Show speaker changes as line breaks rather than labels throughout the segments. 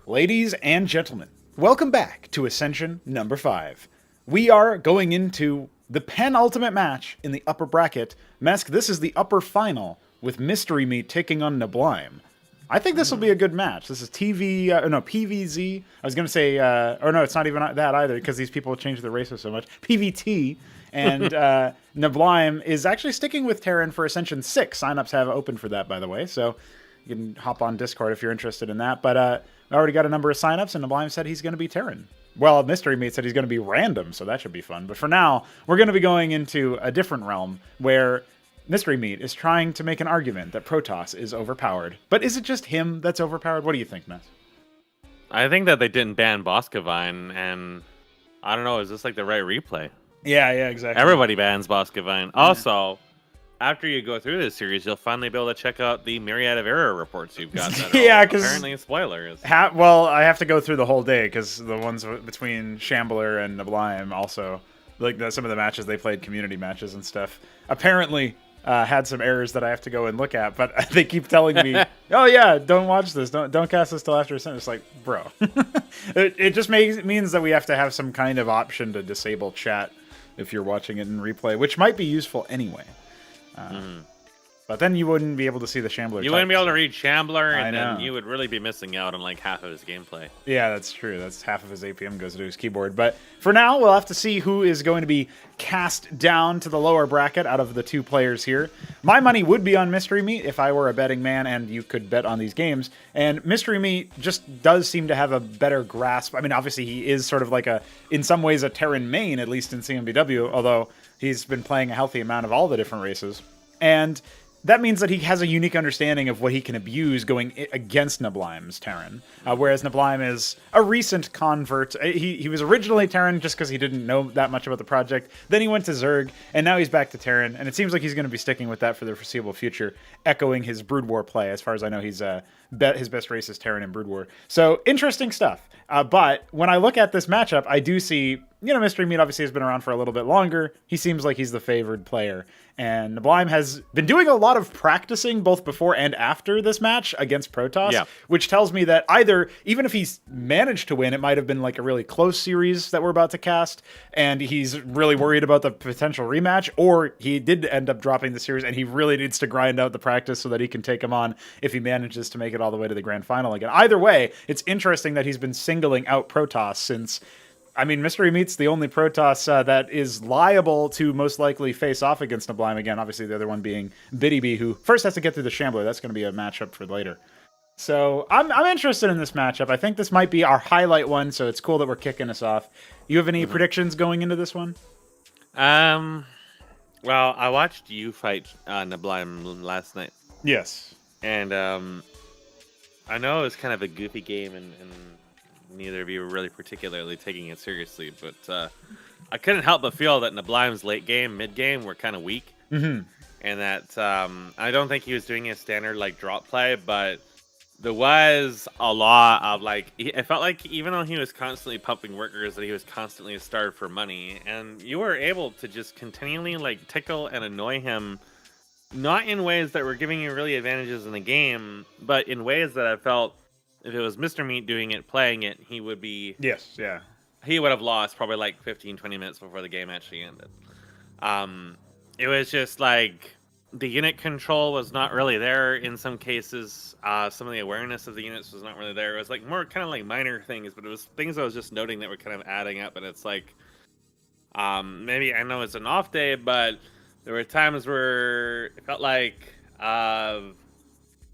Ladies and gentlemen, welcome back to Ascension number 5. We are going into the penultimate match in the upper bracket. Mesk, this is the upper final with Mystery Meat taking on Neblime. I think this will be a good match. This is PVZ. I was going to say, or no, it's not even that either because these people change their races so much. PVT. And Neblime is actually sticking with Terran for Ascension 6. Signups have opened for that, by the way. So you can hop on Discord if you're interested in that. But I already got a number of signups, and Neblime said he's going to be Terran. Well, Mystery Meat said he's going to be random, so that should be fun. But for now, we're going to be going into a different realm where Mystery Meat is trying to make an argument that Protoss is overpowered. But is it just him that's overpowered? What do you think, Mess?
I think that they didn't ban Boskevine, and I don't know, is this like the right replay?
Yeah, exactly.
Everybody bans Boskevine. Yeah. Also, after you go through this series, you'll finally be able to check out the myriad of error reports you've got that are apparently spoilers.
Well, I have to go through the whole day because the ones between Shambler and Neblime also, like some of the matches they played, community matches and stuff, apparently had some errors that I have to go and look at, but they keep telling me, oh yeah, don't watch this, don't cast this till after Ascension. It's like, bro. it just means that we have to have some kind of option to disable chat if you're watching it in replay, which might be useful anyway. But then you wouldn't be able to see the Shambler.
You wouldn't be able to read Shambler, and then you would really be missing out on like half of his gameplay.
Yeah, that's true. That's half of his APM goes to his keyboard. But for now, we'll have to see who is going to be cast down to the lower bracket out of the two players here. My money would be on Mystery Meat if I were a betting man and you could bet on these games. And Mystery Meat just does seem to have a better grasp. I mean, obviously he is sort of like in some ways a Terran main, at least in CMBW, although he's been playing a healthy amount of all the different races. And that means that he has a unique understanding of what he can abuse going against Neblime's Terran, whereas Neblime is a recent convert. He was originally Terran just because he didn't know that much about the project. Then he went to Zerg, and now he's back to Terran, and it seems like he's going to be sticking with that for the foreseeable future, echoing his Brood War play. As far as I know, he's his best race is Terran and Brood War. So, interesting stuff. But when I look at this matchup, I do see, Mystery Meat obviously has been around for a little bit longer. He seems like he's the favored player. And Neblime has been doing a lot of practicing both before and after this match against Protoss, which tells me that either, even if he's managed to win, it might have been like a really close series that we're about to cast, and he's really worried about the potential rematch, or he did end up dropping the series, and he really needs to grind out the practice so that he can take him on if he manages to make it all the way to the grand final again. Either way, it's interesting that he's been singling out Protoss since... I mean, Mystery Meat's the only Protoss that is liable to most likely face off against Neblime again. Obviously, the other one being Biddy B, who first has to get through the Shambler. That's going to be a matchup for later. So I'm interested in this matchup. I think this might be our highlight one, so it's cool that we're kicking us off. You have any predictions going into this one?
Well, I watched you fight Neblime last night.
Yes.
And I know it was kind of a goofy game, and neither of you were really particularly taking it seriously, but I couldn't help but feel that Neblime's late game, mid game were kind of weak, and that I don't think he was doing a standard like drop play, but there was a lot of it felt like even though he was constantly pumping workers, that he was constantly starved for money, and you were able to just continually tickle and annoy him, not in ways that were giving you really advantages in the game, but in ways that I felt. If it was Mr. Meat doing it, playing it, he would be...
Yes, yeah.
He would have lost probably 15, 20 minutes before the game actually ended. It was just the unit control was not really there in some cases. Some of the awareness of the units was not really there. It was more kind of minor things, but it was things I was just noting that were kind of adding up. And it's maybe I know it's an off day, but there were times where it felt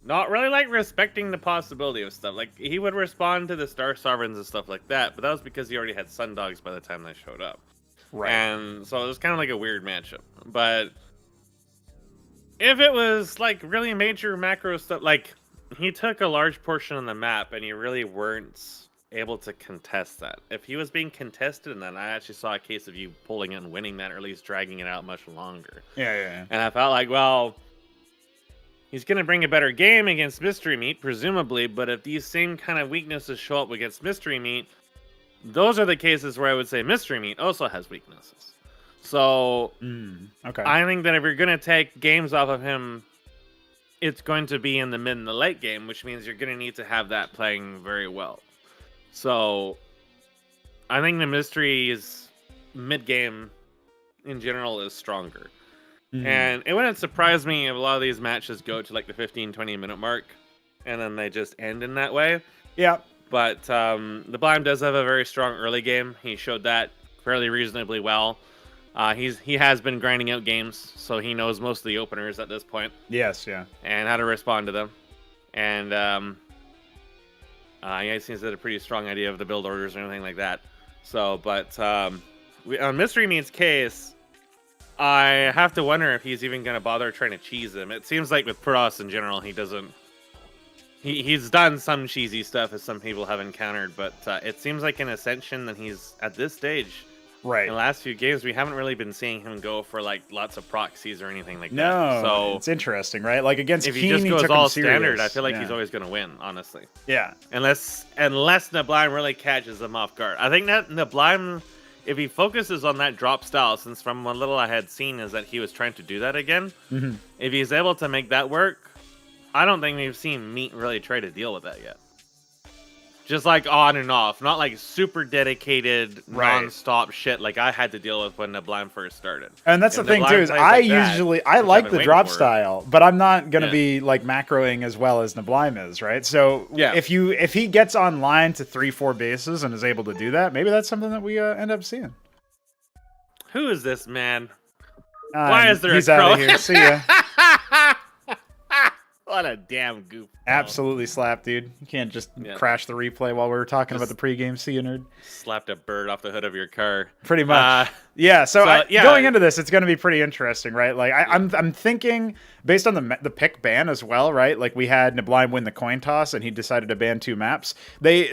not really respecting the possibility of stuff. He would respond to the Star Sovereigns and stuff like that, but that was because he already had Sun Dogs by the time they showed up. Right. And so it was kind of a weird matchup. But if it was really major macro stuff, he took a large portion of the map and you really weren't able to contest that. If he was being contested, and then I actually saw a case of you pulling it and winning that, or at least dragging it out much longer.
Yeah.
And I felt well, he's going to bring a better game against Mystery Meat, presumably, but if these same kind of weaknesses show up against Mystery Meat, those are the cases where I would say Mystery Meat also has weaknesses. So,
okay.
I think that if you're going to take games off of him, it's going to be in the mid and the late game, which means you're going to need to have that playing very well. So I think the mystery's mid game in general is stronger. And it wouldn't surprise me if a lot of these matches go to like the 15-20 minute mark and then they just end in that way.
Yeah.
But the Blime does have a very strong early game. He showed that fairly reasonably well. He has been grinding out games, so he knows most of the openers at this point.
Yes, yeah.
And how to respond to them. And he seems to have a pretty strong idea of the build orders and everything like that. So, but on Mystery Meat's case, I have to wonder if he's even going to bother trying to cheese him. It seems like with Protoss in general, he doesn't. He's done some cheesy stuff as some people have encountered, but it seems like in Ascension that he's at this stage.
Right.
In the last few games, we haven't really been seeing him go for like lots of proxies or anything like that.
No,
so
it's interesting, right? Like against
if
Keen,
he just goes
took
all
him serious.
standard, I feel like he's always going to win, honestly.
Yeah.
Unless Neblime really catches him off guard. I think that Neblime, if he focuses on that drop style, since from what little I had seen is that he was trying to do that again, if he's able to make that work, I don't think we've seen Meat really try to deal with that yet. Just like on and off, not like super dedicated, non-stop shit like I had to deal with when Neblime first started.
And that's the thing too, is I like the drop style, but I'm not gonna be like macroing as well as Neblime is, right? So if he gets online to 3-4 bases and is able to do that, maybe that's something that we end up seeing.
Who is this man? Why is there
he's
a crow?
Out of here. See ya.
What a damn goof.
Absolutely slap, dude. You can't just crash the replay while we were talking about the pregame. See you, nerd.
Slapped a bird off the hood of your car.
Pretty much. So going into this, it's going to be pretty interesting, right? Like I'm thinking based on the pick ban as well, right? Like we had Neblime win the coin toss, and he decided to ban 2 maps.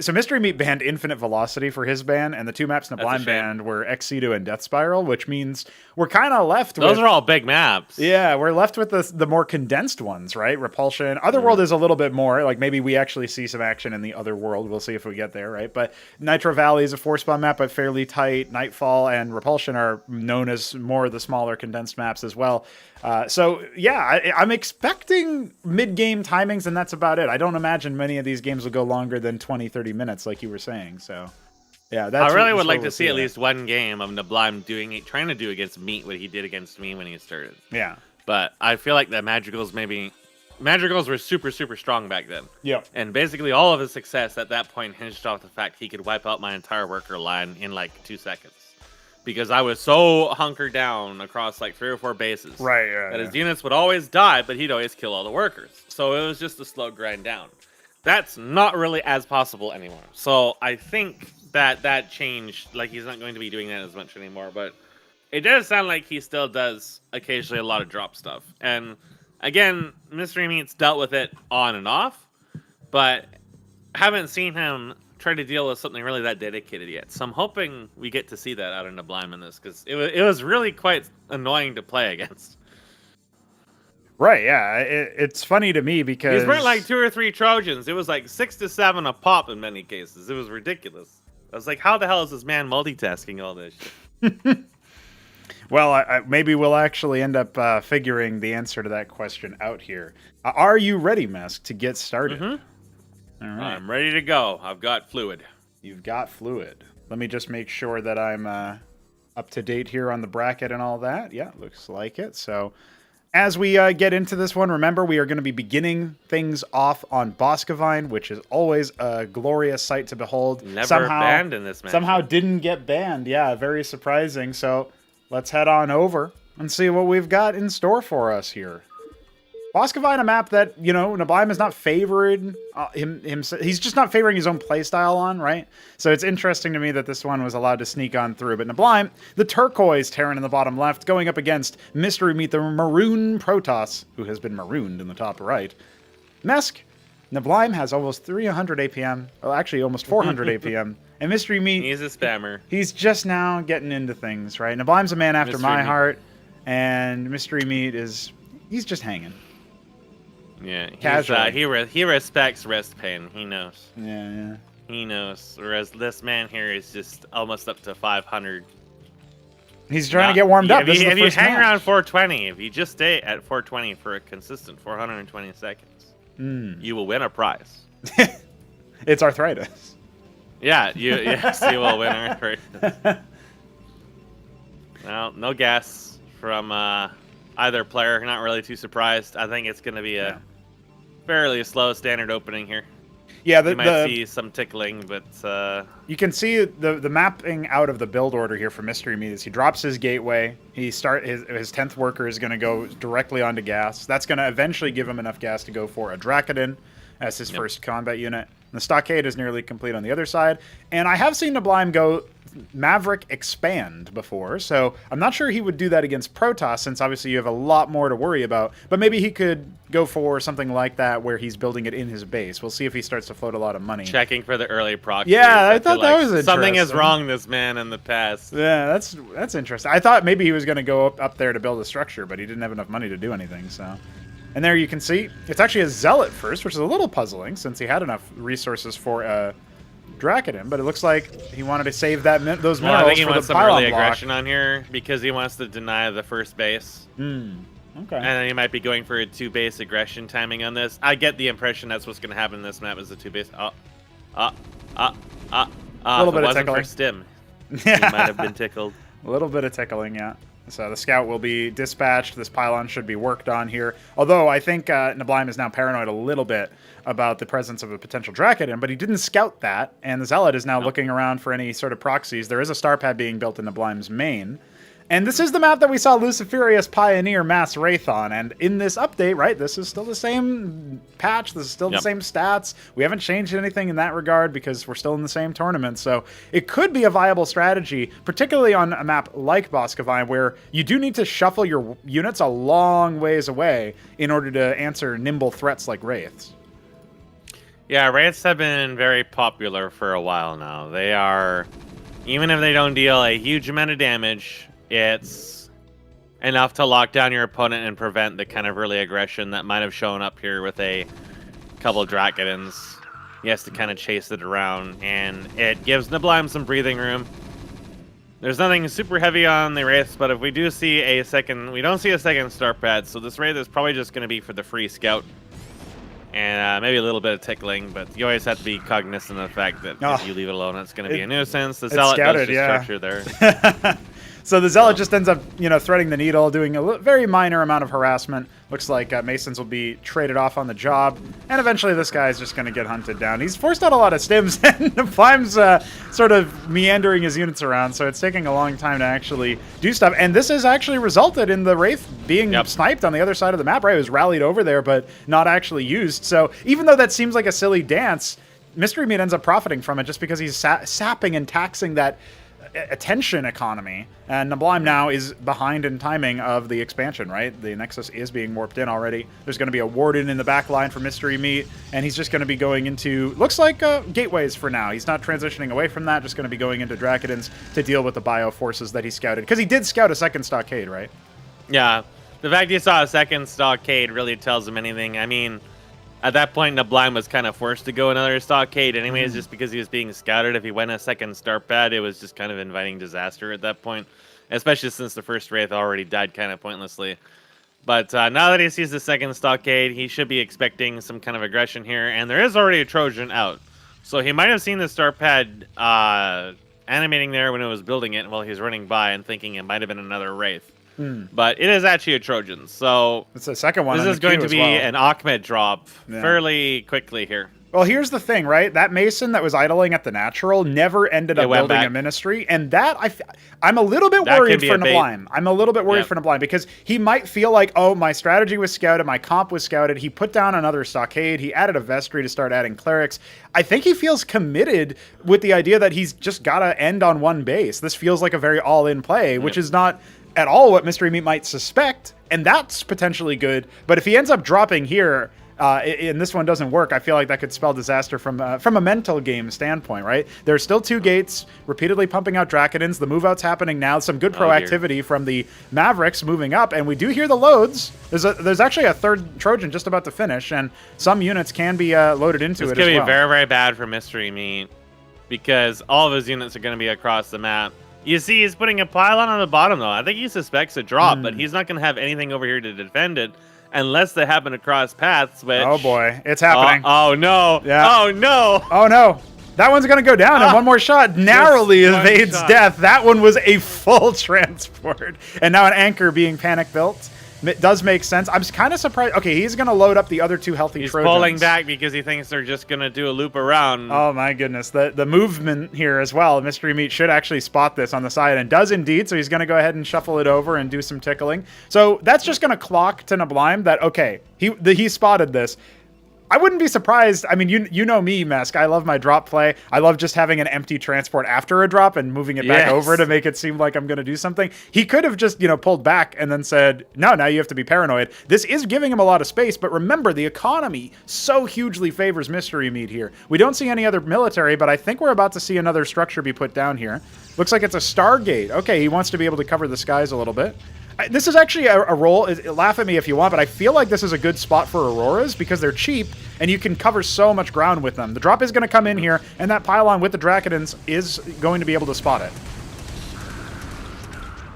So Mystery Meat banned Infinite Velocity for his ban, and the 2 maps Neblime banned were Ex Situ and Death Spiral, which means we're kind of left with...
Those are all big maps.
Yeah, we're left with the more condensed ones, right? Repulsion. Otherworld is a little bit more. Like maybe we actually see some action in the Otherworld. We'll see if we get there, right? But Nitro Valley is a 4-spawn map, but fairly tight. Nightfall and Repulsion are known as more of the smaller condensed maps as well. So yeah, I'm expecting mid-game timings, and that's about it. I don't imagine many of these games will go longer than 20-30 minutes, like you were saying. So yeah,
I really would like to see at least one game of Neblime trying to do against Meat what he did against me when he started.
Yeah,
but I feel like the Madrigals were super, super strong back then.
Yeah.
And basically all of his success at that point hinged off the fact he could wipe out my entire worker line in like 2 seconds. Because I was so hunkered down across like 3 or 4 bases. That his units would always die, but he'd always kill all the workers. So it was just a slow grind down. That's not really as possible anymore. So I think that changed. Like he's not going to be doing that as much anymore. But it does sound like he still does occasionally a lot of drop stuff. And again, Mystery Meat's dealt with it on and off, but haven't seen him try to deal with something really that dedicated yet. So I'm hoping we get to see that out of Neblime in this, because it was really quite annoying to play against.
Right, yeah. It's funny to me because...
He's burnt like 2 or 3 Trojans. It was like 6 to 7 a pop in many cases. It was ridiculous. I was like, how the hell is this man multitasking all this shit?
Well, maybe we'll actually end up figuring the answer to that question out here. Are you ready, Mesk, to get started?
Mm-hmm.
All right.
I'm ready to go. I've got fluid.
You've got fluid. Let me just make sure that I'm up to date here on the bracket and all that. Yeah, looks like it. So as we get into this one, remember we are going to be beginning things off on Boskevine, which is always a glorious sight to behold.
Never banned in this match.
Somehow didn't get banned. Yeah, very surprising. So let's head on over and see what we've got in store for us here. Boskevine, a map that, you know, Neblime is not favored. He's just not favoring his own playstyle on, right? So it's interesting to me that this one was allowed to sneak on through. But Neblime, the turquoise Terran in the bottom left, going up against Mystery Meat, the maroon Protoss, who has been marooned in the top right. Mesk, Neblime has almost 300 APM. Well, actually, almost 400 APM. And Mystery Meat...
He's a spammer.
He's just now getting into things, right? Neblime's a man after my heart. And Mystery Meat is... He's just hanging.
Yeah, he respects wrist pain. He knows.
Yeah.
He knows. Whereas this man here is just almost up to 500.
He's trying to get warmed up.
If you hang around 420, if you just stay at 420 for a consistent 420 seconds, you will win a prize.
It's arthritis.
Yeah, yes, you will win. Right. Well, no guess from either player. Not really too surprised. I think it's going to be a fairly slow standard opening here.
Yeah,
you might see some tickling, but
you can see the mapping out of the build order here for Mystery Meat is he drops his gateway. His 10th worker is going to go directly onto gas. That's going to eventually give him enough gas to go for a Dracodon as his first combat unit. And the stockade is nearly complete on the other side. And I have seen Neblime go Maverick expand before, so I'm not sure he would do that against Protoss, since obviously you have a lot more to worry about. But maybe he could go for something like that where he's building it in his base. We'll see if he starts to float a lot of money.
Checking for the early proxies.
Yeah, I thought that was interesting.
Something is wrong this man in the past.
Yeah, that's interesting. I thought maybe he was going to go up there to build a structure, but he didn't have enough money to do anything, so... And there you can see, it's actually a Zealot first, which is a little puzzling since he had enough resources for a Dracodon, but it looks like he wanted to save those minerals for the pylon block.
I think he wants some early aggression on here because he wants to deny the first base.
Okay.
And then he might be going for a 2-base aggression timing on this. I get the impression that's what's going to happen in this map is a 2-base. A little bit of tickling. For Stim, he might have been tickled.
A little bit of tickling, yeah. So the scout will be dispatched. This pylon should be worked on here. Although I think Neblime is now paranoid a little bit about the presence of a potential Dracodon, but he didn't scout that, and the Zealot is now looking around for any sort of proxies. There is a star pad being built in Neblime's main. And this is the map that we saw Luciferius Pioneer Mass Wraith on. And in this update, right, this is still the same patch. This is still the same stats. We haven't changed anything in that regard because we're still in the same tournament. So it could be a viable strategy, particularly on a map like Boskevine, where you do need to shuffle your units a long ways away in order to answer nimble threats like Wraiths.
Yeah, Wraiths have been very popular for a while now. They are, even if they don't deal a huge amount of damage, it's enough to lock down your opponent and prevent the kind of early aggression that might have shown up here with a couple Dracodons. He has to kind of chase it around, and it gives Neblime some breathing room. There's nothing super heavy on the Wraiths, but if we do see a second... We don't see a second star pad, so this Wraith is probably just going to be for the free scout. And maybe a little bit of tickling, but you always have to be cognizant of the fact that if you leave it alone, it's going to be a nuisance. The Zealot does just structure there.
So the Zealot just ends up, threading the needle, doing a very minor amount of harassment. Looks like Masons will be traded off on the job, and eventually this guy is just going to get hunted down. He's forced out a lot of stims, and Neblime's sort of meandering his units around, so it's taking a long time to actually do stuff. And this has actually resulted in the Wraith being sniped on the other side of the map, right? It was rallied over there, but not actually used. So even though that seems like a silly dance, Mystery Meat ends up profiting from it just because he's sapping and taxing that attention economy, and Neblime now is behind in timing of the expansion, right? The Nexus is being warped in already. There's going to be a Warden in the back line for Mystery Meat, and he's just going to be going into, looks like gateways for now. He's not transitioning away from that, just going to be going into Dracodons to deal with the bio forces that he scouted. Because he did scout a second stockade, right?
Yeah. The fact he saw a second stockade really tells him anything. I mean, at that point, Neblime was kind of forced to go another stockade anyways, just because he was being scouted. If he went a second star pad, it was just kind of inviting disaster at that point, especially since the first Wraith already died kind of pointlessly. But now that he sees the second stockade, he should be expecting some kind of aggression here, and there is already a Trojan out. So he might have seen the star pad animating there when it was building it while he was running by and thinking it might have been another Wraith. But it is actually a Trojan, so
it's the second one.
This is going to be an Achmed drop fairly quickly here.
Well, here's the thing, right? That Mason that was idling at the natural never ended up building a ministry, and that I'm a little bit worried for Neblime. I'm a little bit worried for Neblime because he might feel like, oh, my strategy was scouted, my comp was scouted. He put down another stockade. He added a vestry to start adding clerics. I think he feels committed with the idea that he's just got to end on one base. This feels like a very all-in play, which is not at all what Mystery Meat might suspect, and that's potentially good. But if he ends up dropping here, and this one doesn't work, I feel like that could spell disaster from a mental game standpoint, right? There's still 2 gates, repeatedly pumping out Dracodons. The move-out's happening now. Some good proactivity from the Mavericks moving up, and we do hear the loads. There's actually a third Trojan just about to finish, and some units can be loaded into it as well.
It's going to be very, very bad for Mystery Meat, because all of his units are going to be across the map. You see, he's putting a pylon on the bottom, though. I think he suspects a drop, but he's not going to have anything over here to defend it unless they happen to cross paths, which...
Oh, boy. It's happening.
Oh, no.
Yeah.
Oh, no.
Oh, no. That one's going to go down, and one more shot narrowly evades death. That one was a full transport. And now an anchor being panic built. It does make sense. I'm kind of surprised. Okay, he's going to load up the other two healthy Trojans.
He's pulling back because he thinks they're just going to do a loop around.
Oh, my goodness. The movement here as well. Mystery Meat should actually spot this on the side, and does indeed. So he's going to go ahead and shuffle it over and do some tickling. So that's just going to clock to neblime that, okay, he spotted this. I wouldn't be surprised. I mean, you know me, Mesk. I love my drop play. I love just having an empty transport after a drop and moving it back over to make it seem like I'm going to do something. He could have just, pulled back and then said, no, now you have to be paranoid. This is giving him a lot of space, but remember, the economy so hugely favors Mystery Meat here. We don't see any other military, but I think we're about to see another structure be put down here. Looks like it's a Stargate. Okay, he wants to be able to cover the skies a little bit. This is actually a roll. Laugh at me if you want, but I feel like this is a good spot for Auroras because they're cheap and you can cover so much ground with them. The drop is going to come in here, and that pylon with the Dracodons is going to be able to spot it.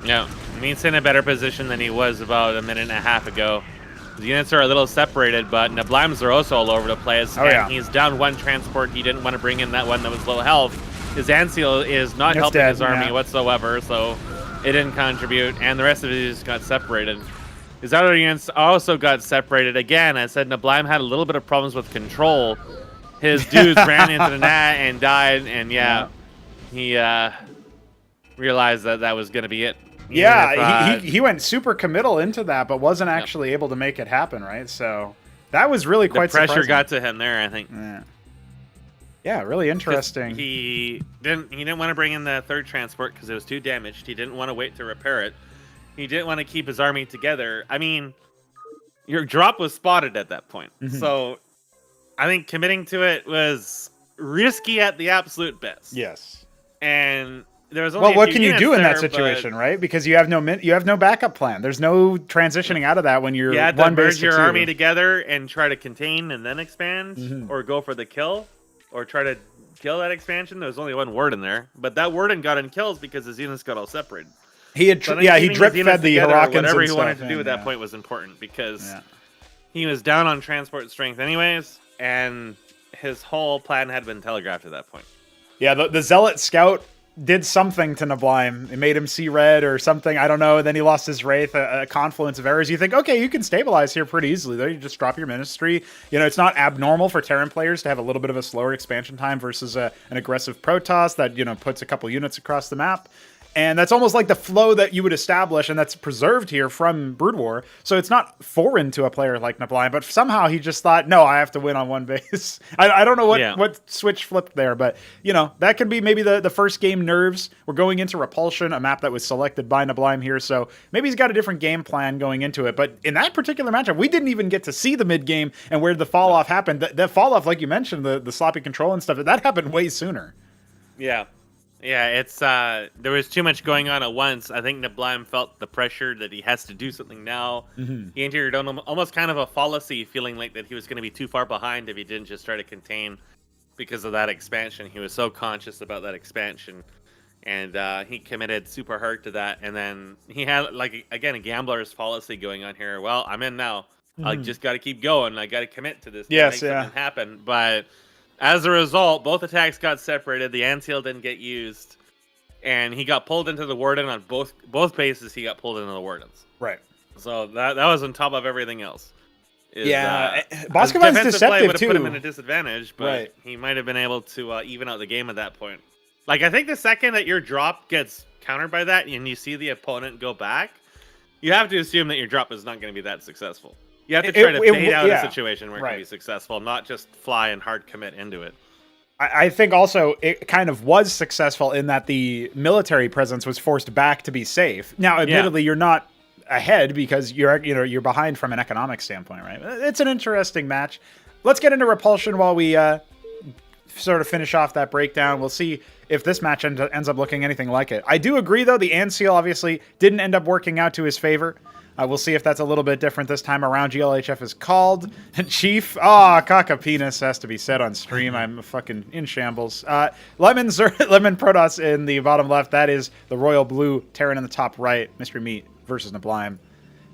Yeah, Meat's in a better position than he was about a minute and a half ago. The units are a little separated, but Neblimes are also all over the place. He's down one transport. He didn't want to bring in that one that was low health. His Anseal is not helping his army whatsoever, so it didn't contribute, and the rest of it just got separated. His other units also got separated. Again, I said Neblime had a little bit of problems with control. His dudes ran into the net and died, and he realized that was going to be it.
He went super committal into that, but wasn't actually able to make it happen, right? So that was really quite surprising.
The pressure got to him there, I think.
Yeah, really interesting.
He didn't want to bring in the third transport because it was too damaged. He didn't want to wait to repair it. He didn't want to keep his army together. I mean, your drop was spotted at that point. So I think committing to it was risky at the absolute best.
Yes.
And there was only
what can you do in that situation, right? Because you have no backup plan. There's no transitioning out of that when you're one base to
merge your army together and try to contain and then expand, or go for the kill, or try to kill that expansion. There was only one word in there, but that Warden got in kills because his units got all separated.
He drip fed the Hurricanes.
Whatever he wanted to do at that point was important because he was down on transport strength anyways, and his whole plan had been telegraphed at that point.
Yeah, the Zealot Scout did something to Neblime. It made him see red or something. I don't know. Then he lost his Wraith, a confluence of errors. You think, okay, you can stabilize here pretty easily. Though you just drop your Ministry. It's not abnormal for Terran players to have a little bit of a slower expansion time versus an aggressive Protoss that puts a couple units across the map. And that's almost like the flow that you would establish, and that's preserved here from Brood War. So it's not foreign to a player like Neblime, but somehow he just thought, no, I have to win on one base. I don't know what switch flipped there, but, that could be maybe the first game nerves. We're going into Repulsion, a map that was selected by Neblime here, so maybe he's got a different game plan going into it. But in that particular matchup, we didn't even get to see the mid-game and where the fall-off happened. The fall-off, like you mentioned, the sloppy control and stuff, that happened way sooner.
Yeah. Yeah, it's there was too much going on at once. I think Neblime felt the pressure that he has to do something now. He entered almost kind of a fallacy, feeling like that he was going to be too far behind if he didn't just try to contain because of that expansion. He was so conscious about that expansion, and he committed super hard to that. And then he had, a gambler's fallacy going on here. Well, I'm in now. I just got to keep going. I got to commit to this.
Yes,
to make something happen. But as a result, both attacks got separated. The Anseal didn't get used, and he got pulled into the Warden on both bases. He got pulled into the Wardens.
Right.
So that was on top of everything else.
Boskevine's deceptive
would have
too.
Put him in a disadvantage, but he might have been able to even out the game at that point. I think the second that your drop gets countered by that, and you see the opponent go back, you have to assume that your drop is not going to be that successful. You have to try to bait out a situation where it can be successful, not just fly and hard commit into it.
I think also it kind of was successful in that the military presence was forced back to be safe. Now, admittedly, you're not ahead because you're behind from an economic standpoint, right? It's an interesting match. Let's get into Repulsion while we sort of finish off that breakdown. We'll see if this match ends up looking anything like it. I do agree, though, the Anseal obviously didn't end up working out to his favor. We'll see if that's a little bit different this time around. GLHF is called. Chief, caca penis has to be said on stream. I'm fucking in shambles. Lemon Protoss in the bottom left. That is the Royal Blue Terran in the top right. Mystery Meat versus Neblime.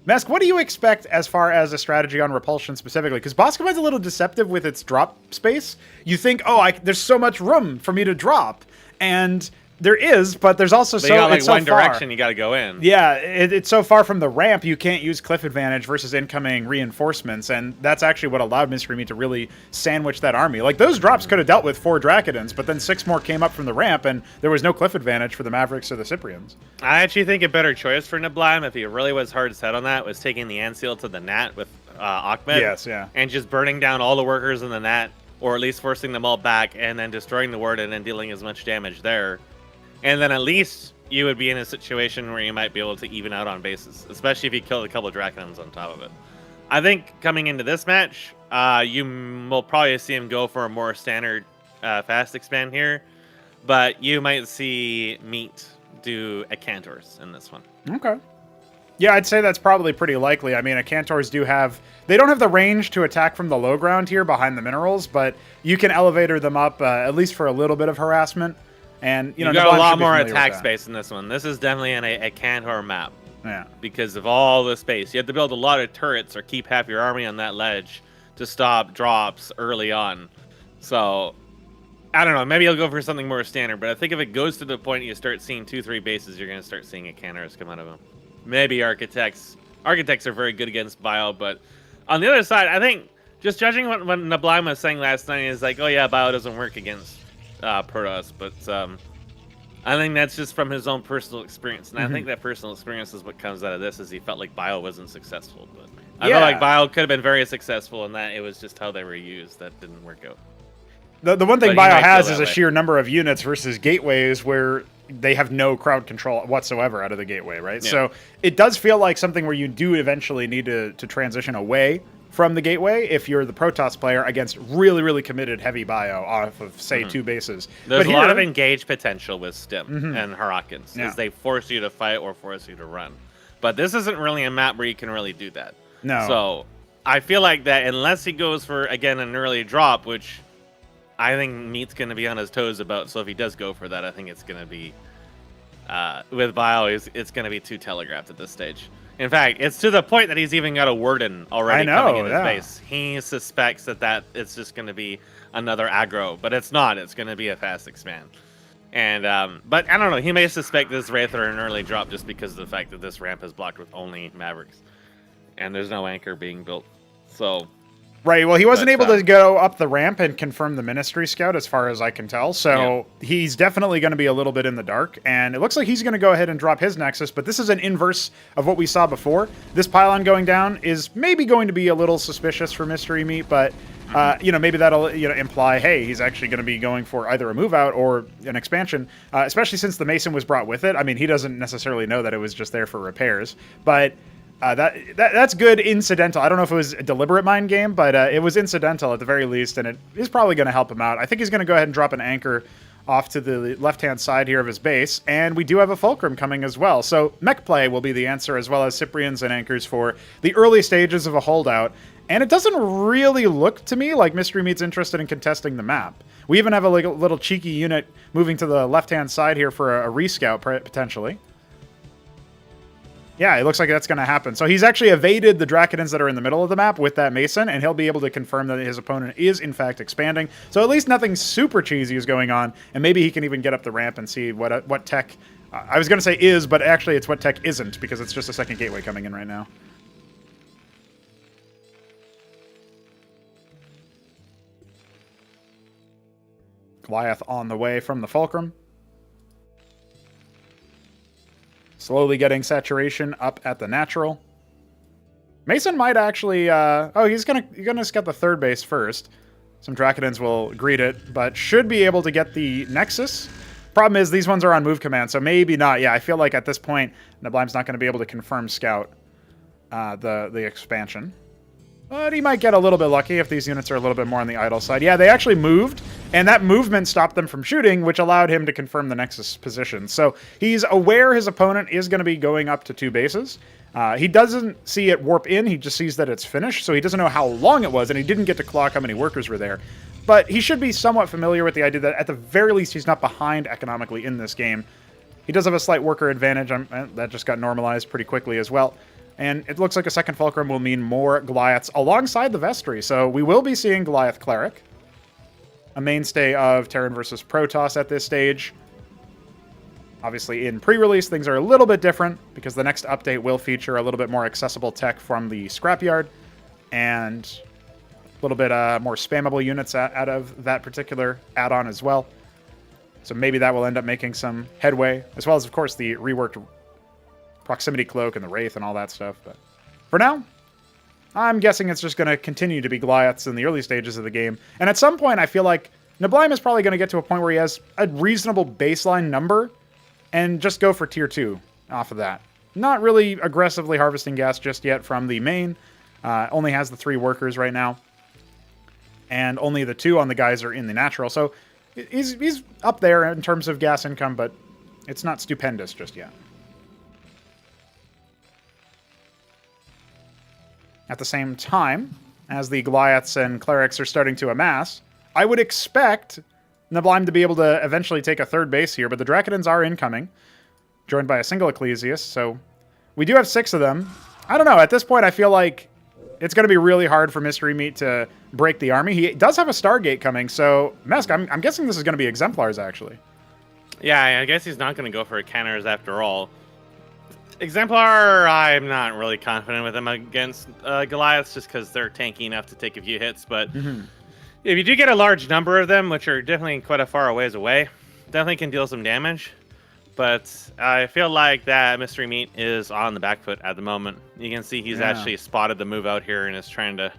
Mesk, what do you expect as far as a strategy on Repulsion specifically? Because Boskovine's a little deceptive with its drop space. You think, oh, there's so much room for me to drop. And there is, but there's also
you got like one
so far.
direction you got to go in.
Yeah, it's so far from the ramp, you can't use cliff advantage versus incoming reinforcements, and that's actually what allowed Mystery Meat to really sandwich that army. Like, those drops could have dealt with 4 Dracodons, but then 6 more came up from the ramp, and there was no cliff advantage for the Mavericks or the Cyprians.
I actually think a better choice for Neblime, if he really was hard set on that, was taking the Anseal to the Nat with Ahmed.
Yes, yeah.
And just burning down all the workers in the Nat, or at least forcing them all back, and then destroying the Warden and dealing as much damage there. And then at least you would be in a situation where you might be able to even out on bases, especially if you killed a couple of Dracons on top of it. I think coming into this match, you will probably see him go for a more standard fast expand here, but you might see Meat do a Cantors in this one.
Okay. Yeah, I'd say that's probably pretty likely. I mean, Cantors they don't have the range to attack from the low ground here behind the minerals, but you can elevator them up at least for a little bit of harassment. And you
got a lot more attack space in this one. This is definitely a Cantor map.
Yeah.
Because of all the space. You have to build a lot of turrets or keep half your army on that ledge to stop drops early on. So, I don't know. Maybe you'll go for something more standard. But I think if it goes to the point you start seeing 2-3 bases, you're going to start seeing a Cantors come out of them. Maybe Architects. Architects are very good against Bio. But on the other side, I think just judging what Neblime was saying last night is like, oh yeah, Bio doesn't work against Protoss, but I think that's just from his own personal experience, and I think that personal experience is what comes out of this. Is he felt like Bio wasn't successful, but I feel like Bio could have been very successful, and that it was just how they were used that didn't work out.
The one thing Bio has is a sheer number of units versus gateways where they have no crowd control whatsoever out of the gateway, right? Yeah. So it does feel like something where you do eventually need to transition away from the gateway if you're the Protoss player against really, really committed heavy Bio off of, say, 2 bases.
There's a lot of engaged potential with Stim and Harakins, as they force you to fight or force you to run. But this isn't really a map where you can really do that.
No.
So I feel like that unless he goes for, again, an early drop, which I think Meat's going to be on his toes about, so if he does go for that, I think it's going to be, with Bio, it's going to be too telegraphed at this stage. In fact, it's to the point that he's even got a Warden already coming in his base. He suspects that it's just going to be another aggro, but it's not. It's going to be a fast expand. And but I don't know. He may suspect this Wraith or an early drop just because of the fact that this ramp is blocked with only Mavericks, and there's no anchor being built. So.
Right, well, he wasn't able to go up the ramp and confirm the Ministry Scout, as far as I can tell, so he's definitely going to be a little bit in the dark, and it looks like he's going to go ahead and drop his Nexus, but this is an inverse of what we saw before. This pylon going down is maybe going to be a little suspicious for Mystery Meat, but, maybe that'll imply, hey, he's actually going to be going for either a move out or an expansion, especially since the Mason was brought with it. I mean, he doesn't necessarily know that it was just there for repairs, but... That's good incidental. I don't know if it was a deliberate mind game, but it was incidental at the very least, and it is probably going to help him out. I think he's going to go ahead and drop an anchor off to the left-hand side here of his base, and we do have a Fulcrum coming as well. So mech play will be the answer, as well as Cyprians and anchors for the early stages of a holdout. And it doesn't really look to me like Mystery Meat's interested in contesting the map. We even have a little cheeky unit moving to the left-hand side here for a rescout, potentially. Yeah, it looks like that's going to happen. So he's actually evaded the Dracodons that are in the middle of the map with that Mason, and he'll be able to confirm that his opponent is, in fact, expanding. So at least nothing super cheesy is going on, and maybe he can even get up the ramp and see what tech... I was going to say is, but actually it's what tech isn't, because it's just a second gateway coming in right now. Goliath on the way from the Fulcrum. Slowly getting saturation up at the natural. Mason might actually... he's gonna scout the third base first. Some Dracodons will greet it, but should be able to get the Nexus. Problem is, these ones are on move command, so maybe not. Yeah, I feel like at this point, Neblime's not going to be able to confirm scout the expansion. But he might get a little bit lucky if these units are a little bit more on the idle side. Yeah, they actually moved, and that movement stopped them from shooting, which allowed him to confirm the Nexus position. So he's aware his opponent is going to be going up to 2 bases. He doesn't see it warp in, he just sees that it's finished, so he doesn't know how long it was, and he didn't get to clock how many workers were there. But he should be somewhat familiar with the idea that at the very least he's not behind economically in this game. He does have a slight worker advantage, that just got normalized pretty quickly as well. And it looks like a second Fulcrum will mean more Goliaths alongside the Vestry. So we will be seeing Goliath Cleric, a mainstay of Terran versus Protoss at this stage. Obviously, in pre-release, things are a little bit different because the next update will feature a little bit more accessible tech from the Scrapyard and a little bit more spammable units out of that particular add-on as well. So maybe that will end up making some headway, as well as, of course, the reworked Proximity Cloak and the Wraith and all that stuff. But for now, I'm guessing it's just going to continue to be Goliaths in the early stages of the game. And at some point, I feel like neblime is probably going to get to a point where he has a reasonable baseline number and just go for tier 2 off of that. Not really aggressively harvesting gas just yet from the main. Only has the 3 workers right now. And only the 2 on the geyser in the natural. So he's up there in terms of gas income, but it's not stupendous just yet. At the same time, as the Goliaths and Clerics are starting to amass, I would expect neblime to be able to eventually take a third base here, but the Drakodons are incoming, joined by a single Ecclesiast, so we do have 6 of them. I don't know, at this point I feel like it's going to be really hard for Mystery Meat to break the army. He does have a Stargate coming, so Mesk, I'm guessing this is going to be Exemplars, actually.
Yeah, I guess he's not going to go for Canners after all. Exemplar, I'm not really confident with him against Goliaths just because they're tanky enough to take a few hits. But if you do get a large number of them, which are definitely quite a far ways away, definitely can deal some damage. But I feel like that Mystery Meat is on the back foot at the moment. You can see he's actually spotted the move out here and is trying to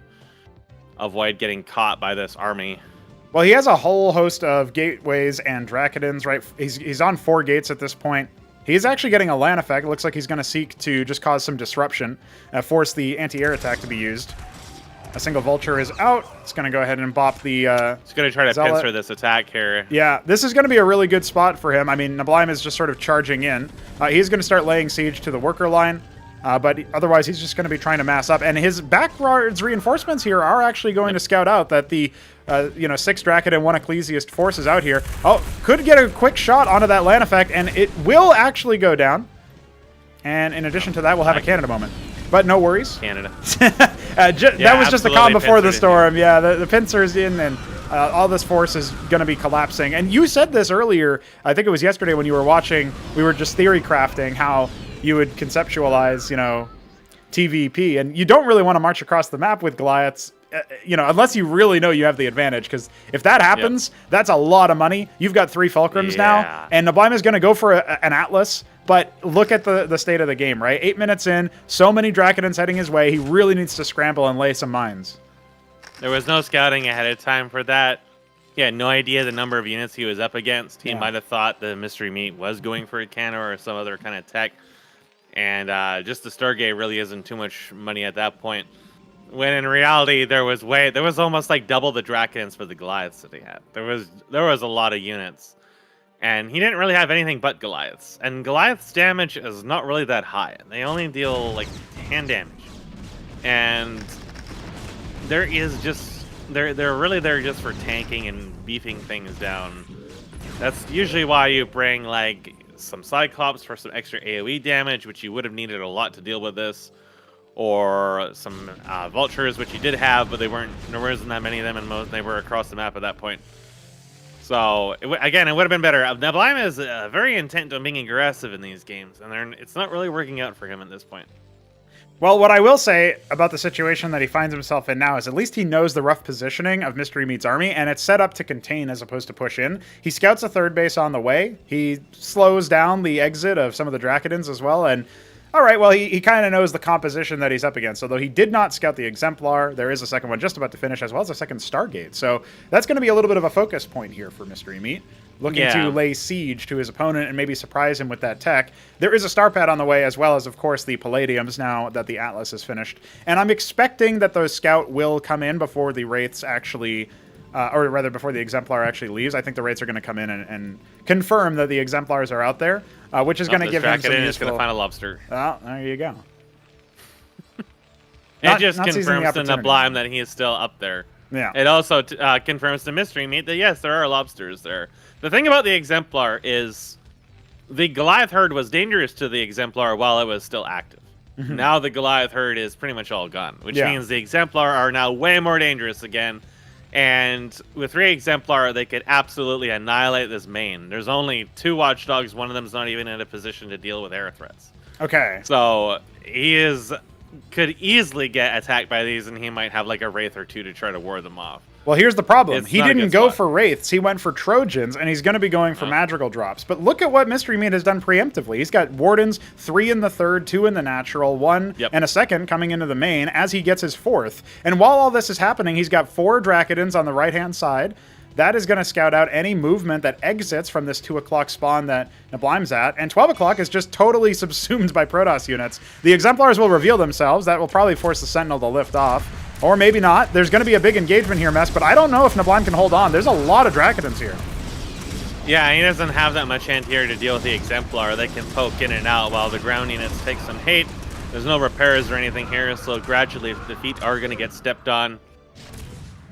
avoid getting caught by this army.
Well, he has a whole host of gateways and Drakodons, right? He's on 4 gates at this point. He's actually getting a land effect. It looks like he's going to seek to just cause some disruption, force the anti-air attack to be used. A single Vulture is out. It's going to go ahead and bop the
It's going to try to
Zealot.
pincer this attack here.
Yeah, this is going to be a really good spot for him. I mean, neblime is just sort of charging in. He's going to start laying siege to the worker line, but otherwise he's just going to be trying to mass up. And his backwards reinforcements here are actually going to scout out that the 6 Drakod and 1 Ecclesiast forces out here. Oh, could get a quick shot onto that land effect, and it will actually go down. And in addition to that, we'll have a Canada moment. But no worries.
Canada.
That was just the calm before the storm. Yeah, the pincer's in, and all this force is going to be collapsing. And you said this earlier, I think it was yesterday when you were watching, we were just theory crafting how you would conceptualize, TVP. And you don't really want to march across the map with Goliaths, unless you really know you have the advantage. Because if that happens, that's a lot of money. You've got 3 Fulcrums now, and neblime is going to go for an Atlas. But look at the state of the game, right? 8 minutes in, so many Drakodons heading his way. He really needs to scramble and lay some mines.
There was no scouting ahead of time for that. He had no idea the number of units he was up against. He might have thought the Mystery Meat was going for a cannon or some other kind of tech. And just the Stargate really isn't too much money at that point. When in reality, there was almost like double the Drakons for the Goliaths that he had. There was a lot of units. And he didn't really have anything but Goliaths. And Goliath's damage is not really that high. They only deal like 10 damage. And they're really there just for tanking and beefing things down. That's usually why you bring like some Cyclops for some extra AoE damage, which you would have needed a lot to deal with this. Or some Vultures, which you did have, but there wasn't that many of them, and they were across the map at that point. So, again, it would have been better. Neblime is very intent on being aggressive in these games, and it's not really working out for him at this point.
Well, what I will say about the situation that he finds himself in now is at least he knows the rough positioning of Mystery Meat's army, and it's set up to contain as opposed to push in. He scouts a third base on the way. He slows down the exit of some of the Drakodons as well, and all right, well, he kind of knows the composition that he's up against. Although he did not scout the Exemplar, there is a second one just about to finish, as well as a second Stargate. So that's going to be a little bit of a focus point here for Mystery Meat, looking to lay siege to his opponent and maybe surprise him with that tech. There is a star pad on the way, as well as, of course, the Palladiums now that the Atlas is finished. And I'm expecting that those Scout will come in before the Wraiths actually... or rather, before the Exemplar actually leaves. I think the Wraiths are going to come in and confirm that the Exemplars are out there, which is going to give him some useful...
It's going to find a lobster.
Oh, there you go.
It just confirms to neblime that he is still up there.
Yeah.
It also confirms to Mystery Meat that, yes, there are lobsters there. The thing about the Exemplar is the Goliath herd was dangerous to the Exemplar while it was still active. Now the Goliath herd is pretty much all gone, which
Yeah.
means the Exemplar are now way more dangerous again. And with 3 Exemplar, they could absolutely annihilate this main. There's only 2 Watchdogs. One of them's not even in a position to deal with air threats.
Okay.
So he could easily get attacked by these, and he might have like a Wraith or 2 to try to ward them off.
Well, here's the problem.
It's
He
not a
didn't
good
go
spot.
for Wraiths. He went for Trojans, and he's going to be going for magical drops. But look at what Mystery Meat has done preemptively. He's got Wardens, 3 in the third, 2 in the natural, 1 and a second coming into the main as he gets his 4th. And while all this is happening, he's got 4 Dracodons on the right-hand side. That is going to scout out any movement that exits from this 2 o'clock spawn that Neblime's at. And 12 o'clock is just totally subsumed by Protoss units. The Exemplars will reveal themselves. That will probably force the Sentinel to lift off. Or maybe not. There's going to be a big engagement here, Mess, but I don't know if Neblime can hold on. There's a lot of Dracodons here.
Yeah, he doesn't have that much anti-air to deal with the Exemplar. They can poke in and out while the ground units take some hate. There's no repairs or anything here, so gradually the feet are going to get stepped on.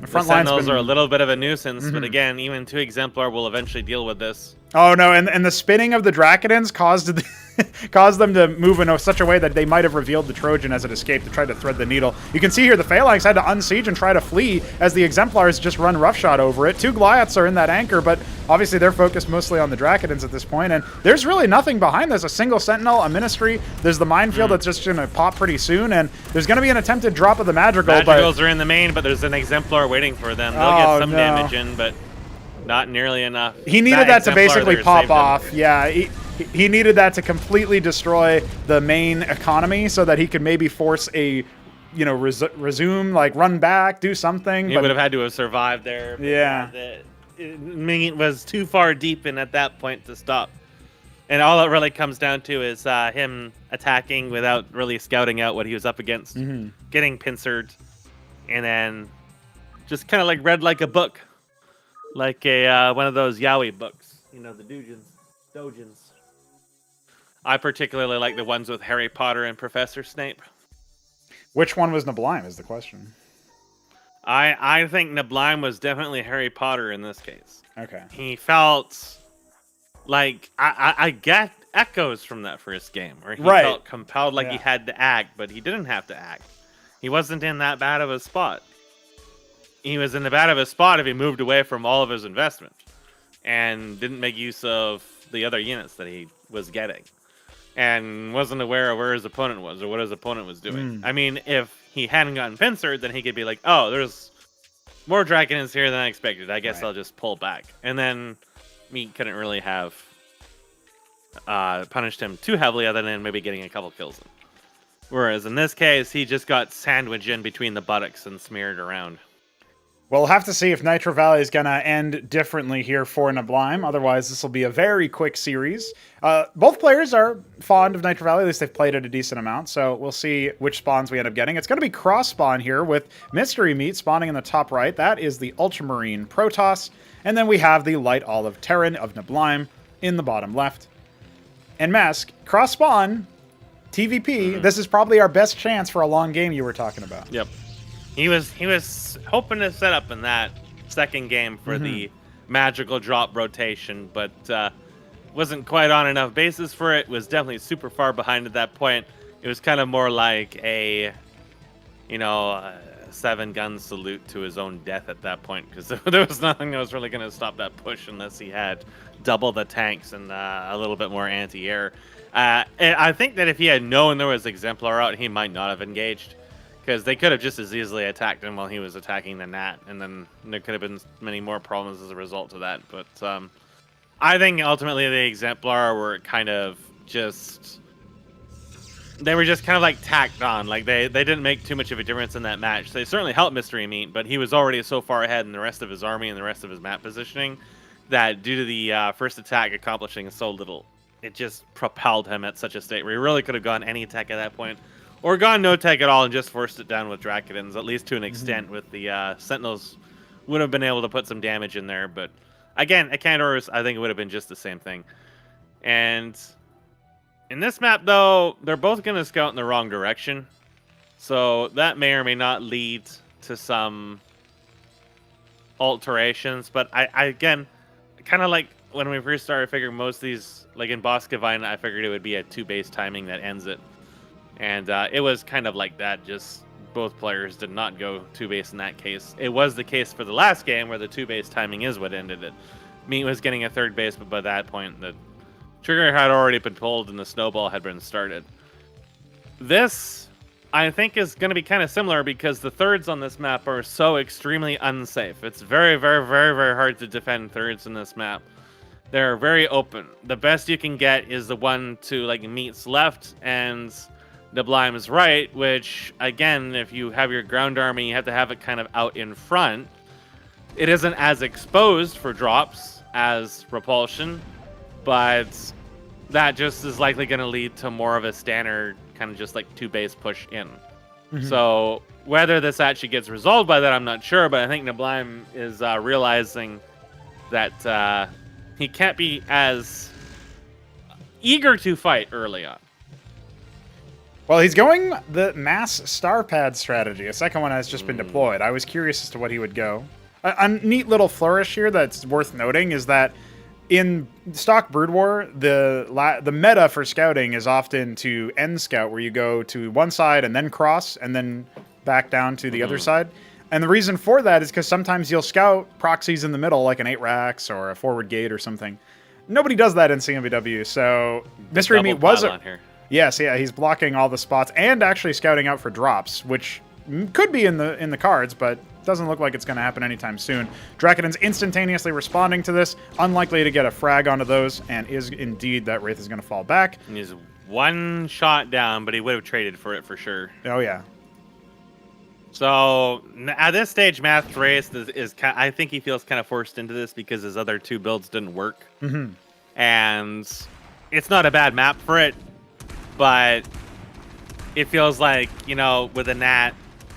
The Sentinels are a little bit of a nuisance, but again, even 2 Exemplar will eventually deal with this.
Oh no, and the spinning of the Dracodons caused them to move in such a way that they might have revealed the Trojan as it escaped to try to thread the needle. You can see here the Phalanx had to unsiege and try to flee as the Exemplars just run roughshod over it. 2 Goliaths are in that anchor, but obviously they're focused mostly on the Dracodons at this point, and there's really nothing behind. There's a single Sentinel, a Ministry, there's the Minefield that's just going to pop pretty soon, and there's going to be an attempted drop of the Madrigal.
Madrigals are in the main, but there's an Exemplar waiting for them. They'll get some damage in, but not nearly enough.
He needed that to basically pop off. Yeah, he needed that to completely destroy the main economy so that he could maybe force a, resume, like run back, do something.
He would have had to have survived there.
Yeah.
It was too far deep in at that point to stop. And all it really comes down to is him attacking without really scouting out what he was up against, getting pincered, and then just kind of like read like a book. Like one of those yaoi books, the Dojins. I particularly like the ones with Harry Potter and Professor Snape.
Which one was Neblime is the question.
I think Neblime was definitely Harry Potter in this case.
Okay.
He felt like I get echoes from that first game where he felt compelled he had to act, but he didn't have to act. He wasn't in that bad of a spot. He was in the bad of a spot if he moved away from all of his investment and didn't make use of the other units that he was getting and wasn't aware of where his opponent was or what his opponent was doing. I mean, if he hadn't gotten pincered, then he could be like, oh, there's more Draconids here than I expected. I guess I'll just pull back. And then Meat couldn't really have punished him too heavily other than maybe getting a couple kills in. Whereas in this case, he just got sandwiched in between the buttocks and smeared around.
We'll have to see if Nitro Valley is going to end differently here for Neblime. Otherwise, this will be a very quick series. Both players are fond of Nitro Valley. At least they've played it a decent amount. So we'll see which spawns we end up getting. It's going to be cross-spawn here with Mystery Meat spawning in the top right. That is the Ultramarine Protoss. And then we have the Light Olive Terran of Neblime in the bottom left. And Mask, cross-spawn, TVP. This is probably our best chance for a long game you were talking about.
Yep. He was hoping to set up in that second game for the magical drop rotation, but wasn't quite on enough bases for it. Was definitely super far behind at that point. It was kind of more like a 7-gun salute to his own death at that point, because there was nothing that was really going to stop that push unless he had double the tanks and a little bit more anti-air. And I think that if he had known there was Exemplar out, he might not have engaged. Because they could have just as easily attacked him while he was attacking the Nat, and then there could have been many more problems as a result of that. But I think ultimately the Exemplar were kind of just... They were just kind of like tacked on. Like they didn't make too much of a difference in that match. They certainly helped Mystery Meat, but he was already so far ahead in the rest of his army and the rest of his map positioning that due to the first attack accomplishing so little, it just propelled him at such a state where he really could have gone any tech at that point. Or gone no tech at all and just forced it down with Dracodons, at least to an extent. With the Sentinels, would have been able to put some damage in there. But again, at Candor's, I think it would have been just the same thing. And in this map, though, they're both going to scout in the wrong direction. So that may or may not lead to some alterations. But I again, kind of like when we first started figuring most of these, like in Boskevine, I figured it would be a 2-base timing that ends it. And it was kind of like that, just both players did not go 2-base in that case. It was the case for the last game where the 2-base timing is what ended it. Meat was getting a third base, but by that point, the trigger had already been pulled and the snowball had been started. This, I think, is going to be kind of similar because the thirds on this map are so extremely unsafe. It's very, very, very, very hard to defend thirds in this map. They're very open. The best you can get is the one to like Meat's left and Neblime's right, which, again, if you have your ground army, you have to have it kind of out in front. It isn't as exposed for drops as Repulsion, but that just is likely going to lead to more of a standard kind of just like 2-base push in. So whether this actually gets resolved by that, I'm not sure, but I think Neblime is realizing that he can't be as eager to fight early on.
Well, he's going the mass star pad strategy. A second one has just been deployed. I was curious as to what he would go. A neat little flourish here that's worth noting is that in stock Brood War, the meta for scouting is often to end scout, where you go to one side and then cross and then back down to the other side. And the reason for that is because sometimes you'll scout proxies in the middle, like an 8-Rax or a forward gate or something. Nobody does that in CMBW, so Mystery Meat was
here.
Yes, yeah, he's blocking all the spots and actually scouting out for drops, which could be in the cards, but doesn't look like it's going to happen anytime soon. Draken's instantaneously responding to this, unlikely to get a frag onto those, and is indeed that Wraith is going to fall back.
And he's one shot down, but he would have traded for it for sure.
Oh, yeah.
So at this stage, Math Wraith is I think he feels kind of forced into this because his other two builds didn't work. And it's not a bad map for it, but it feels like, you know, with a Nat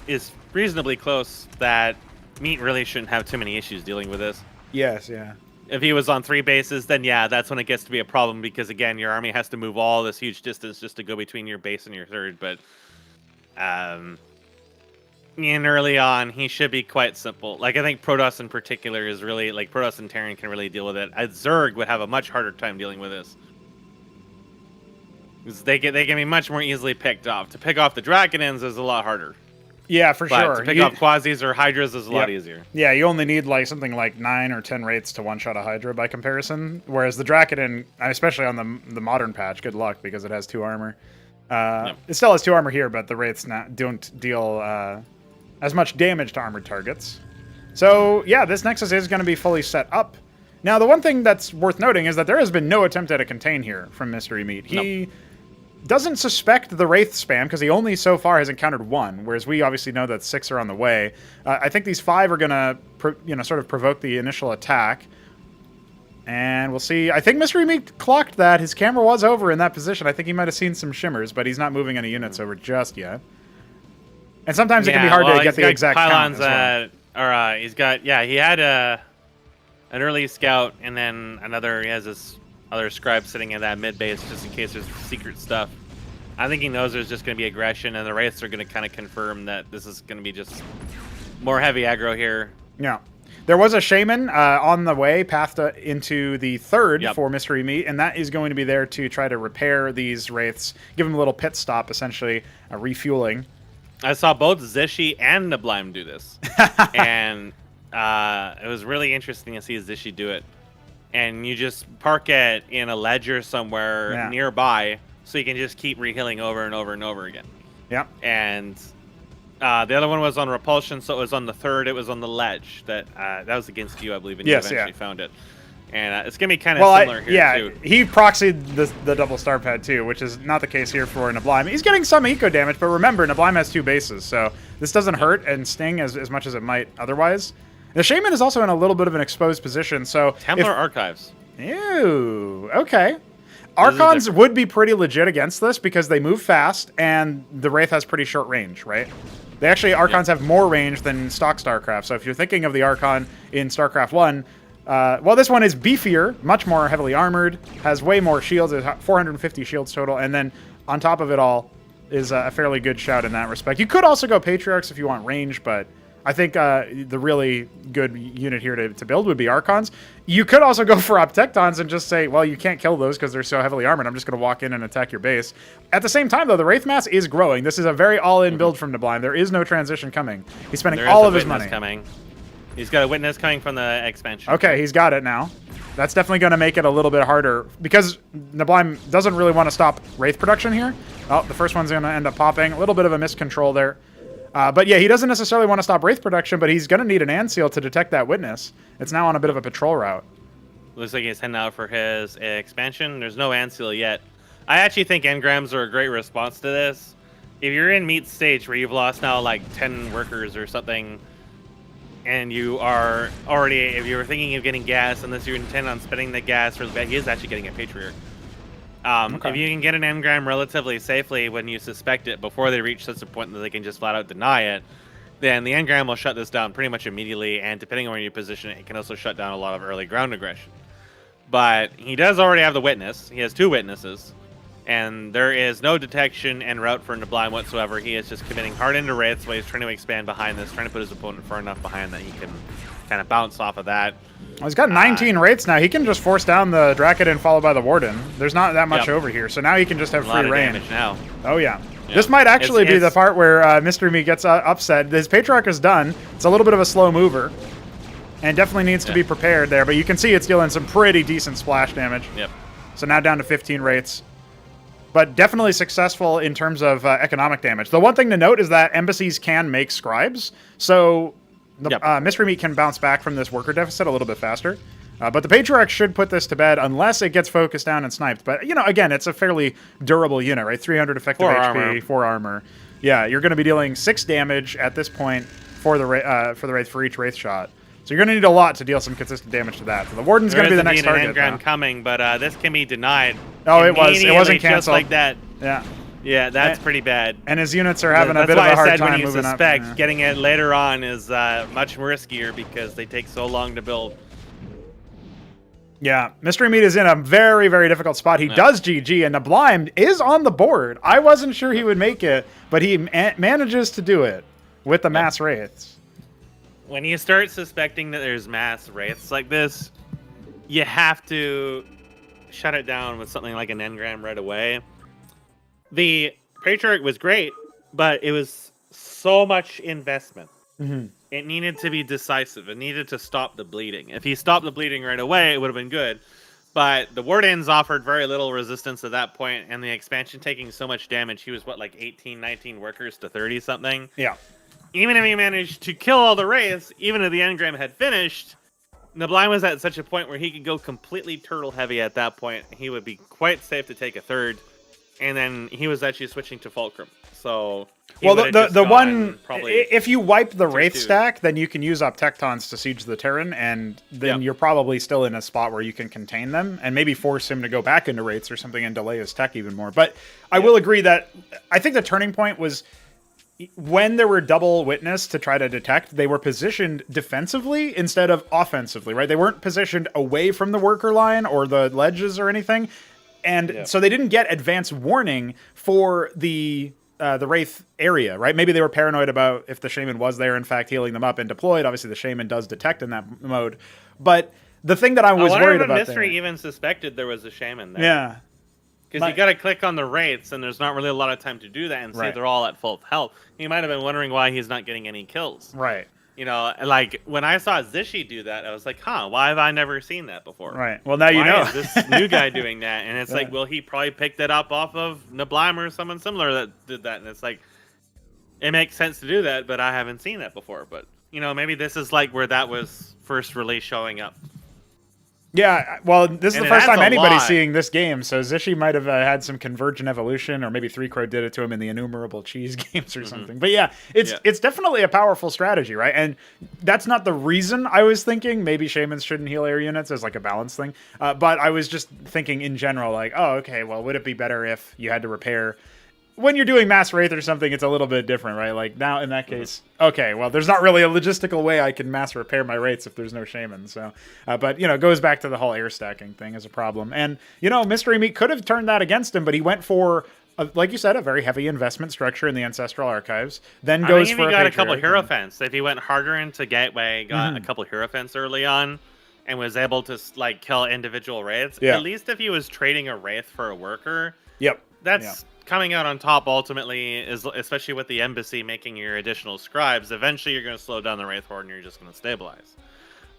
is reasonably close, that Meat really shouldn't have too many issues dealing with this.
Yes, yeah.
If he was on 3 bases, then yeah, that's when it gets to be a problem because, again, your army has to move all this huge distance just to go between your base and your third. But in early on, he should be quite simple. Like, I think Protoss in particular is really, like, Protoss and Terran can really deal with it. Zerg would have a much harder time dealing with this. They can be much more easily picked off. To pick off the Drakenins is a lot harder.
Yeah, for sure.
To pick off Quasis or Hydras is a lot easier.
Yeah, you only need like something like 9 or 10 Wraiths to one-shot a Hydra by comparison, whereas the Drakenin, especially on the modern patch, good luck because it has 2 armor. It still has 2 armor here, but the Wraiths don't deal as much damage to armored targets. So yeah, this Nexus is going to be fully set up. Now, the one thing that's worth noting is that there has been no attempt at a contain here from Mystery Meat. He doesn't suspect the Wraith spam because he only so far has encountered 1, whereas we obviously know that 6 are on the way. I think these 5 are going to, sort of provoke the initial attack. And we'll see. I think Mystery Meat clocked that. His camera was over in that position. I think he might have seen some shimmers, but he's not moving any units over just yet. And sometimes it can be hard to get the exact count as well.
He's got, he had an early scout, and then he has this other scribe sitting in that mid base just in case there's secret stuff. I think he knows there's just going to be aggression, and the Wraiths are going to kind of confirm that this is going to be just more heavy aggro here.
Yeah. There was a Shaman on the way, pathed into the third for Mystery Meat, and that is going to be there to try to repair these Wraiths, give them a little pit stop, essentially, refueling.
I saw both Zishi and Neblime do this, and it was really interesting to see Zishi do it. And you just park it in a ledger somewhere nearby, so you can just keep rehealing over and over and over again.
Yeah.
And the other one was on Repulsion, so it was on the third. It was on the ledge. That was against you, I believe, and you eventually found it. And it's going to be kind of similar here, too.
He proxied the double star pad, too, which is not the case here for Neblime. He's getting some eco damage, but remember, Neblime has 2 bases, so this doesn't hurt and sting as much as it might otherwise. The Shaman is also in a little bit of an exposed position, so...
Templar Archives.
Ew, okay. Archons would be pretty legit against this because they move fast, and the Wraith has pretty short range, right? They actually, Archons have more range than stock Starcraft, so if you're thinking of the Archon in Starcraft 1, well, this one is beefier, much more heavily armored, has way more shields, 450 shields total, and then on top of it all is a fairly good shout in that respect. You could also go Patriarchs if you want range, but I think the really good unit here to build would be Archons. You could also go for Optectons and just say, well, you can't kill those because they're so heavily armored. I'm just going to walk in and attack your base. At the same time, though, the Wraith mass is growing. This is a very all-in build from Neblime. There is no transition coming. He's spending all of his money.
Coming. He's got a witness coming from the expansion.
Okay, he's got it now. That's definitely going to make it a little bit harder because Neblime doesn't really want to stop Wraith production here. Oh, the first one's going to end up popping. A little bit of a miscontrol there. But yeah, he doesn't necessarily want to stop Wraith production, but he's going to need an Anseal to detect that witness. It's now on a bit of a patrol route.
Looks like he's heading out for his expansion. There's no Anseal yet. I actually think engrams are a great response to this. If you're in meat stage where you've lost now like 10 workers or something, and you are already, if you were thinking of getting gas, unless you intend on spending the gas for the bed, he is actually getting a Patriarch.
Okay.
If you can get an engram relatively safely when you suspect it before they reach such a point that they can just flat out deny it, then the engram will shut this down pretty much immediately, and depending on where you position it, it can also shut down a lot of early ground aggression. But he does already have the witness. He has 2 witnesses, and there is no detection en route for Neblime whatsoever. He is just committing hard into Wraiths while he's trying to expand behind this, trying to put his opponent far enough behind that he can kind of bounce off of that.
Well, he's got 19 Wraiths now. He can just force down the Drakodin followed by the Warden. There's not that much over here, so now he can just have free reign.
Now.
Oh, yeah. This might actually be the part where Mystery Meat gets upset. His Patriarch is done. It's a little bit of a slow mover. And definitely needs to be prepared there. But you can see it's dealing some pretty decent splash damage.
Yep.
So now down to 15 Wraiths. But definitely successful in terms of economic damage. The one thing to note is that embassies can make scribes. So the Mystery Meat can bounce back from this worker deficit a little bit faster. But the Patriarch should put this to bed unless it gets focused down and sniped. But, you know, again, it's a fairly durable unit, right? 300 effective HP, 4 armor. Yeah, you're going to be dealing 6 damage at this point for the Wraith for each Wraith shot. So you're going to need a lot to deal some consistent damage to that. So the Warden's going to be the next target.
There is an engram coming, but this can be denied.
Oh, it was. It wasn't canceled.
Just like that.
Yeah.
Yeah, that's pretty bad.
And his units are having a bit of a hard time moving up. That's why I said when you suspect
getting it later on is much riskier because they take so long to build.
Yeah, Mystery Meat is in a very, very difficult spot. He does GG, and Neblime is on the board. I wasn't sure he would make it, but he manages to do it with the mass Wraiths.
When you start suspecting that there's mass Wraiths like this, you have to shut it down with something like an engram right away. The Patriarch was great, but it was so much investment. Mm-hmm. It needed to be decisive. It needed to stop the bleeding. If he stopped the bleeding right away, it would have been good. But the Wardens offered very little resistance at that point, and the expansion taking so much damage, he was, what, like 18, 19 workers to 30-something?
Yeah.
Even if he managed to kill all the Wraiths, even if the engram had finished, Neblime was at such a point where he could go completely turtle heavy at that point. He would be quite safe to take a third, and then he was actually switching to Fulcrum. So,
well, the one, if you wipe the Wraith stack, then you can use Optectons to siege the Terran, and then you're probably still in a spot where you can contain them and maybe force him to go back into Wraiths or something and delay his tech even more. But I will agree that I think the turning point was when there were double witness to try to detect, they were positioned defensively instead of offensively, right? They weren't positioned away from the worker line or the ledges or anything. And so they didn't get advance warning for the Wraith area, right? Maybe they were paranoid about if the Shaman was there, in fact, healing them up and deployed. Obviously, the Shaman does detect in that mode. But the thing that I was worried about
Mystery even suspected there was a Shaman there.
Yeah.
Because you got to click on the Wraiths, and there's not really a lot of time to do that and see they're all at full health. He might have been wondering why he's not getting any kills.
Right.
You know, like, when I saw Zishi do that, I was like, huh, why have I never seen that before?
Right. Well, now you know.
Why is this new guy doing that? And it's like, well, he probably picked it up off of Neblime or someone similar that did that. And it's like, it makes sense to do that, but I haven't seen that before. But, you know, maybe this is like where that was first really showing up.
Yeah, well, this is the first time anybody's seeing this game, so Zishi might have had some convergent evolution, or maybe 3Crow did it to him in the innumerable cheese games or something. But yeah, it's definitely a powerful strategy, right? And that's not the reason I was thinking maybe Shamans shouldn't heal air units as like a balance thing. But I was just thinking in general, like, oh, okay, well, would it be better if you had to repair... When you're doing mass Wraith or something, it's a little bit different, right? Like, now, in that case, okay, well, there's not really a logistical way I can mass repair my Wraiths if there's no Shaman, so... but, you know, it goes back to the whole air stacking thing as a problem. And, you know, Mystery Meat could have turned that against him, but he went for like you said, a very heavy investment structure in the Ancestral Archives. Then
I
goes
think
for
if he got a couple
Patriarch.
Hierophants, if he went harder into Gateway, got a couple Hierophants early on, and was able to like kill individual wraiths,
Yeah.
at least if he was trading a wraith for a worker,
Yep.
that's coming out on top ultimately, is especially with the embassy making your additional scribes. Eventually, you're going to slow down the wraith horde, and you're just going to stabilize.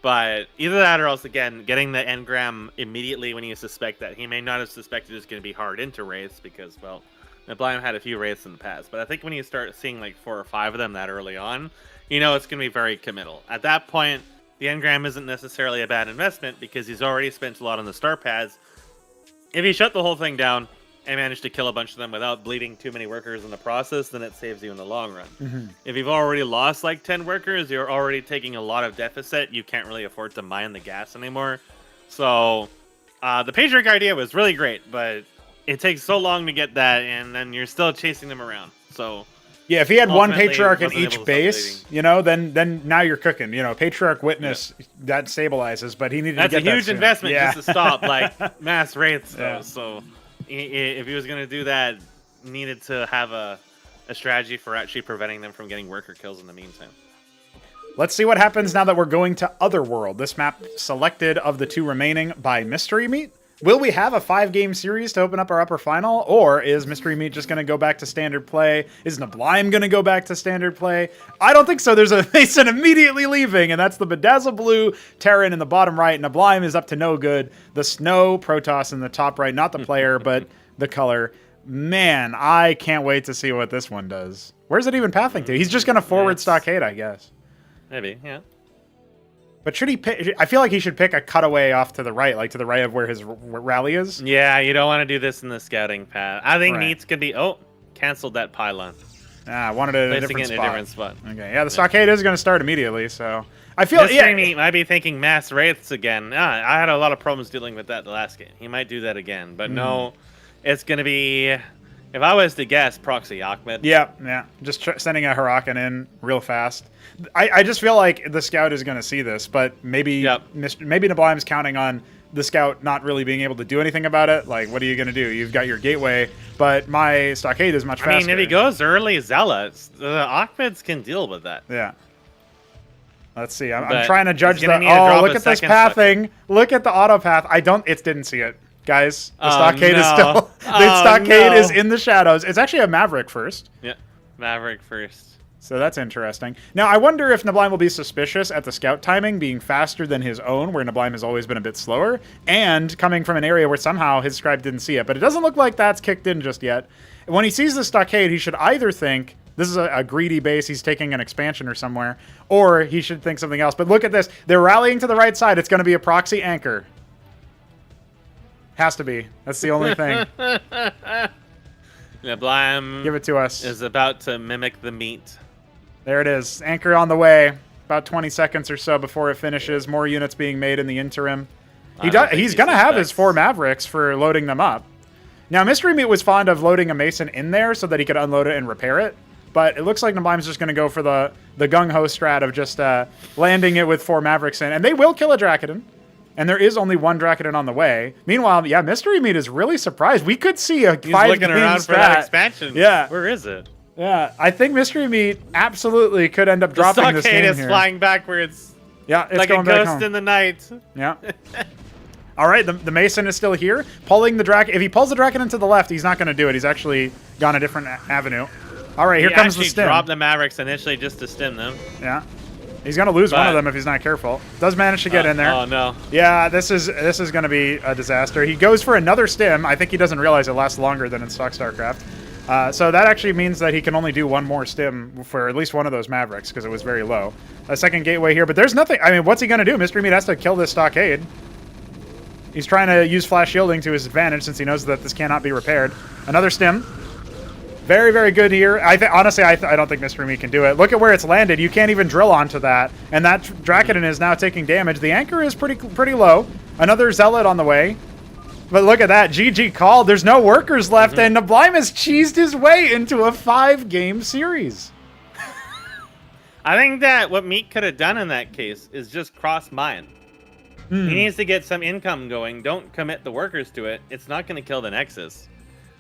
But either that or else, again, getting the engram immediately when you suspect that. He may not have suspected it's going to be hard into wraiths because, well, Neblime had a few wraiths in the past. But I think when you start seeing like 4 or 5 of them that early on, you know it's going to be very committal. At that point, the engram isn't necessarily a bad investment because he's already spent a lot on the star pads. If he shut the whole thing down and managed to kill a bunch of them without bleeding too many workers in the process, then it saves you in the long run. If you've already lost like 10 workers, you're already taking a lot of deficit. You can't really afford to mine the gas anymore. So the Patriarch idea was really great, but it takes so long to get that, and then you're still chasing them around. So
yeah, if he had one
ultimately,
Patriarch in
wasn't able
each
to
base,
stop
you know, then now you're cooking. You know, Patriarch Witness, that stabilizes, but he needed
That's
to
a
get
huge
that
investment
Yeah.
just to stop like mass wraiths.
Yeah.
So if he was going to do that, needed to have a strategy for actually preventing them from getting worker kills in the meantime.
Let's see what happens now that we're going to Otherworld. This map selected of the 2 remaining by Mystery Meat. Will we have a 5-game series to open up our upper final, or is Mystery Meat just going to go back to standard play? Is Neblime going to go back to standard play? I don't think so. There's a Mason immediately leaving, and that's the Bedazzle Blue Terran in the bottom right. Neblime is up to no good. The Snow Protoss in the top right, not the player, but the color. Man, I can't wait to see what this one does. Where's it even pathing to? He's just going to forward stockade, I guess.
Maybe, yeah.
But should he pick? I feel like he should pick a cutaway off to the right, like to the right of where his rally is.
Yeah, you don't want to do this in the scouting path. I think
Right.
Meat's going to be... Oh, canceled that pylon.
I wanted it in a
Placing
different
it in
spot.
a different spot.
Okay, yeah, the stockade is going to start immediately, so I feel
Mystery Meat might be thinking mass wraiths again. I had a lot of problems dealing with that the last game. He might do that again, but no, it's going to be... If I was to guess, proxy Ahmed.
Yeah. Just sending a Huracan in real fast. I just feel like the scout is going to see this, but maybe maybe Neblime's counting on the scout not really being able to do anything about it. Like, what are you going to do? You've got your gateway, but my stockade is much faster.
I mean, if he goes early Zealots, the Ahmeds can deal with that.
Yeah. Let's see. I'm trying to judge
he's
the...
gonna need to drop
look
a
at this
second
pathing. Look at the auto path. It didn't see it. Guys, the stockade is still... the stockade is in the shadows. It's actually a Maverick first.
Yeah, Maverick first.
So that's interesting. Now, I wonder if Neblime will be suspicious at the scout timing being faster than his own, where Neblime has always been a bit slower, and coming from an area where somehow his scribe didn't see it. But it doesn't look like that's kicked in just yet. When he sees the stockade, he should either think this is a greedy base, he's taking an expansion or somewhere, or he should think something else. But look at this. They're rallying to the right side. It's going to be a proxy anchor. Has to be. That's the only thing.
Neblime
Give it to us.
is about to mimic the Meat.
There it is. Anchor on the way. About 20 seconds or so before it finishes. More units being made in the interim. He's going to have his 4 Mavericks for loading them up. Now, Mystery Meat was fond of loading a Mason in there so that he could unload it and repair it. But it looks like Neblime's just going to go for the gung-ho strat of just landing it with 4 Mavericks in. And they will kill a Dracodon. And there is only 1 Dracodon on the way. Meanwhile, yeah, Mystery Meat is really surprised. We could see a 5-game strat.
He's looking around for that expansion.
Yeah.
Where is it?
Yeah, I think Mystery Meat absolutely could end up dropping this game
here. The stockade is
here.
flying backwards.
Yeah, it's
like
going
a
back
ghost
home.
in the night.
Yeah. All right, the Mason is still here, pulling the Draken. If he pulls the Draken into the left, he's not going to do it. He's actually gone a different avenue. All right, here comes the stim.
He dropped the Mavericks initially just to stim them.
Yeah. He's going to lose one of them if he's not careful. Does manage to get in there.
Oh, no.
Yeah, this is going to be a disaster. He goes for another stim. I think he doesn't realize it lasts longer than in stock StarCraft. So that actually means that he can only do one more stim for at least one of those Mavericks because it was very low. A second gateway here, but there's nothing. I mean, what's he going to do? Mystery Meat has to kill this stockade. He's trying to use flash shielding to his advantage since he knows that this cannot be repaired. Another stim. Very, very good here. Honestly, I don't think Mystery Meat can do it. Look at where it's landed. You can't even drill onto that. And that Dracodon is now taking damage. The anchor is pretty low. Another Zealot on the way. But look at that. GG called. There's no workers left, and Neblime has cheesed his way into a 5-game series.
I think that what Meat could have done in that case is just cross mine. He needs to get some income going. Don't commit the workers to it. It's not going to kill the Nexus.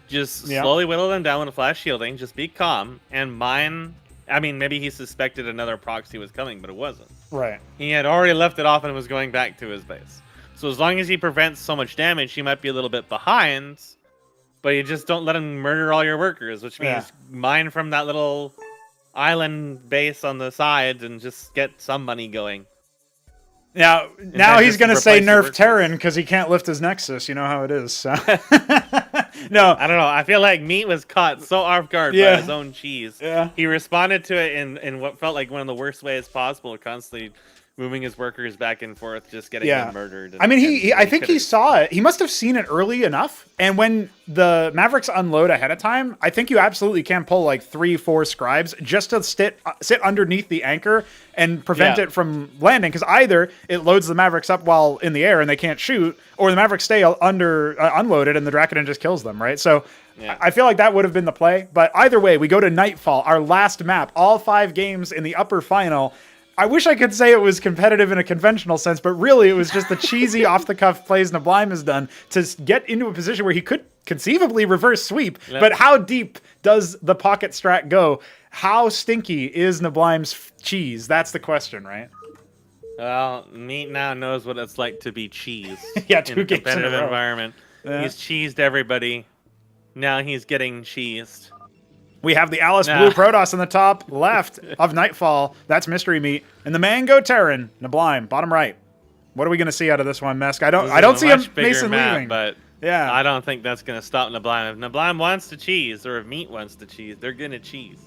Just slowly whittle them down with flash shielding. Just be calm and mine. I mean, maybe he suspected another proxy was coming, but it wasn't.
Right.
He had already left it off and was going back to his base. So as long as he prevents so much damage, he might be a little bit behind, but you just don't let him murder all your workers, which means mine from that little island base on the side and just get some money going.
Now he's going to say nerf Terran because he can't lift his Nexus. You know how it is. So. No.
I don't know. I feel like Meat was caught so off guard by his own cheese.
Yeah.
He responded to it in what felt like one of the worst ways possible, constantly moving his workers back and forth, just getting them murdered.
I mean, I think he saw it. He must have seen it early enough. And when the Mavericks unload ahead of time, I think you absolutely can pull like 3-4 scribes just to sit underneath the anchor and prevent it from landing. Because either it loads the Mavericks up while in the air and they can't shoot, or the Mavericks stay unloaded and the Dracodon just kills them, right? So I feel like that would have been the play. But either way, we go to Nightfall, our last map, all 5 games in the upper final. I wish I could say it was competitive in a conventional sense, but really it was just the cheesy off-the-cuff plays neblime has done to get into a position where he could conceivably reverse sweep. Yep. But how deep does the pocket strat go? How stinky is neblime's cheese? That's the question, right?
Well, Meat now knows what it's like to be cheesed
in
a competitive environment.
Yeah.
He's cheesed everybody. Now he's getting cheesed.
We have the Alice Blue Protoss in the top left of Nightfall. That's Mystery Meat. And the Mango Terran, neblime, bottom right. What are we going to see out of this one, Mesk? I don't see a Mason leaving.
But I don't think that's going to stop neblime. If neblime wants to cheese, or if Meat wants to cheese, they're going to cheese.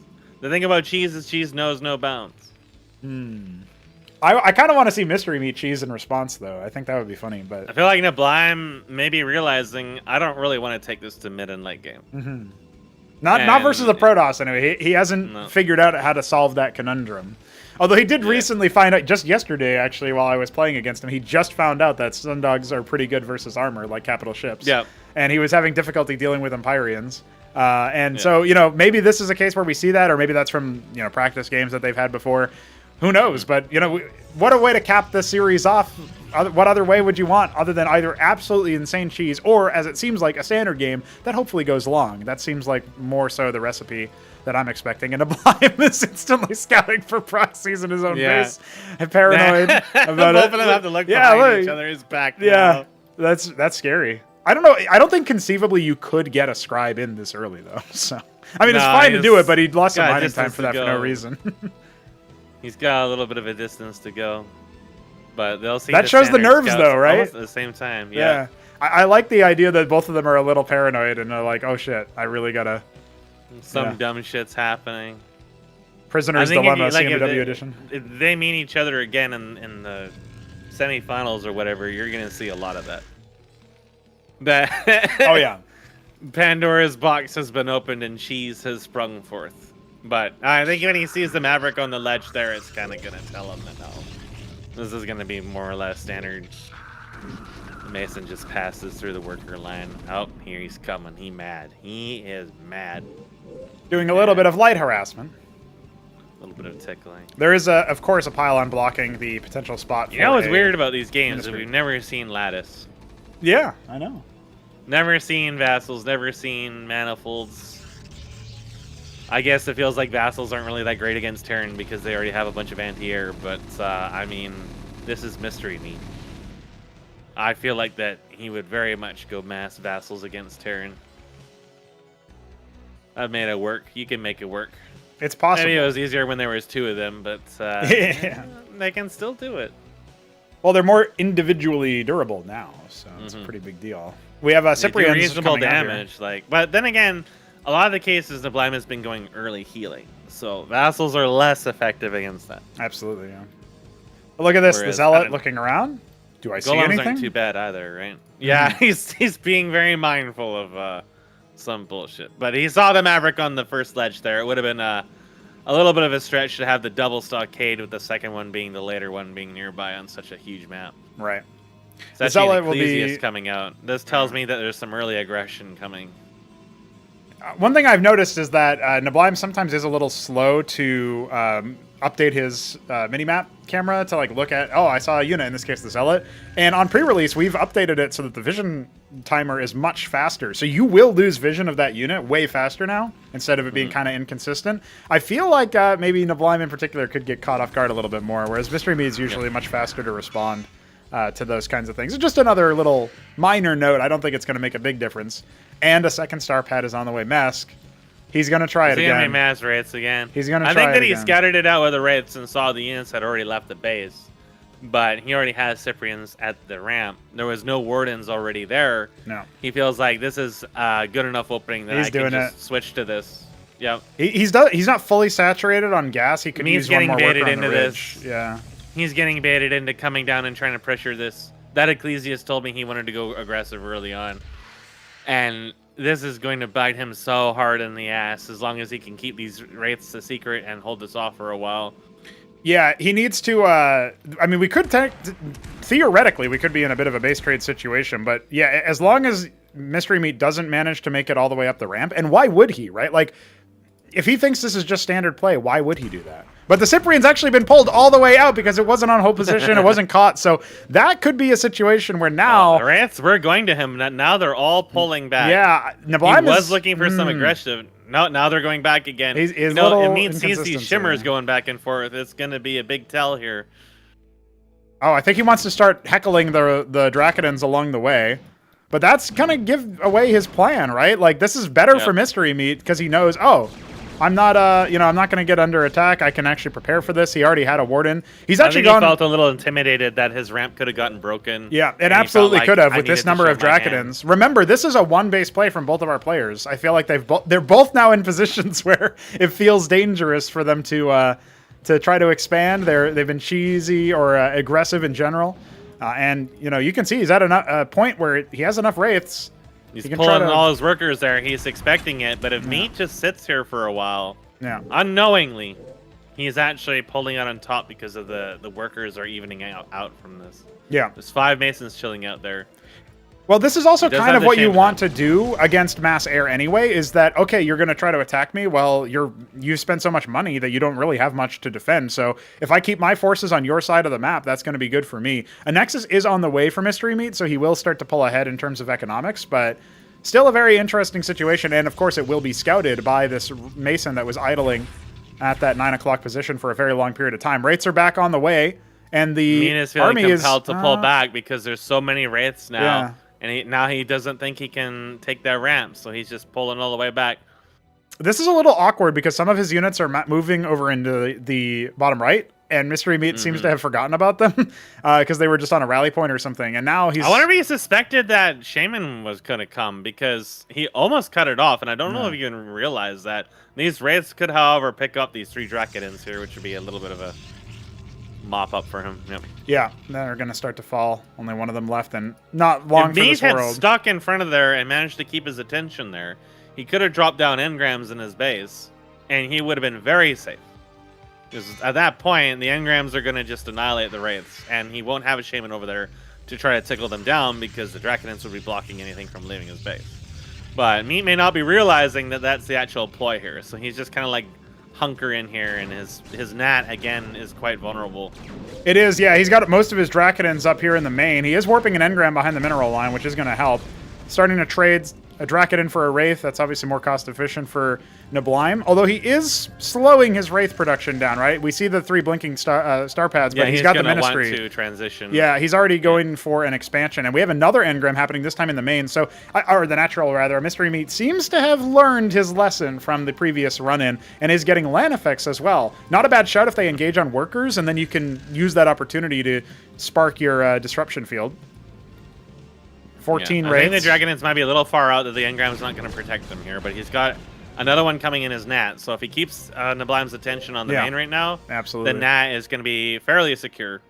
The thing about cheese is cheese knows no bounds.
I kind of want to see Mystery Meat cheese in response, though. I think that would be funny. But
I feel like neblime may be realizing, I don't really want to take this to mid and late game.
Not versus the Protoss, anyway. He hasn't figured out how to solve that conundrum. Although he did recently find out, just yesterday, actually, while I was playing against him, he just found out that Sundogs are pretty good versus armor, like capital ships.
Yeah.
And he was having difficulty dealing with Empyreans. So, maybe this is a case where we see that, or maybe that's from, practice games that they've had before. Who knows? But, what a way to cap the series off. What other way would you want other than either absolutely insane cheese or, as it seems like, a standard game that hopefully goes long? That seems like more so the recipe that I'm expecting. And neblime is instantly scouting for proxies in his own base. I'm paranoid about
Both of them have to look behind each other's back now.
Yeah, that's scary. I don't know. I don't think conceivably you could get a scribe in this early, though. So I mean, it's fine to do it, but he lost some mining time for that for no reason.
He's got a little bit of a distance to go, but they'll see.
That shows the nerves, though, right?
Almost at the same time, yeah.
I like the idea that both of them are a little paranoid and they're like, "Oh shit, I really gotta."
Some dumb shit's happening.
Prisoner's Dilemma, CMBW edition.
If they meet each other again in the semifinals or whatever, you're gonna see a lot of that.
Oh yeah.
Pandora's box has been opened and cheese has sprung forth. But I think when he sees the Maverick on the ledge there, it's kind of going to tell him that, no, this is going to be more or less standard. Mason just passes through the worker line. Oh, here he's coming. He mad. He is mad.
Doing a little bit of light harassment.
A little bit of tickling.
There is, of course, a pylon blocking the potential spot.
You know what's weird about these games is we've never seen Lattice.
Yeah, I know.
Never seen Vassals, never seen Manifolds. I guess it feels like Vassals aren't really that great against Terran because they already have a bunch of anti-air, but, I mean, this is Mystery Meat. I feel like that he would very much go mass Vassals against Terran. I've made it work. You can make it work.
It's possible.
Maybe it was easier when there was 2 of them, but they can still do it.
Well, they're more individually durable now, so it's a pretty big deal. We have Cyprian's
reasonable damage, but then again, a lot of the cases, neblime has been going early healing, so Vassals are less effective against that.
Absolutely, yeah. But look at this, the Zealot looking around. Do I see anything?
Golems aren't too bad either, right? Yeah, he's being very mindful of some bullshit. But he saw the Maverick on the first ledge there. It would have been a little bit of a stretch to have the double stockade with the second one being the later one being nearby on such a huge map.
Right.
So that's the Ecclesiast coming out. This tells me that there's some early aggression coming.
One thing I've noticed is that neblime sometimes is a little slow to update his mini-map camera to like look at, oh, I saw a unit, in this case the Zealot. And on pre-release, we've updated it so that the vision timer is much faster. So you will lose vision of that unit way faster now, instead of it being kind of inconsistent. I feel like maybe Neblime in particular could get caught off guard a little bit more, whereas Mystery Me is usually much faster to respond to those kinds of things. It's just another little minor note. I don't think it's going to make a big difference. And a second star pad is on the way. Mesk. He's going to try it again.
Mass Wraiths again.
He's going to try it
I think that he
again.
scattered it out with the Wraiths and saw the units had already left the base. But he already has Cyprians at the ramp. There was no Wardens already there.
No.
He feels like this is a good enough opening that I can just switch to this. Yep.
He's not fully saturated on gas. He could use one more worker on the ridge.
This.
Yeah.
He's getting baited into coming down and trying to pressure this. That Ecclesias told me he wanted to go aggressive early on. And this is going to bite him so hard in the ass as long as he can keep these Wraiths a secret and hold this off for a while.
Yeah, he needs to, I mean, we could, theoretically, we could be in a bit of a base trade situation, but yeah, as long as Mystery Meat doesn't manage to make it all the way up the ramp, and why would he, right? Like, if he thinks this is just standard play, why would he do that? But the Cyprian's actually been pulled all the way out because it wasn't on hold position, it wasn't caught, so that could be a situation where now...
the Wraiths were going to him, now they're all pulling back.
Yeah, Neblime
he was looking for some aggressive... No, now they're going back again.
It
means he sees these shimmers going back and forth. It's going to be a big tell here.
Oh, I think he wants to start heckling the Dracodons along the way. But that's going to give away his plan, right? Like, this is better for Mystery Meat because he knows, oh, I'm not I'm not going to get under attack. I can actually prepare for this. He already had a Warden. He's actually
he felt a little intimidated that his ramp could have gotten broken.
Yeah, it absolutely could have with this number of Dracodons. Remember, this is a one-base play from both of our players. I feel like they're both now in positions where it feels dangerous for them to try to expand. They've been cheesy or aggressive in general. And, you can see he's at a point where he has enough Wraiths.
He's pulling all his workers there. He's expecting it. But if Meat just sits here for a while, unknowingly, he's actually pulling out on top because of the workers are evening out from this.
Yeah.
There's 5 Masons chilling out there.
Well, this is also kind of what you want to do against mass air anyway, is that, okay, you're going to try to attack me. Well, you spend so much money that you don't really have much to defend. So if I keep my forces on your side of the map, that's going to be good for me. A Nexus is on the way for Mystery Meat, so he will start to pull ahead in terms of economics, but still a very interesting situation. And of course, it will be scouted by this Mason that was idling at that 9 o'clock position for a very long period of time. Wraiths are back on the way, and the army is
compelled to pull back because there's so many Wraiths now. Yeah. And now he doesn't think he can take that ramp, so he's just pulling all the way back.
This is a little awkward because some of his units are moving over into the bottom right, and Mystery Meat seems to have forgotten about them because they were just on a rally point or something. And now he's...
I wonder if he suspected that Shaman was going to come because he almost cut it off, and I don't know if you can realize that. These Wraiths could, however, pick up these 3 Dracodons here, which would be a little bit of a mop up for him. Yep.
Yeah, they're going to start to fall. Only one of them left, and not long for this world.
If Meat had stuck in front of there and managed to keep his attention there, he could have dropped down engrams in his base, and he would have been very safe. Because at that point, the engrams are going to just annihilate the Wraiths, and he won't have a Shaman over there to try to tickle them down because the Dracodons would be blocking anything from leaving his base. But Meat may not be realizing that that's the actual ploy here, so he's just kind of like hunker in here, and his Nat again is quite vulnerable.
It is, yeah. He's got most of his Dracodons up here in the main. He is warping an engram behind the mineral line, which is going to help. Starting to trade a Dracodon for a Wraith. That's obviously more cost efficient for Neblime. Although he is slowing his Wraith production down, right? We see the 3 blinking star pads, but he's got the Ministry.
Want to transition.
Yeah, he's already going for an expansion, and we have another engram happening this time in the main. So, or the natural rather. Mystery Meat seems to have learned his lesson from the previous run-in and is getting land effects as well. Not a bad shot if they engage on workers, and then you can use that opportunity to spark your disruption field. 14 Wraiths.
I think the Dragonids might be a little far out that the engram's not going to protect them here, but he's got another one coming in his Nat. So if he keeps Neblime's attention on the main right now,
absolutely,
the Nat is going to be fairly secure.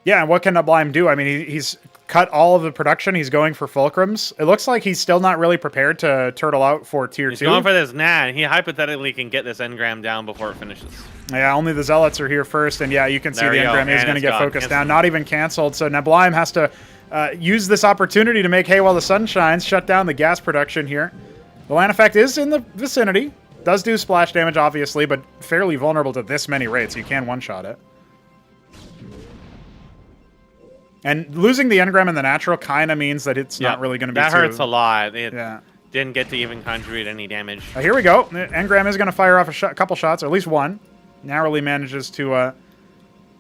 Yeah, and what can Neblime do? I mean, he's cut all of the production. He's going for fulcrums. It looks like he's still not really prepared to turtle out for tier 2.
He's going for this Nat. He hypothetically can get this engram down before it finishes.
Yeah, only the Zealots are here first, and yeah, you can see the engram is going to get focused down. Not even canceled, so Neblime has to use this opportunity to make hay while the sun shines, shut down the gas production here. The land effect is in the vicinity. Does do splash damage, obviously, but fairly vulnerable to this many wraiths. You can one-shot it. And losing the engram and the natural kind of means that it's not really going to be
that hurts a lot. It
yeah.
didn't get to even contribute any damage.
Here we go. Engram is going to fire off a couple shots, or at least one. Narrowly manages to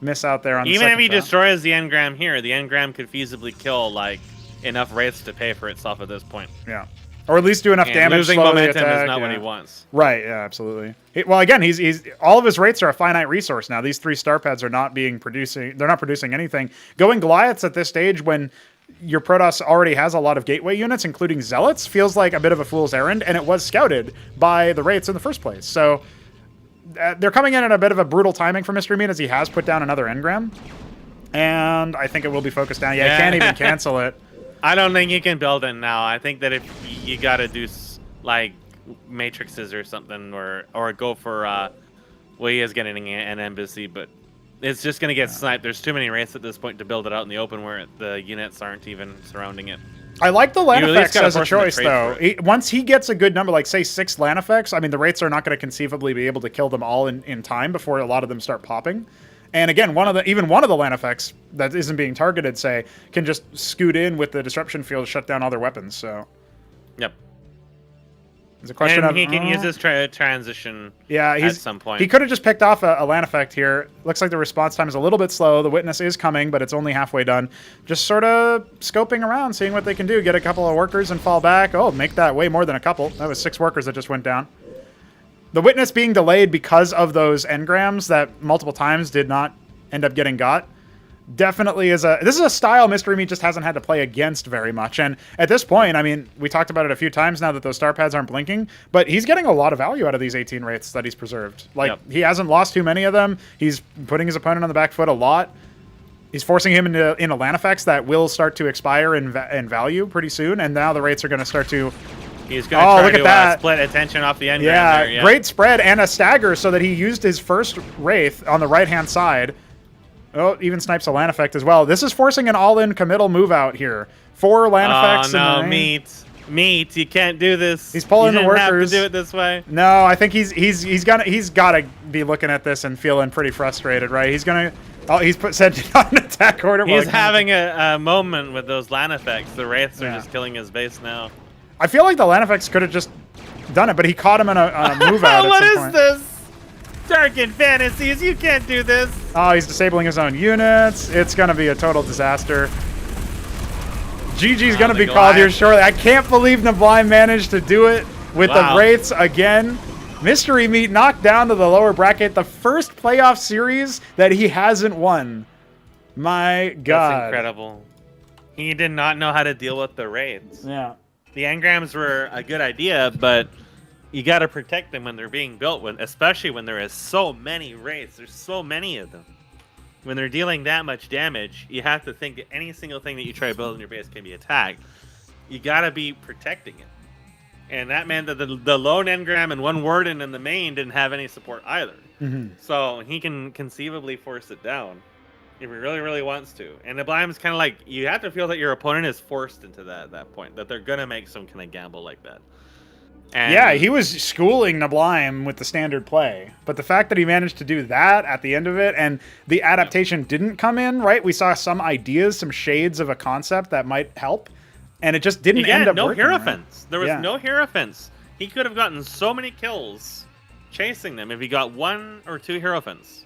miss out there on
even
the
if he
shot.
destroys the engram here, the engram could feasibly kill like enough wraiths to pay for itself at this point.
Yeah. Or at least do enough
and
damage.
Losing
slow the
momentum
attack,
is not what he wants.
Right, yeah, absolutely. Well, again, he's all of his wraiths are a finite resource now. These 3 star pads are not they're not producing anything. Going Goliaths at this stage when your Protoss already has a lot of gateway units, including Zealots, feels like a bit of a fool's errand, and it was scouted by the wraiths in the first place. So they're coming in at a bit of a brutal timing for Mystery Meat as he has put down another engram. And I think it will be focused down. Yeah, he can't even cancel it.
I don't think you can build it now. I think that if you got to do like matrices or something, or go for well, he is getting an embassy, but it's just gonna get sniped. There's too many wraiths at this point to build it out in the open where the units aren't even surrounding it.
I like the land effects as a choice, though.
it.
Once he gets a good number, like say 6 land effects, I mean the wraiths are not going to conceivably be able to kill them all in time before a lot of them start popping. And again, even one of the land effects that isn't being targeted, say, can just scoot in with the disruption field, shut down all their weapons. So,
yep.
It's a question
and he can use his transition.
Yeah,
at some point.
He could have just picked off a land effect here. Looks like the response time is a little bit slow. The witness is coming, but it's only halfway done. Just sort of scoping around, seeing what they can do. Get a couple of workers and fall back. Oh, make that way more than a couple. That was 6 workers that just went down. The witness being delayed because of those engrams that multiple times did not end up getting got definitely is this is a style Mystery Meat just hasn't had to play against very much. And at this point, I mean, we talked about it a few times now that those star pads aren't blinking, but he's getting a lot of value out of these 18 wraiths that he's preserved. Like, he hasn't lost too many of them. He's putting his opponent on the back foot a lot. He's forcing him into land effects that will start to expire in value pretty soon, and now the wraiths are going to start to...
He's going to try to split attention off the engram there. Yeah,
great spread and a stagger so that he used his first wraith on the right-hand side. Oh, even snipes a land effect as well. This is forcing an all-in committal move out here. 4 land effects.
Oh, no, Meat, you can't do this.
He's pulling the workers.
You didn't have to do it this way.
No, I think he's got to be looking at this and feeling pretty frustrated, right? He's gonna. Oh, he's said on an attack order.
He's having a moment with those land effects. The wraiths are just killing his base now.
I feel like the land effects could have just done it, but he caught him on a move out.
What is this? Darkened Fantasies, you can't do this.
Oh, he's disabling his own units. It's going to be a total disaster. GG's going to be called here shortly. I can't believe neblime managed to do it with the wraiths again. Mystery Meat knocked down to the lower bracket. The first playoff series that he hasn't won. My God.
That's incredible. He did not know how to deal with the wraiths.
Yeah.
The engrams were a good idea, but you got to protect them when they're being built, especially when there is so many wraiths. There's so many of them. When they're dealing that much damage, you have to think that any single thing that you try to build in your base can be attacked. You got to be protecting it. And that meant that the lone engram and 1 warden in the main didn't have any support either. So he can conceivably force it down if he really, really wants to. And neblime is kind of like, you have to feel that your opponent is forced into that point, that they're going to make some kind of gamble like that. And
yeah, he was schooling neblime with the standard play. But the fact that he managed to do that at the end of it, and the adaptation didn't come in, right? We saw some ideas, some shades of a concept that might help, and it just didn't end up working.
Hierophants. There was no Hierophants. He could have gotten so many kills chasing them if he got 1 or 2 Hierophants.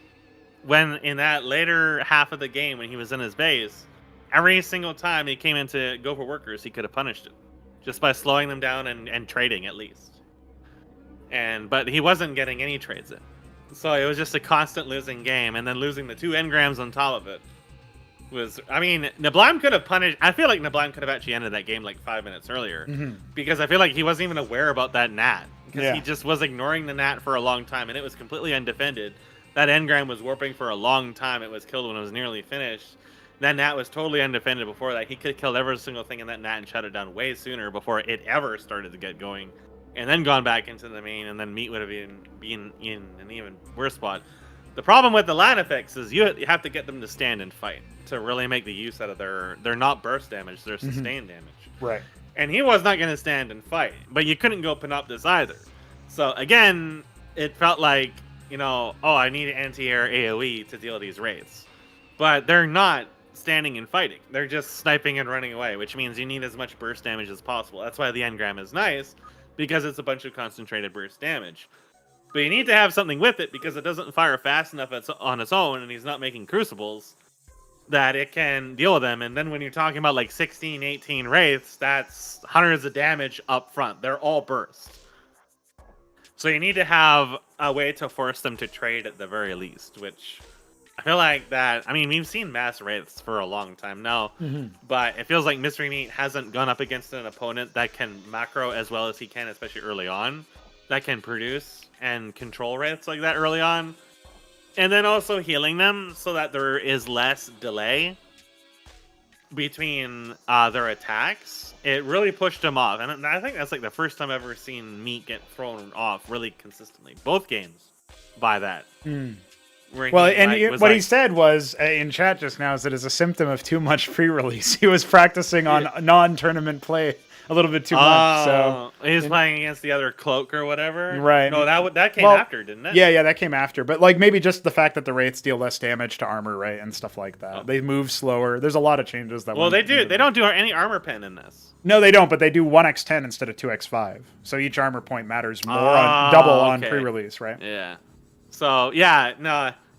When in that later half of the game, when he was in his base, every single time he came in to go for workers, he could have punished it. Just by slowing them down and trading at least. But he wasn't getting any trades in. So it was just a constant losing game, and then losing the 2 engrams on top of it was, I mean, neblime could have punished. I feel like neblime could have actually ended that game like 5 minutes earlier, because I feel like he wasn't even aware about that gnat, because he just was ignoring the gnat for a long time, and it was completely undefended. That engram was warping for a long time. It was killed when it was nearly finished. That gnat was totally undefended before that. He could have killed every single thing in that gnat and shut it down way sooner before it ever started to get going, and then gone back into the main, and then Meat would have been in an even worse spot. The problem with the land effects is you have to get them to stand and fight to really make the use out of their not burst damage, their sustained damage.
Right.
And he was not going to stand and fight, but you couldn't go Panoptis either. So again, it felt like, oh, I need anti-air AoE to deal with these wraiths. But they're not standing and fighting. They're just sniping and running away, which means you need as much burst damage as possible. That's why the engram is nice, because it's a bunch of concentrated burst damage. But you need to have something with it because it doesn't fire fast enough on its own, and he's not making crucibles that it can deal with them. And then when you're talking about like 16, 18 wraiths, that's hundreds of damage up front. They're all burst. So you need to have a way to force them to trade at the very least, which I feel like that. I mean, we've seen mass wraiths for a long time now, but it feels like Mystery Meat hasn't gone up against an opponent that can macro as well as he can, especially early on, that can produce and control wraiths like that early on. And then also healing them so that there is less delay between their attacks. It really pushed them off. And I think that's like the first time I've ever seen Meat get thrown off really consistently. Both games by that.
Well, and what he said was in chat just now is that it's a symptom of too much pre-release. He was practicing on non-tournament play a little bit too much. So
he was playing against the other cloak or whatever.
Right.
No, that came after, didn't it?
Yeah, that came after. But like maybe just the fact that the wraiths deal less damage to armor, right, and stuff like that. They move slower. There's a lot of changes that.
Well, they do. They don't do any armor pen in this.
No, they don't. But they do 1x10 instead of 2x5. So each armor point matters more on double on pre-release, right?
Yeah. So yeah,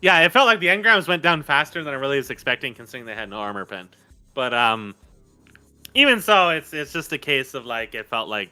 it felt like the engrams went down faster than I really was expecting, considering they had no armor pen. But even so, it's just a case of like it felt like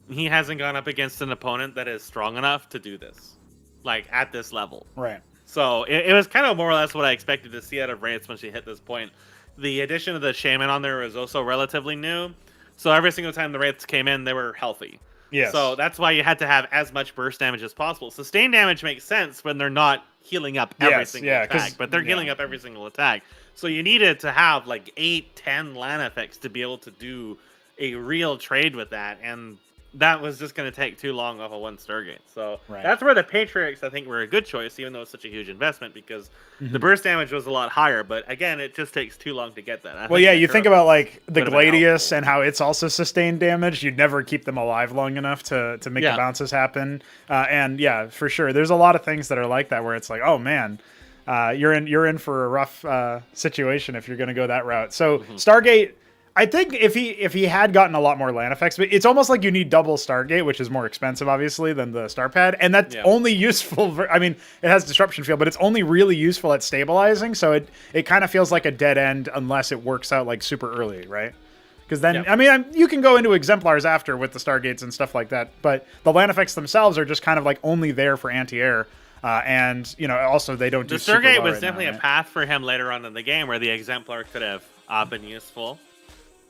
he hasn't gone up against an opponent that is strong enough to do this, like at this level.
Right.
So it was kind of more or less what I expected to see out of wraiths when she hit this point. The addition of the shaman on there was also relatively new, so every single time the wraiths came in, they were healthy.
Yes.
So that's why you had to have as much burst damage as possible. Sustained damage makes sense when they're not healing up every single attack, but they're healing up every single attack. So you needed to have like 8, 10 land effects to be able to do a real trade with that, and that was just going to take too long off of one Stargate. So that's where the Patriarchs, I think, were a good choice, even though it's such a huge investment, because the burst damage was a lot higher. But again, it just takes too long to get that.
Well, yeah, you think about like the Gladius and how it's also sustained damage. You'd never keep them alive long enough to make the bounces happen. And yeah, for sure, there's a lot of things that are like that where it's like, oh man, you're in for a rough situation if you're going to go that route. So Stargate. I think if he had gotten a lot more land effects, but it's almost like you need double Stargate, which is more expensive, obviously, than the Star Pad, and that's only useful. I mean, it has disruption field, but it's only really useful at stabilizing. So it kind of feels like a dead end unless it works out like super early, right? Because then, I mean, you can go into exemplars after with the Stargates and stuff like that, but the land effects themselves are just kind of like only there for anti-air. And also they don't do.
The Stargate was definitely a path for him later on in the game where the exemplar could have been useful.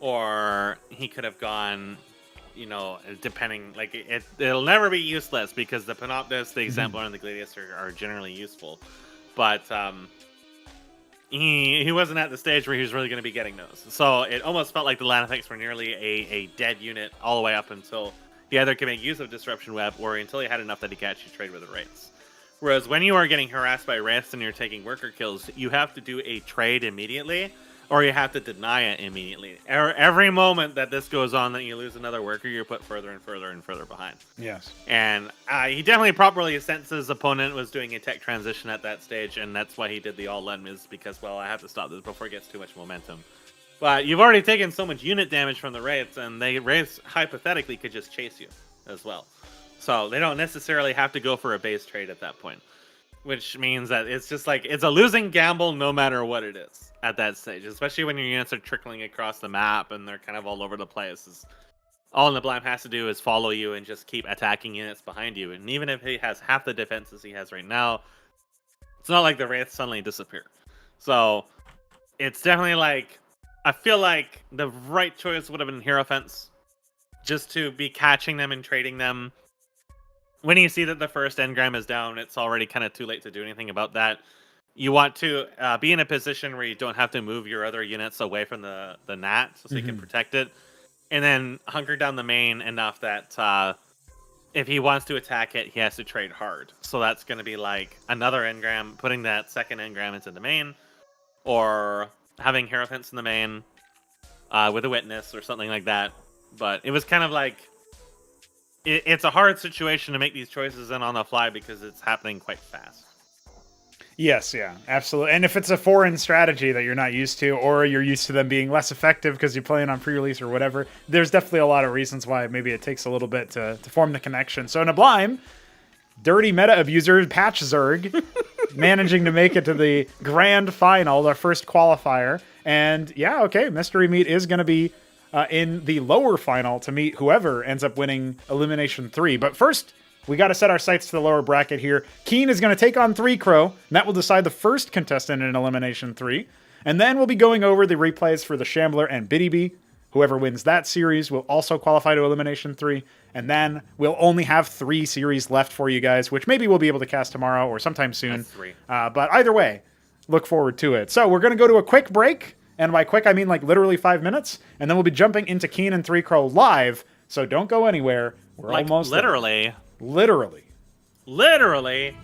Or he could have gone, depending, like, it'll never be useless because the Panoptis, the Exemplar, and the Gladius are generally useful. But he wasn't at the stage where he was really going to be getting those. So it almost felt like the land effects were nearly a dead unit all the way up until he either could make use of Disruption Web or until he had enough that he could actually trade with the Wraiths. Whereas when you are getting harassed by Wraiths and you're taking worker kills, you have to do a trade immediately. Or you have to deny it immediately. Every moment that this goes on that you lose another worker, you're put further and further and further behind.
Yes.
And he definitely properly sensed his opponent was doing a tech transition at that stage, and that's why he did the all-in, is because, well, I have to stop this before it gets too much momentum. But you've already taken so much unit damage from the Wraiths, and the Wraiths hypothetically could just chase you as well. So they don't necessarily have to go for a base trade at that point. Which means that it's just like, it's a losing gamble no matter what it is at that stage, especially when your units are trickling across the map and they're kind of all over the place. All Neblime has to do is follow you and just keep attacking units behind you. And even if he has half the defenses he has right now, it's not like the Wraiths suddenly disappear. So it's definitely like, I feel like the right choice would have been Hero Fence, just to be catching them and trading them. When you see that the first engram is down, it's already kind of too late to do anything about that. You want to be in a position where you don't have to move your other units away from the gnat so you can protect it. And then hunker down the main enough that if he wants to attack it, he has to trade hard. So that's going to be like another engram, putting that second engram into the main, or having Hero Fence in the main with a witness or something like that. But it was kind of like, it's a hard situation to make these choices in on the fly because it's happening quite fast.
Yes, yeah, absolutely. And if it's a foreign strategy that you're not used to, or you're used to them being less effective because you're playing on pre-release or whatever, there's definitely a lot of reasons why maybe it takes a little bit to form the connection. So Neblime, dirty meta abuser, Patch Zerg, managing to make it to the grand final, their first qualifier. And yeah, okay, Mystery Meat is going to be in the lower final to meet whoever ends up winning Elimination 3. But first, we got to set our sights to the lower bracket here. Keen is going to take on 3 Crow, and that will decide the first contestant in Elimination 3. And then we'll be going over the replays for the Shambler and Biddy. Whoever wins that series will also qualify to Elimination 3. And then we'll only have 3 series left for you guys, which maybe we'll be able to cast tomorrow or sometime soon.
That's 3.
But either way, look forward to it. So we're going to go to a quick break. And by quick, I mean like literally 5 minutes. And then we'll be jumping into Keen and 3 Crow live. So don't go anywhere. We're
Like
almost
literally.
there. Literally.
Literally.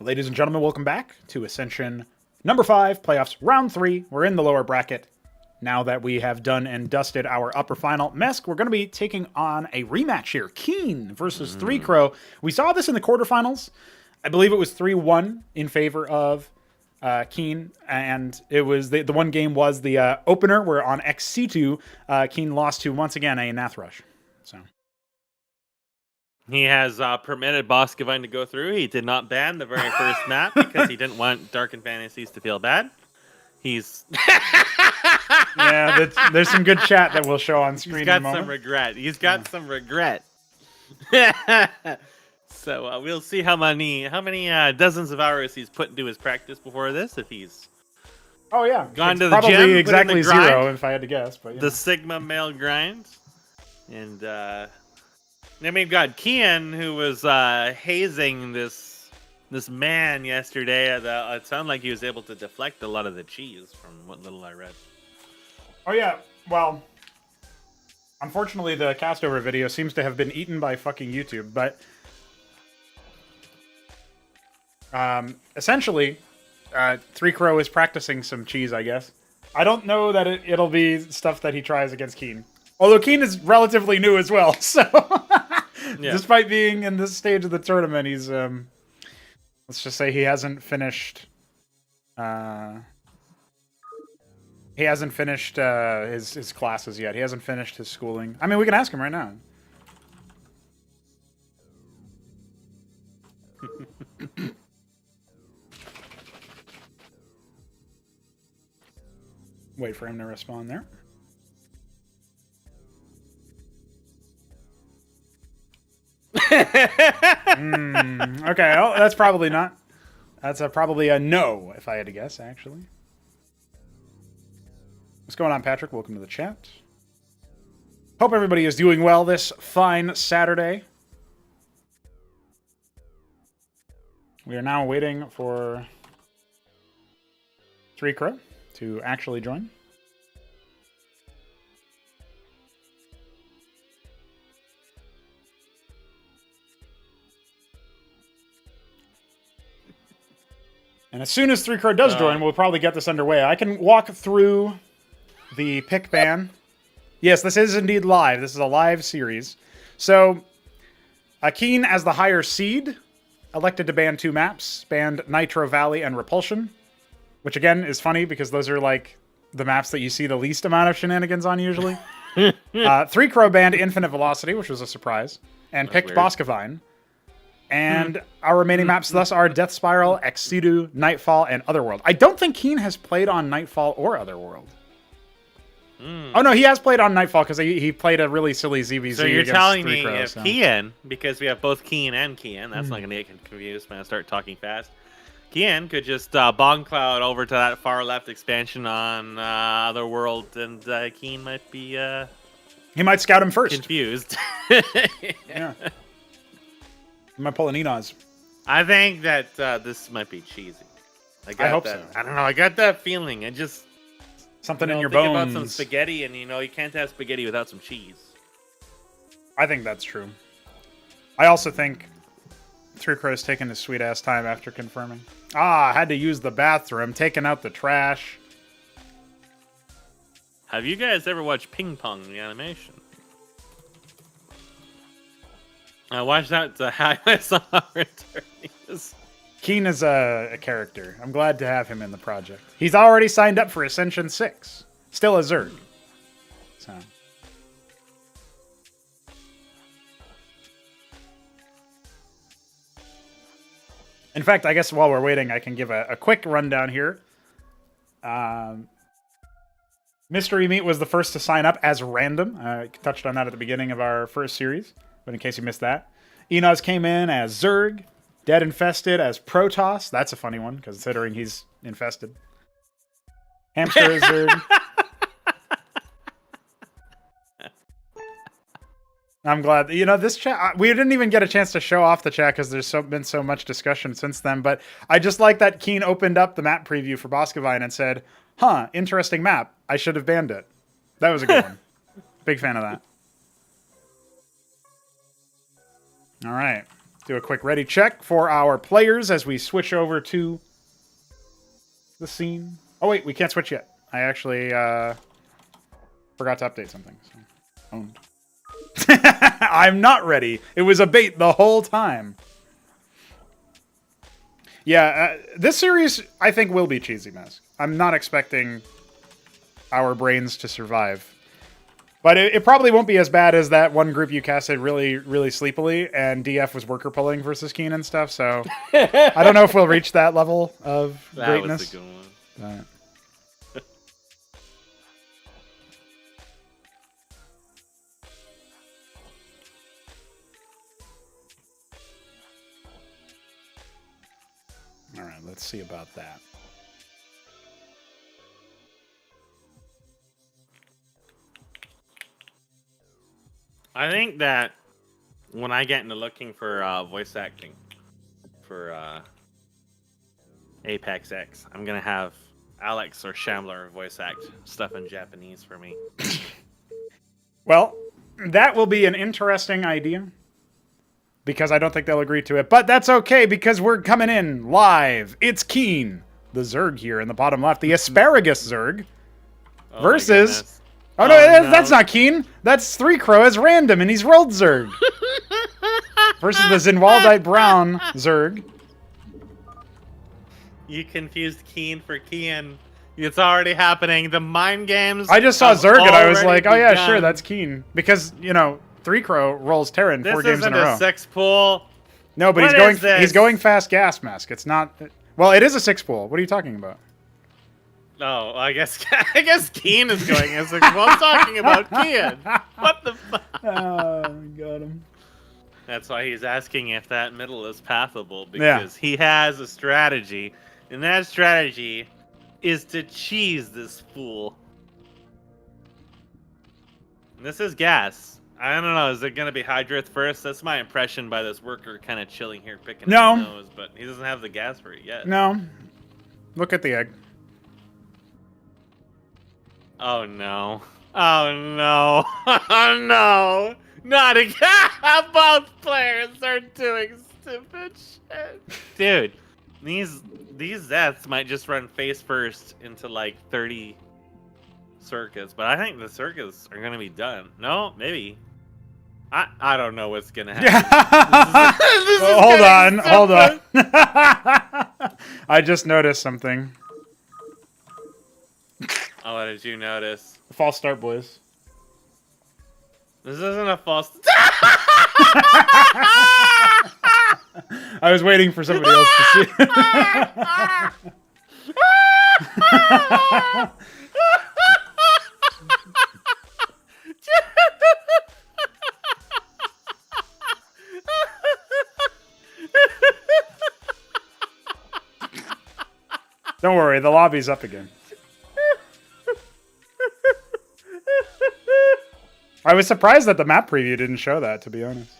Ladies and gentlemen, welcome back to Ascension number 5, playoffs round 3. We're in the lower bracket. Now that we have done and dusted our upper final, Mesk, we're going to be taking on a rematch here. Keen versus 3Crow. We saw this in the quarterfinals. I believe it was 3-1 in favor of Keen, and it was the one game was the opener where on Ex Situ, Keen lost to, once again, a Nathrush. So
he has permitted Boskevine to go through. He did not ban the very first map because he didn't want Darkened Fantasies to feel bad. He's
yeah, there's some good chat that we'll show on screen.
He's got some regret. He's got some regret. So we'll see how many dozens of hours he's put into his practice before this. If he's gone to the
probably
gym,
exactly
the grind,
0 if I had to guess. But
the Sigma male grind, and then we've got Kian, who was hazing this man yesterday. It sounded like he was able to deflect a lot of the cheese from what little I read.
Oh yeah, well, unfortunately the castover video seems to have been eaten by fucking YouTube, but essentially, 3Crow is practicing some cheese, I guess. I don't know that it'll be stuff that he tries against Keen. Although Keen is relatively new as well, so despite being in this stage of the tournament, he's let's just say he hasn't finished his classes yet. He hasn't finished his schooling. I mean, we can ask him right now. Wait for him to respond there. Okay, oh, that's probably not. That's probably a no, if I had to guess, actually. What's going on, Patrick? Welcome to the chat. Hope everybody is doing well this fine Saturday. We are now waiting for 3Crow to actually join. And as soon as 3Crow does join, we'll probably get this underway. I can walk through the pick ban. Yes, this is indeed live. This is a live series. So, Keen, as the higher seed, elected to ban 2 maps. Banned Nitro Valley and Repulsion. Which, again, is funny because those are, like, the maps that you see the least amount of shenanigans on, usually. 3Crow banned Infinite Velocity, which was a surprise. And picked Boskevine. And our remaining maps thus are Death Spiral, Ex Situ, Nightfall, and Otherworld. I don't think Keen has played on Nightfall or Otherworld. Oh, no, he has played on Nightfall because he played a really silly ZVZ.
So you're telling me if Kian, because we have both Keen and Kian, that's not going to get confused when I start talking fast. Kian could just bomb cloud over to that far left expansion on Otherworld, and Keen might be
he might scout him first.
Confused.
Yeah. He might pull an Enos.
I think that this might be cheesy.
I hope so.
I don't know. I got that feeling. I just
something in your
think
bones.
About some spaghetti, and you can't have spaghetti without some cheese.
I think that's true. I also think 3Crow's taking his sweet ass time after confirming. I had to use the bathroom, taking out the trash.
Have you guys ever watched Ping Pong, the animation? I watched that to highlight some returnees.
Keen is a character. I'm glad to have him in the project. He's already signed up for Ascension 6. Still a Zerg. So. In fact, I guess while we're waiting, I can give a quick rundown here. Mystery Meat was the first to sign up as random. I touched on that at the beginning of our first series, but in case you missed that. Enos came in as Zerg. Dead Infested as Protoss. That's a funny one, considering he's infested. Hamster is Zerg. I'm glad. This chat, we didn't even get a chance to show off the chat because there's been so much discussion since then, but I just like that Keen opened up the map preview for Boskevine and said, interesting map. I should have banned it. That was a good one. Big fan of that. All right. Do a quick ready check for our players as we switch over to the scene. Oh, wait, we can't switch yet. I actually forgot to update something. So. Owned. I'm not ready. It was a bait the whole time. Yeah, this series, I think, will be cheesy mess. I'm not expecting our brains to survive. But it probably won't be as bad as that one group you casted really, really sleepily, and DF was worker pulling versus Keen and stuff, so I don't know if we'll reach that level of greatness.
Was a good one.
All right, let's see about that.
I think that when I get into looking for voice acting for Apex X, I'm going to have Alex or Shambler voice act stuff in Japanese for me.
Well, that will be an interesting idea because I don't think they'll agree to it. But that's okay because we're coming in live. It's Keen, the Zerg here in the bottom left, the Asparagus Zerg versus... Oh, no, that's not Keen. That's 3 Crow as random, and he's rolled Zerg. Versus the Zinwaldite Brown Zerg.
You confused Keen for Keen. It's already happening. The mind games.
I just saw Zerg, and I was like, oh, yeah,
begun.
sure, that's Keen. Because, you know, 3 Crow rolls Terran 4 games in a row.
This isn't a 6 pool.
No, but he's going fast gas mask. It's not... Well, it is a 6 pool. What are you talking about?
No, I guess Keen is going as well. I'm talking about Keen. What the fuck?
Oh, got him.
That's why he's asking if that middle is pathable, because he has a strategy, and that strategy is to cheese this fool. And this is gas. I don't know. Is it going to be Hydrith first? That's my impression by this worker kind of chilling here, picking his nose, but he doesn't have the gas for it yet.
No. Look at the egg.
Oh no. Oh no. Oh no. Not again. Both players are doing stupid shit. Dude, these Zeths might just run face first into like 30 circuits, but I think the circuits are gonna be done. No, maybe. I don't know what's gonna happen.
Hold on. I just noticed something.
Oh, what did you notice?
False start, boys.
This isn't a false...
I was waiting for somebody else to see. Don't worry, the lobby's up again. I was surprised that the map preview didn't show that, to be honest.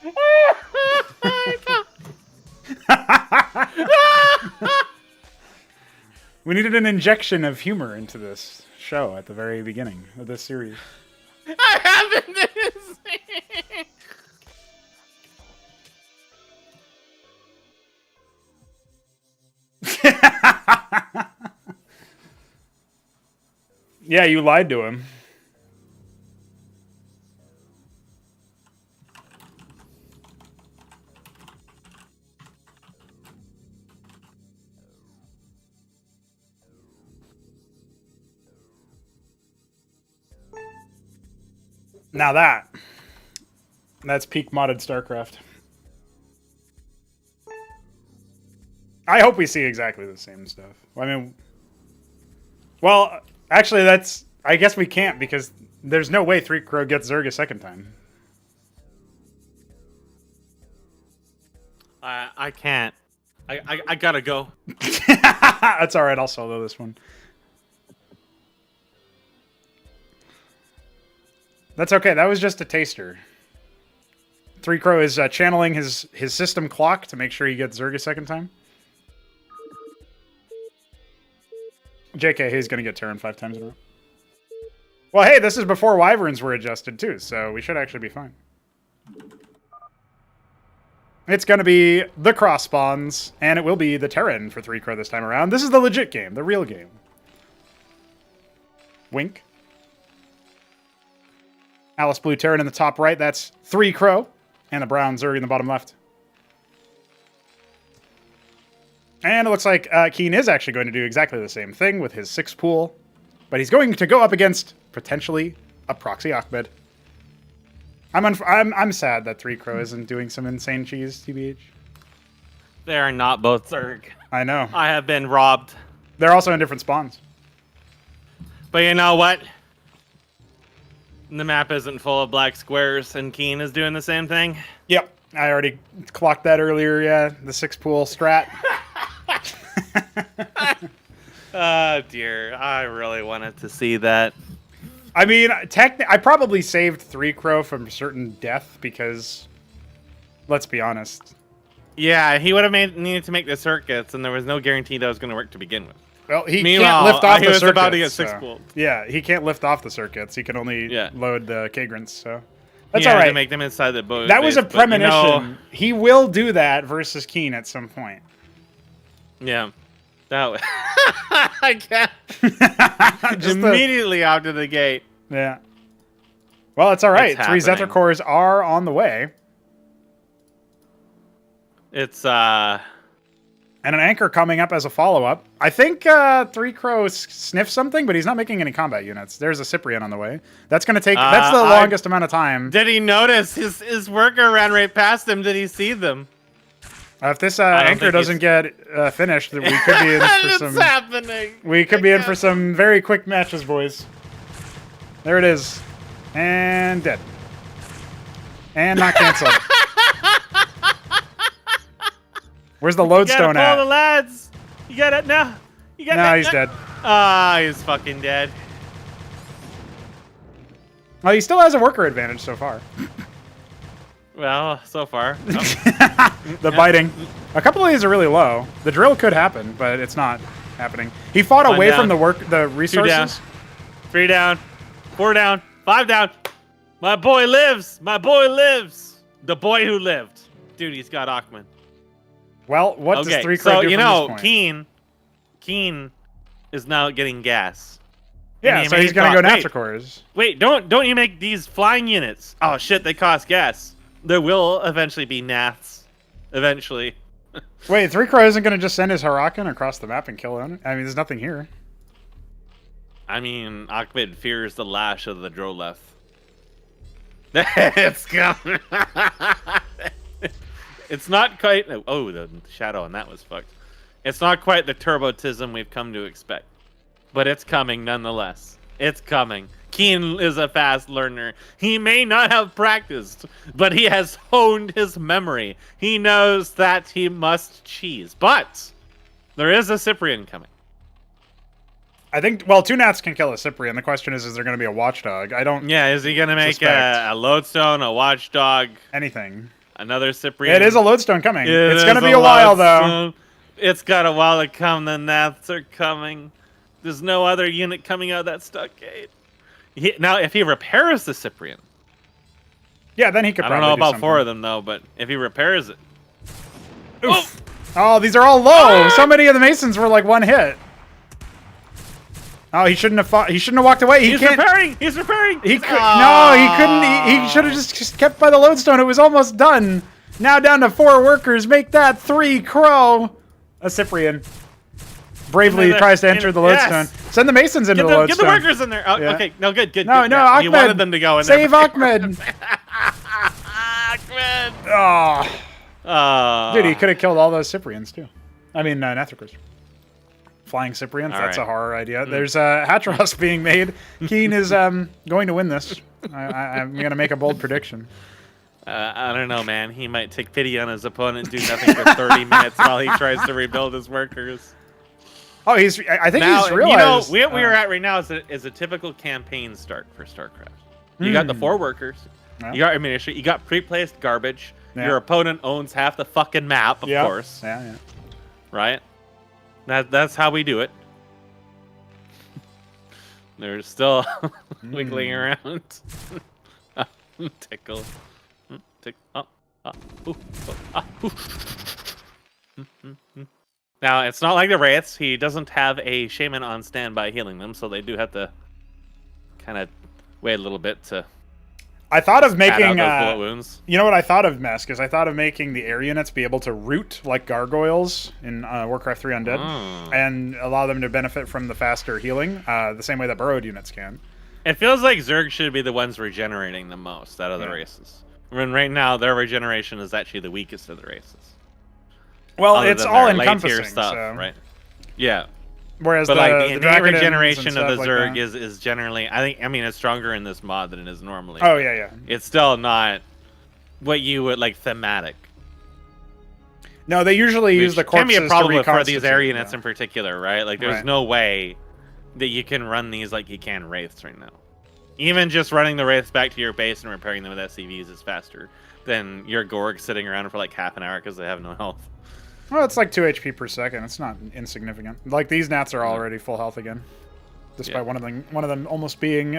We needed an injection of humor into this show at the very beginning of this series.
I haven't.
Yeah, you lied to him. Now that's peak modded Starcraft. I hope we see exactly the same stuff. I mean, well, actually, I guess we can't because there's no way 3 Crow gets Zerg a second time.
I can't. I gotta go.
That's all right. I'll solo this one. That's okay. That was just a taster. 3 Crow is channeling his system clock to make sure he gets Zerg a second time. JK, he's going to get Terran 5 times in a row. Well, hey, this is before Wyverns were adjusted, too, so we should actually be fine. It's going to be the cross spawns, and it will be the Terran for 3 Crow this time around. This is the legit game, the real game. Wink. Alice Blue Terran in the top right, that's 3 Crow, and the brown Zerg in the bottom left. And it looks like Keen is actually going to do exactly the same thing with his 6 pool, but he's going to go up against, potentially, a Proxy Ahmed. I'm sad that 3 Crow isn't doing some insane cheese, TBH.
They are not both Zerg.
I know.
I have been robbed.
They're also in different spawns.
But you know what? The map isn't full of black squares, and Keen is doing the same thing.
Yep. I already clocked that earlier, yeah. The 6 pool strat.
Oh, dear. I really wanted to see that.
I mean, I probably saved 3 Crow from certain death because, let's be honest.
Yeah, he would have needed to make the circuits, and there was no guarantee that was going to work to begin with.
Well, he can't lift off the circuits.
He was about to get 6 pooled.
Yeah, he can't lift off the circuits. He can only load the Kagrants, so that's
all
all right.
To make them inside the boat.
That was a premonition. He will do that versus Keen at some point.
Yeah. That I can't.
Just
immediately out of the gate.
Yeah. Well, it's all right.
It's
3 Zethar cores are on the way.
It's
and an anchor coming up as a follow-up. I think 3 Crow sniffed something, but he's not making any combat units. There's a Cyprian on the way. That's going to take... that's the longest amount of time.
Did he notice his worker ran right past him? Did he see them?
If this anchor doesn't get finished, we could be in for some...
It's happening!
We could be in for some very quick matches, boys. There it is. And dead. And not canceled. Where's the lodestone at?
Pull the lads! You got it now. You got
No, he's dead.
Ah, he's fucking dead.
Well, he still has a worker advantage so far.
Well, so far.
The biting. A couple of these are really low. The drill could happen, but it's not happening. He fought away from the resources.
3 down. 4 down. 5 down. My boy lives. My boy lives. The boy who lived. Dude, he's got Ahmed.
Well, what does 3 Crow do from this point?
Keen is now getting gas.
Yeah, so he's going to go Nitro cores.
Wait, don't you make these flying units? Oh, shit, they cost gas. There will eventually be Naths. Eventually.
Wait, 3 Crow isn't going to just send his Huracan across the map and kill him? I mean, there's nothing here.
I mean, Ahmed fears the lash of the Droleth. It's coming. It's not quite... Oh, the shadow on that was fucked. It's not quite the turbotism we've come to expect. But it's coming nonetheless. It's coming. Keen is a fast learner. He may not have practiced, but he has honed his memory. He knows that he must cheese. But there is a Cyprian coming.
I think, well, 2 Nats can kill a Cyprian. The question is there going to be a watchdog? I don't...
Yeah, is he going to make a lodestone, a watchdog?
Anything.
Another Cyprian?
It is a lodestone coming. It's going to be a while, though.
It's got a while to come. The Nats are coming. There's no other unit coming out of that stockade. Now, if he repairs the Cyprian...
Yeah, then he could probably
I don't know about
something.
4 of them, though, but if he repairs it...
Oof. Oh, these are all low. So many of the Masons were like 1 hit. Oh, he shouldn't have fought. He shouldn't have walked away.
He's repairing. He's repairing.
He could, no, he couldn't. He should have just kept by the lodestone. It was almost done. Now down to 4 workers. Make that 3 Crow. A Cyprian bravely tries to enter the lodestone. Yes. Send the Masons into the lodestone.
Get the workers in there. Oh, yeah. Okay. No, good.
No, Ahmed.
You wanted them to go in
Save
there.
Save Ahmed.
Ahmed.
Oh. Dude, he could have killed all those Cyprians too. I mean, Nethricors. Flying Cyprians, that's a horror idea. There's Hatteras being made. Keen is going to win this. I'm going to make a bold prediction.
I don't know, man. He might take pity on his opponent and do nothing for 30 minutes while he tries to rebuild his workers.
Oh, I think he's realized.
You know, where we're at right now is a typical campaign start for Starcraft. You got the 4 workers. Yeah. You got ammunition. You got pre-placed garbage. Yeah. Your opponent owns half the fucking map, of course.
Yeah.
Right? That's how we do it. They're still wiggling around. Tickle. Oh, Ooh, ooh. Now, it's not like the Wraiths. He doesn't have a Shaman on standby healing them, so they do have to kind of wait a little bit to
I thought of
pad
making,
out those bullet wounds.
you know what I thought of, Mesk, is I thought of making the air units be able to root like gargoyles in Warcraft 3 Undead, and allow them to benefit from the faster healing, the same way that burrowed units can.
It feels like Zerg should be the ones regenerating the most out of the races. When right now, their regeneration is actually the weakest of the races.
Well,
Other
it's
than
all
their late-tier
encompassing,
stuff,
so.
right? Yeah.
Whereas
But like the innate
Dragonins
regeneration
and
of the
stuff
Zerg
like that.
is generally, I mean, it's stronger in this mod than it is normally.
Oh, yeah.
It's still not what you would like thematic.
No, they usually use the
Which can
corpses
be a problem
to
for these
reconstitute,
air units
yeah.
in particular, right? Like, there's
Right.
no way that you can run these like you can Wraiths right now. Even just running the Wraiths back to your base and repairing them with SCVs is faster than your Gorg sitting around for like half an hour because they have no health.
Well, it's like 2 HP per second. It's not insignificant. Like, these Nats are already full health again, despite one of them almost being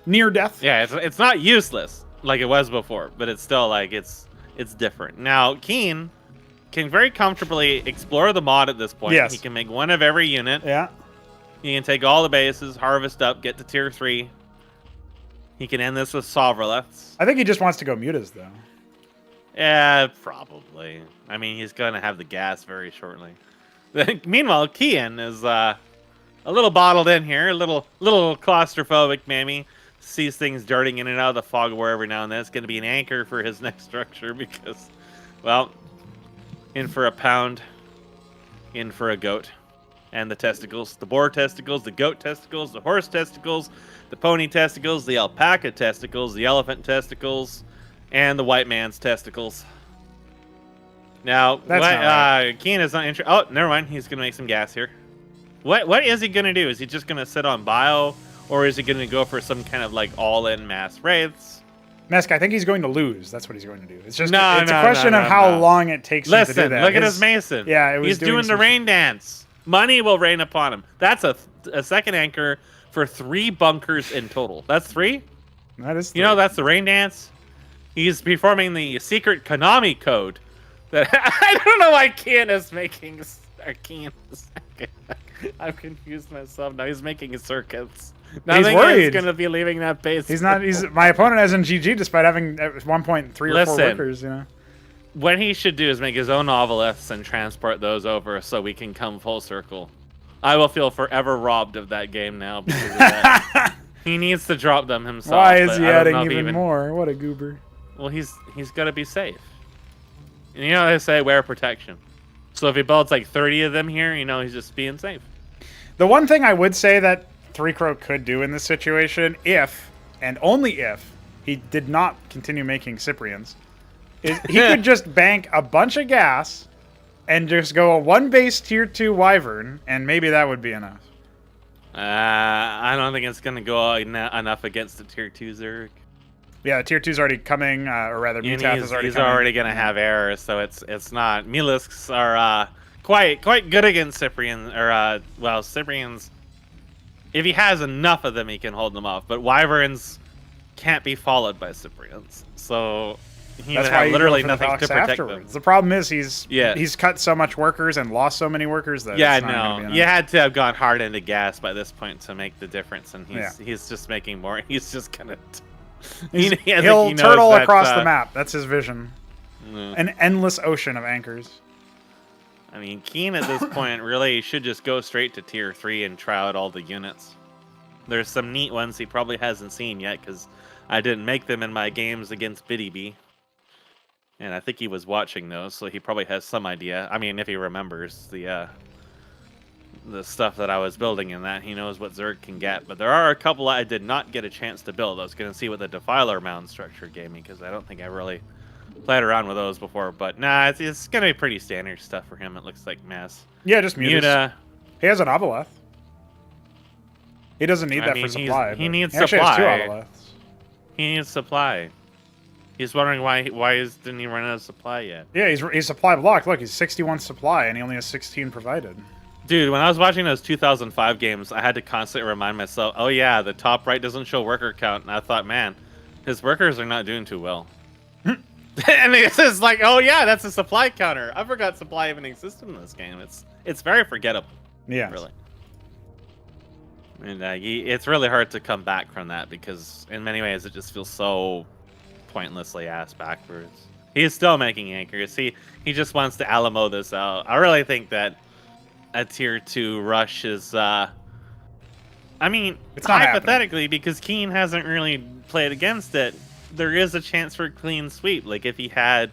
near death.
Yeah, it's not useless like it was before, but it's still like it's different. Now, Keen can very comfortably explore the mod at this point.
Yes.
He can make one of every unit.
Yeah.
He can take all the bases, harvest up, get to tier 3. He can end this with Sovroliths.
I think he just wants to go mutas, though.
Yeah, probably. I mean, he's going to have the gas very shortly. Meanwhile, Kian is a little bottled in here, a little claustrophobic, maybe. Sees things darting in and out of the fog war every now and then. It's going to be an anchor for his next structure because, well, in for a pound, in for a goat. And the testicles, the boar testicles, the goat testicles, the horse testicles, the pony testicles, the alpaca testicles, the elephant testicles, and the white man's testicles. Now, Keen is not interested. Oh, never mind. He's going to make some gas here. What is he going to do? Is he just going to sit on bio, or is he going to go for some kind of like all-in mass wraiths?
Mesk, I think he's going to lose. That's what he's going to do. It's just
No,
it's
no,
a question
no,
of
no,
how
no.
long it takes him to do
Listen,
that.
look at his Mason.
Yeah, it was
he's doing the
some-
rain dance. Money will rain upon him. That's a second anchor for 3 bunkers in total. That's 3?
That is.
You know, that's the rain dance. He's performing the secret Konami code. That I don't know why Kian is making. I'm confused myself now. He's making circuits. Nothing
worried.
is gonna be leaving that base.
He's not. My opponent has in GG despite having at one point 3 or 4
Listen.
workers. You know.
What he should do is make his own noveliths and transport those over so we can come full circle. I will feel forever robbed of that game now because of that. He needs to drop them himself.
Why is
but
he
I don't
adding
know if
even more? What a goober.
Well, he's got to be safe. And you know they say wear protection. So if he builds like 30 of them here, you know he's just being safe.
The one thing I would say that 3Crow could do in this situation, if and only if he did not continue making Cyprians, is he could just bank a bunch of gas and just go a 1 base tier 2 Wyvern, and maybe that would be enough.
I don't think it's gonna go enough against the tier 2 Zerg.
Yeah, tier 2's already coming, or rather,
And
Mutath is already
he's
coming.
already gonna have errors, so it's not. Mulisks are quite good against Cyprian, or well, Cyprians. If he has enough of them, he can hold them off. But Wyverns can't be followed by Cyprians, so he would
That's why
have
you
literally
go for the
nothing to
Hawks
protect
afterwards.
them.
The problem is he's cut so much workers and lost so many workers that
Yeah,
it's not gonna be
no,
enough.
you had to have gone hard into gas by this point to make the difference, and
Yeah.
he's just making more. He's just gonna.
He'll
he knows
turtle
that,
across the map. That's his vision.
Mm.
An endless ocean of anchors.
I mean, Keen at this point really should just go straight to tier 3 and try out all the units. There's some neat ones he probably hasn't seen yet because I didn't make them in my games against Biddy B. And I think he was watching those, so he probably has some idea. I mean, if he remembers the stuff that I was building in that, he knows what Zerg can get. But there are a couple I did not get a chance to build. I was going to see what the Defiler mound structure gave me because I don't think I really played around with those before. But nah, it's going to be pretty standard stuff for him. It looks like mass.
Yeah, just mutas.
Muta.
He has an Aboleth. He doesn't need
I
that
mean,
for supply.
he
but
needs
actually has 2
supply.
Aboleths.
He needs supply. He's wondering didn't he run out of supply yet?
Yeah, he's supply blocked. Look, he's 61 supply, and he only has 16 provided.
Dude, when I was watching those 2005 games, I had to constantly remind myself, oh yeah, the top right doesn't show worker count. And I thought, man, his workers are not doing too well. And it's just like, oh yeah, that's a supply counter. I forgot supply even existed in this game. It's very forgettable.
Yeah.
Really. And it's really hard to come back from that because in many ways it just feels so pointlessly ass backwards. He's still making anchors. He just wants to Alamo this out. I really think that a tier 2 rush is I mean,
it's not
hypothetically,
happening.
because Keen hasn't really played against it, there is a chance for a clean sweep. Like if he had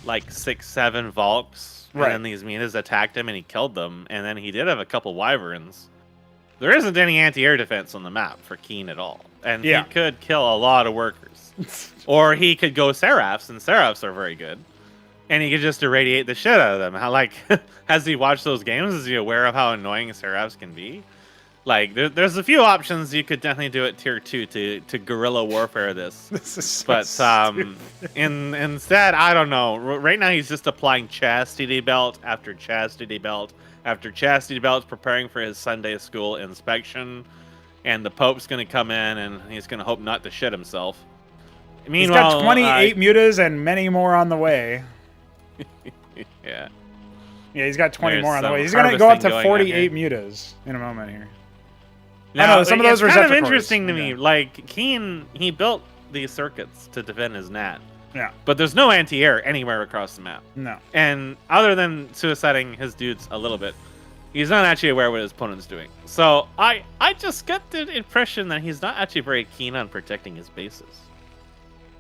like 6-7 Valks, and then these Minas attacked him and he killed them, and then he did have a couple Wyverns. There isn't any anti-air defense on the map for Keen at all. And he could kill a lot of workers. Or he could go Seraphs, and Seraphs are very good. And he could just irradiate the shit out of them. How, like, has he watched those games? Is he aware of how annoying Seraphs can be? Like, there's a few options you could definitely do at tier 2 to guerrilla warfare this.
This is so
but
stupid.
instead, I don't know. Right now he's just applying chastity belt after chastity belt after chastity belt, preparing for his Sunday school inspection. And the Pope's going to come in and he's going to hope not to shit himself. Meanwhile,
he's got 28 mutas and many more on the way.
Yeah.
Yeah, he's got 20
There's
more on the
some
way. He's going to go up to
harvesting going on
48 mutas in a moment here.
Now,
I know, some of those
it's
are
kind of
Receptacores.
interesting to me. Like, Keen, he built these circuits to defend his Nat.
Yeah.
But there's no anti-air anywhere across the map.
No.
And other than suiciding his dudes a little bit, he's not actually aware what his opponent's doing. So I just get the impression that he's not actually very keen on protecting his bases.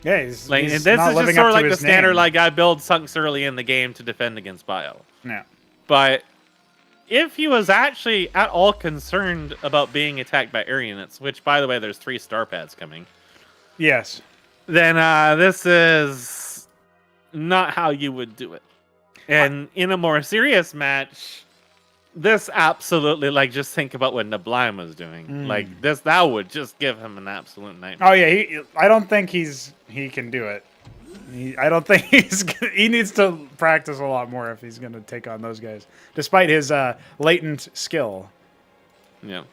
Yeah, he's
Like,
he's
this
not
is
living
just sort
up
of
to
like the
his
standard,
name.
like, I build sunks early in the game to defend against bio.
Yeah.
But if he was actually at all concerned about being attacked by air units, which, by the way, there's 3 star pads coming.
Yes.
Then this is not how you would do it. And in a more serious match, this absolutely, like, just think about what Neblime was doing. Like, that would just give him an absolute nightmare.
Oh yeah, I don't think he can do it. I don't think he needs to practice a lot more if he's going to take on those guys, despite his latent skill.
Yeah.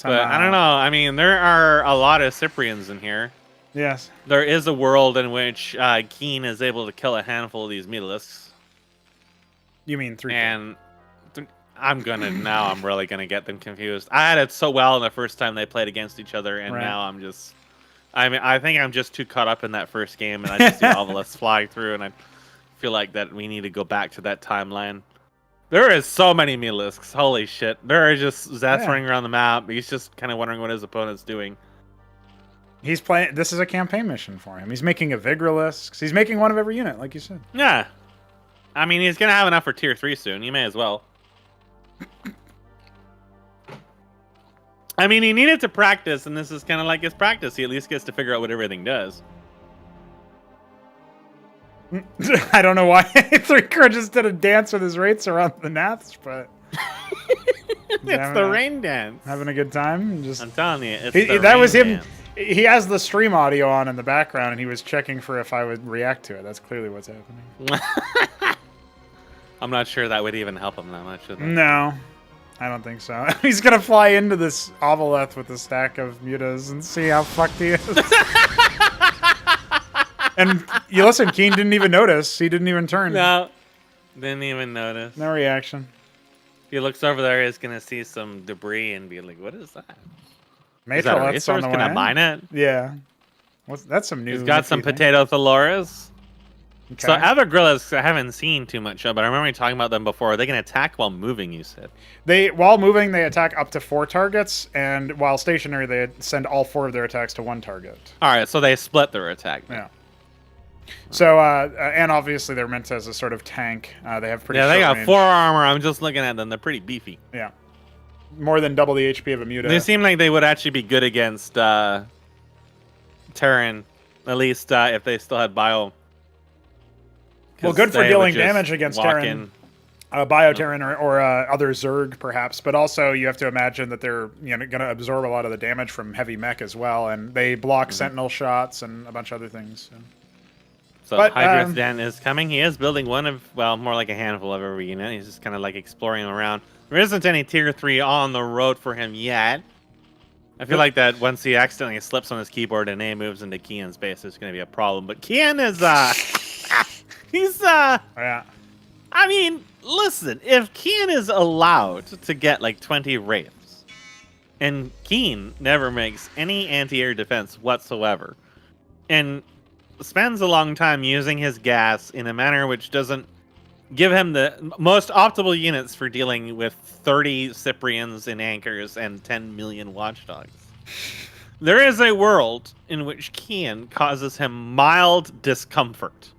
But I don't know. I mean, there are a lot of Cyprians in here.
Yes.
There is a world in which Keen is able to kill a handful of these Mutalisks.
You mean 3?
And I'm really gonna get them confused. I had it so well in the first time they played against each other, and now I think I'm just too caught up in that first game, and I just see Obelisks flying through, and I feel like that we need to go back to that timeline. There is so many Mutalisks, holy shit. There are just Zeths running around the map. He's just kind of wondering what his opponent's doing.
He's playing. This is a campaign mission for him. He's making a Vigorilisk. He's making one of every unit, like you said.
Yeah. I mean, he's gonna have enough for tier 3 soon. You may as well. I mean, he needed to practice, and this is kind of like his practice. He at least gets to figure out what everything does.
I don't know why 3-core just did a dance with his rates around the Naths, but
It's the rain dance.
having a good time. Just
I'm telling you, it's
that was him.
dance.
He has the stream audio on in the background, and he was checking for if I would react to it. That's clearly what's happening.
I'm not sure that would even help him that much.
No, I don't think so. He's gonna fly into this Oveleth with a stack of mutas and see how fucked he is. And you listen, Keen didn't even notice. He didn't even turn.
No, didn't even notice.
No reaction.
If he looks over there, he's gonna see some debris and be like, "What is that? Is
Matroleth's
that a
on
resource?
the
Can
way.
I mine it?"
Yeah. That's some new.
He's got some
thing.
potato Thaloras.
Okay.
So other gorillas I haven't seen too much of, but I remember you talking about them before. They can attack while moving, you said.
While moving, they attack up to 4 targets, and while stationary, they send all 4 of their attacks to 1 target.
All right, so they split their attack.
Yeah. So, and obviously they're meant as a sort of tank. They have pretty.
They
short
got
range.
4 armor. I'm just looking at them. They're pretty beefy.
Yeah. More than double the HP of a muta.
They seem like they would actually be good against Terran, at least if they still had bio.
Well, good for
they would
dealing
just
damage against
walk
Terran. Bioterran or other Zerg, perhaps, but also you have to imagine that they're going to absorb a lot of the damage from heavy mech as well, and they block Sentinel shots and a bunch of other things.
So
But,
Hydra's Den is coming. He is building one of, well, more like a handful of every unit. He's just kind of like exploring around. There isn't any tier 3 on the road for him yet. I feel like that once he accidentally slips on his keyboard and A moves into Kian's base, there's going to be a problem. But Kian is, he's,
Yeah.
I mean, listen, if Kian is allowed to get like 20 wraiths, and Kian never makes any anti-air defense whatsoever, and spends a long time using his gas in a manner which doesn't give him the most optimal units for dealing with 30 Cyprians and anchors and 10 million watchdogs. There is a world in which Kian causes him mild discomfort.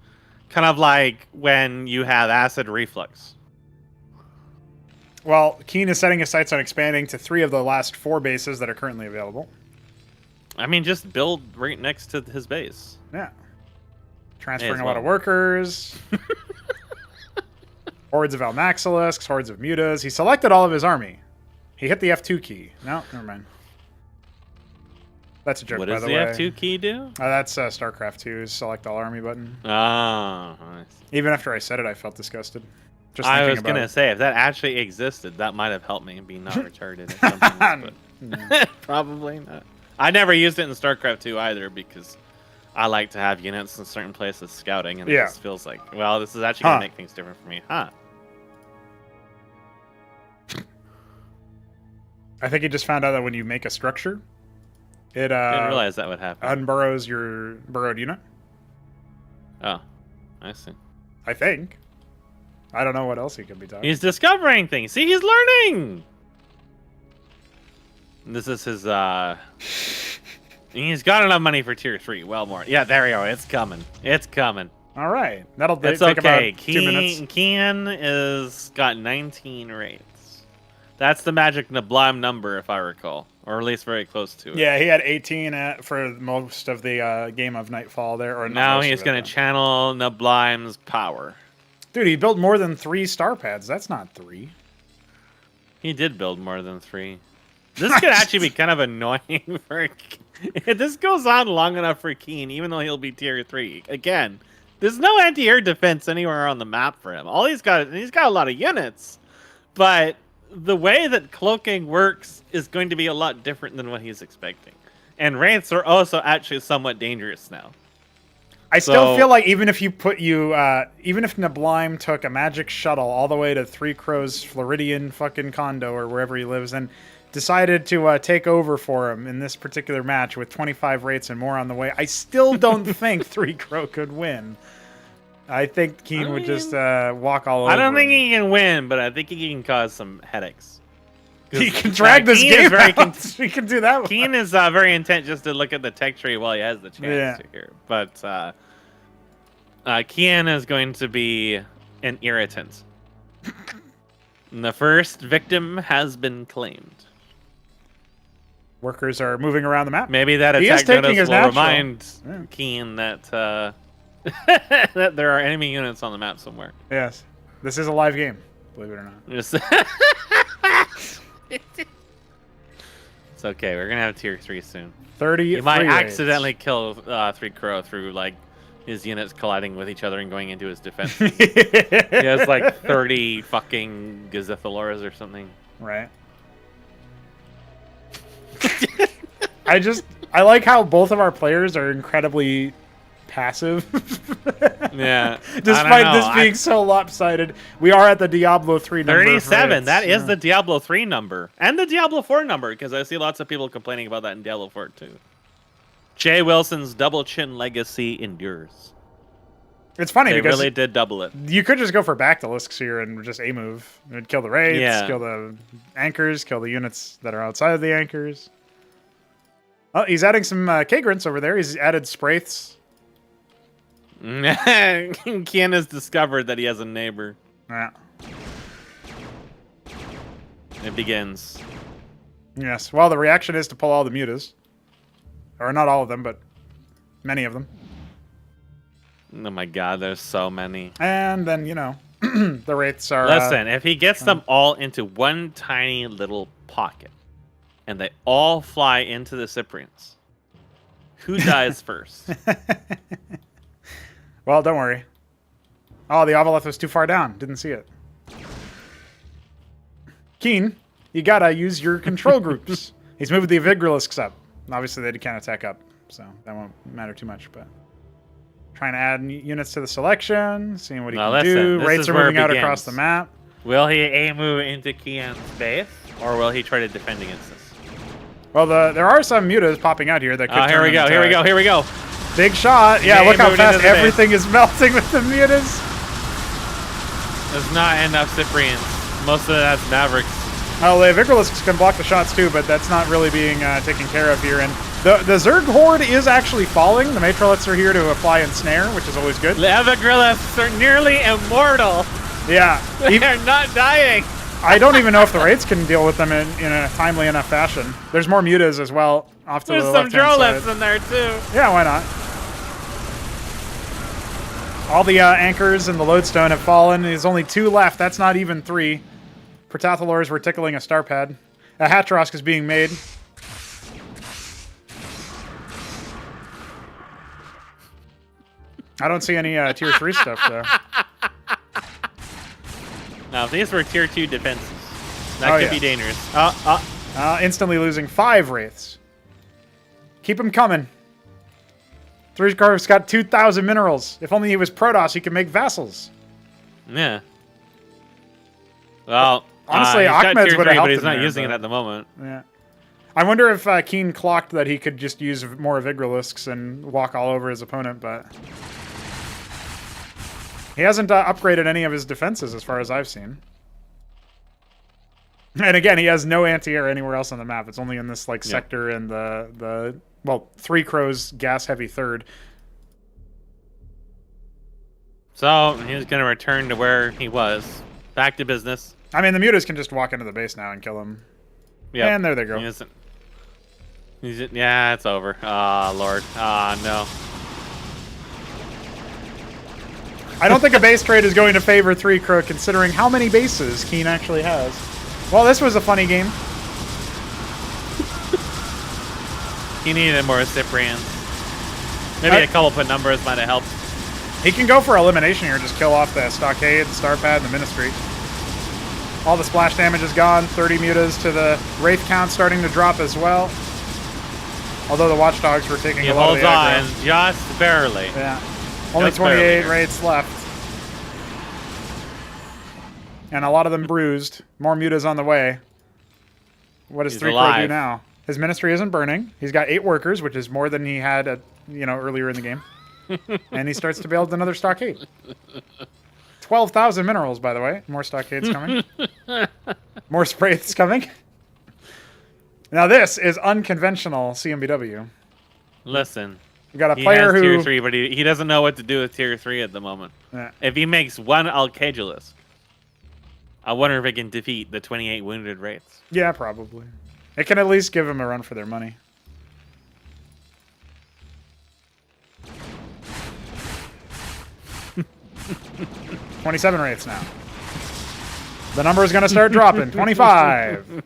Kind of like when you have acid reflux.
Well, Keen is setting his sights on expanding to 3 of the last 4 bases that are currently available.
I mean, just build right next to his base.
Yeah. Transferring a lot of workers. Hordes of Almaxilisks, hordes of Mutas. He selected all of his army. He hit the F2 key. No, never mind. That's a joke, by the way.
What does the F2 key do?
That's Starcraft 2's select all army button.
Oh, nice.
Even after I said it, I felt disgusted. Just
I
thinking
was going to say, if that actually existed, that might have helped me be not retarded or something. But probably not. I never used it in StarCraft 2 either because I like to have units in certain places scouting, and it just feels like, well, this is actually going to make things different for me.
I think he just found out that when you make a structure, it
didn't realize that would happen.
unburrows your burrowed unit.
Oh, I see.
I think. I don't know what else he could be talking.
He's discovering things. See, he's learning. This is his, he's got enough money for tier 3. Well, more. Yeah, there we go. It's coming. It's coming.
All right. That'll
take
about 2 minutes.
Kian is got 19 rates. That's the magic neblime number, if I recall. Or at least very close to it.
Yeah, he had 18 for most of the game of Nightfall there. Or
now he's going to channel neblime's power.
Dude, he built more than 3 star pads. That's not 3.
He did build more than 3. This could actually be kind of annoying for... If this goes on long enough for Keen, even though he'll be tier 3. Again, there's no anti-air defense anywhere on the map for him. He's got a lot of units, but the way that cloaking works is going to be a lot different than what he's expecting. And wraiths are also actually somewhat dangerous now.
I still feel like even if Neblime took a magic shuttle all the way to Three Crows Floridian fucking condo or wherever he lives and decided to take over for him in this particular match with 25 rates and more on the way, I still don't think Three Crow could win. I think Keen would just walk all over.
I don't think he can win, but I think he can cause some headaches.
He can drag this game out. He can do that.
Keen is very intent just to look at the tech tree while he has the chance to here. But Kian is going to be an irritant. And the first victim has been claimed.
Workers are moving around the map.
Maybe that attack notice will remind Keen that that there are enemy units on the map somewhere.
Yes. This is a live game, believe it or not.
It's okay. We're going to have tier 3 soon.
30.
You might accidentally kill Three Crow through like his units colliding with each other and going into his defense. He has like 30 fucking Gazithaloras or something.
Right. I like how both of our players are incredibly passive.
Yeah.
Despite this being so lopsided, we are at the Diablo 3 number.
37. That is the Diablo 3 number. And the Diablo 4 number, because I see lots of people complaining about that in Diablo 4 too. Jay Wilson's double chin legacy endures.
It's funny because
they really did double it.
You could just go for Bactylisks here and just A move. It'd kill the raids, kill the anchors, kill the units that are outside of the anchors. Oh, he's adding some Kagrants over there. He's added Spraiths.
Kian has discovered that he has a neighbor.
Yeah.
It begins.
Yes. Well, the reaction is to pull all the mutas. Or not all of them, but many of them.
Oh my god, there's so many.
And then, the wraiths are...
Listen, if he gets them all into one tiny little pocket, and they all fly into the Cyprians, who dies first?
Well, don't worry. Oh, the Avaleth was too far down. Didn't see it. Keen, you gotta use your control groups. He's moved the Vigrilisks up. Obviously, they can't attack up, so that won't matter too much. But trying to add units to the selection, seeing what he can do. Wraiths are moving out across the map.
Will he A-move into Kian's base, or will he try to defend against this?
Well, there are some mutas popping out here that could
here we go, here we go, here we go.
Big shot. Yeah, look how fast everything is melting with the mutas.
There's not enough Cyprians. Most of that's Mavericks.
Oh, the Vigrilisks can block the shots too, but that's not really being taken care of here. And the Zerg horde is actually falling. The Matrolets are here to apply ensnare, which is always good.
The Vigrilisks are nearly immortal.
Yeah.
They're not dying.
I don't even know if the Wraiths can deal with them in a timely enough fashion. There's more mutas as well off to the left-hand side.
There's some Drolets in there too.
Yeah, why not? All the anchors and the lodestone have fallen. There's only 2 left. That's not even 3. Protathalors were tickling a star pad. A Hatrosk is being made. I don't see any tier 3 stuff though.
Now, if these were tier 2 defenses, that could be dangerous.
Instantly losing 5 Wraiths. Keep them coming. 3-Car's got 2,000 minerals. If only he was Protoss, he could make vassals.
Yeah. Well,
honestly, Ahmed's would have helped.
But he's not using it at the moment.
Yeah. I wonder if Keen clocked that he could just use more Vigrilisks and walk all over his opponent, but he hasn't upgraded any of his defenses as far as I've seen. And again, he has no anti-air anywhere else on the map. It's only in this sector and the well, 3 Crows gas heavy third.
So he's going to return to where he was. Back to business.
I mean, the mutas can just walk into the base now and kill him. Yeah, and there they go.
Yeah, it's over. Ah, Lord. Ah, no.
I don't think a base trade is going to favor 3 Crow, considering how many bases Keen actually has. Well, this was a funny game.
He needed more Cyprians. Maybe a couple put numbers might have helped.
He can go for elimination here, just kill off the stockade, the star pad, and the ministry. All the splash damage is gone. 30 mutas to the Wraith count starting to drop as well. Although the Watchdogs were taking a lot of the aggro.
He holds on just barely.
Yeah. Only 28 Wraiths left. And a lot of them bruised. More mutas on the way. What does 3 Crow do now? His ministry isn't burning. He's got 8 workers, which is more than he had earlier in the game. And he starts to build another stockade. 12,000 minerals, by the way. More stockades coming. More Wraiths coming. Now this is unconventional CMBW.
Listen.
We got a player who
tier 3, but he doesn't know what to do with tier 3 at the moment.
Yeah.
If he makes one Alcagulus, I wonder if it can defeat the 28 wounded Wraiths.
Yeah, probably. It can at least give them a run for their money. $27 Wraiths now. The number is going to start dropping. 25.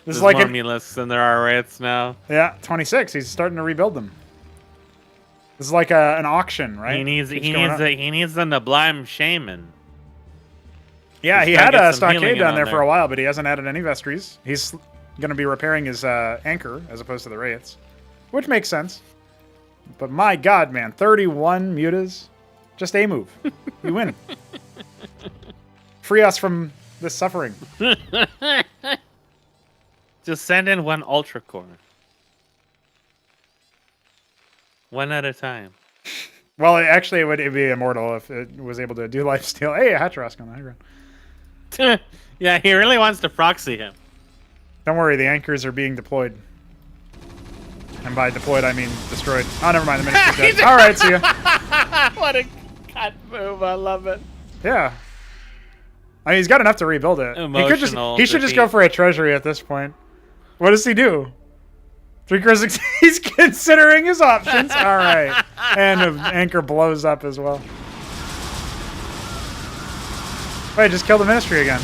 This is like
more Mulists than there are Wraiths now.
Yeah, 26. He's starting to rebuild them. This is like an auction, right?
He needs the neblime shaman.
Yeah, he had a stockade down there for a while, but he hasn't added any vestries. He's going to be repairing his anchor as opposed to the Wraiths, which makes sense. But my God, man, 31 mutas. Just a move. You win. Free us from this suffering.
Just send in one Ultra Core. One at a time.
Well, actually, it would be immortal if it was able to do lifesteal. Hey, a Hatrosk on the high ground.
Yeah, he really wants to proxy him.
Don't worry, the anchors are being deployed. And by deployed, I mean destroyed. Oh, never mind. The minister's dead. All right, see ya.
What a cut move. I love it.
Yeah. I mean, he's got enough to rebuild it. He should just go for a treasury at this point. What does he do? 3 Crows. He's considering his options. All right. And the anchor blows up as well. Wait, just kill the ministry again.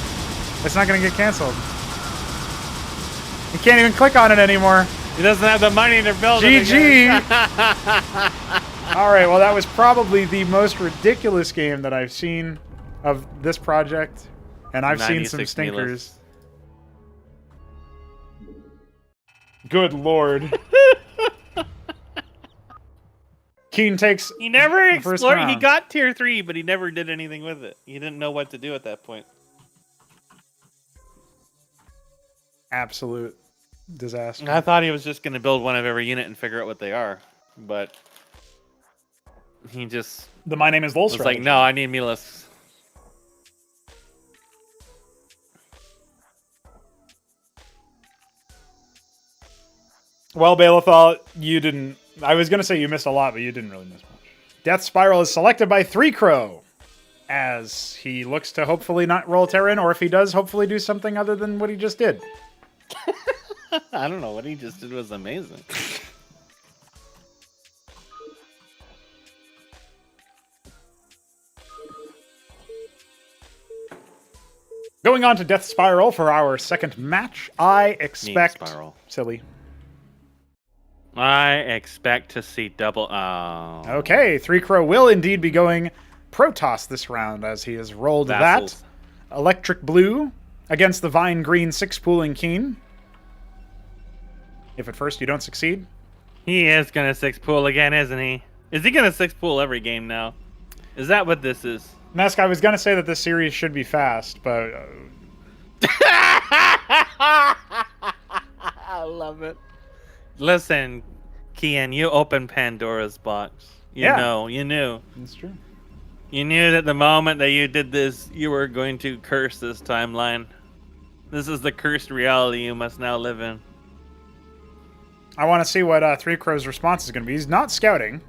It's not going to get canceled. He can't even click on it anymore.
He doesn't have the money to build it
GG. All right, well, that was probably the most ridiculous game that I've seen of this project, and I've seen some stinkers. Good lord. Keen takes.
He never
the first
explored. He
round.
got tier 3, but he never did anything with it. He didn't know what to do at that point.
Absolute disaster.
I thought he was just going to build one of every unit and figure out what they are, but he just
My name is Lol
was
strategy.
like, no, I need Milas.
Well, Balethal, you didn't. I was going to say you missed a lot, but you didn't really miss much. Death Spiral is selected by 3Crow as he looks to hopefully not roll Terran, or if he does, hopefully do something other than what he just did.
I don't know. What he just did was amazing.
Going on to Death Spiral for our second match, I expect...
Spiral.
Silly.
I expect to see double... Oh.
Okay, 3Crow will indeed be going Protoss this round as he has rolled
Vassals.
that. Electric Blue against the Vine Green 6-pooling Keen. If at first you don't succeed.
He is going to 6-pool again, isn't he? Is he going to 6-pool every game now? Is that what this is?
Nesk, I was going to say that this series should be fast, but...
I love it. Listen, Kian, you opened Pandora's box. You knew.
That's true.
You knew that the moment that you did this, you were going to curse this timeline. This is the cursed reality you must now live in.
I want to see what 3Crow's response is going to be. He's not scouting.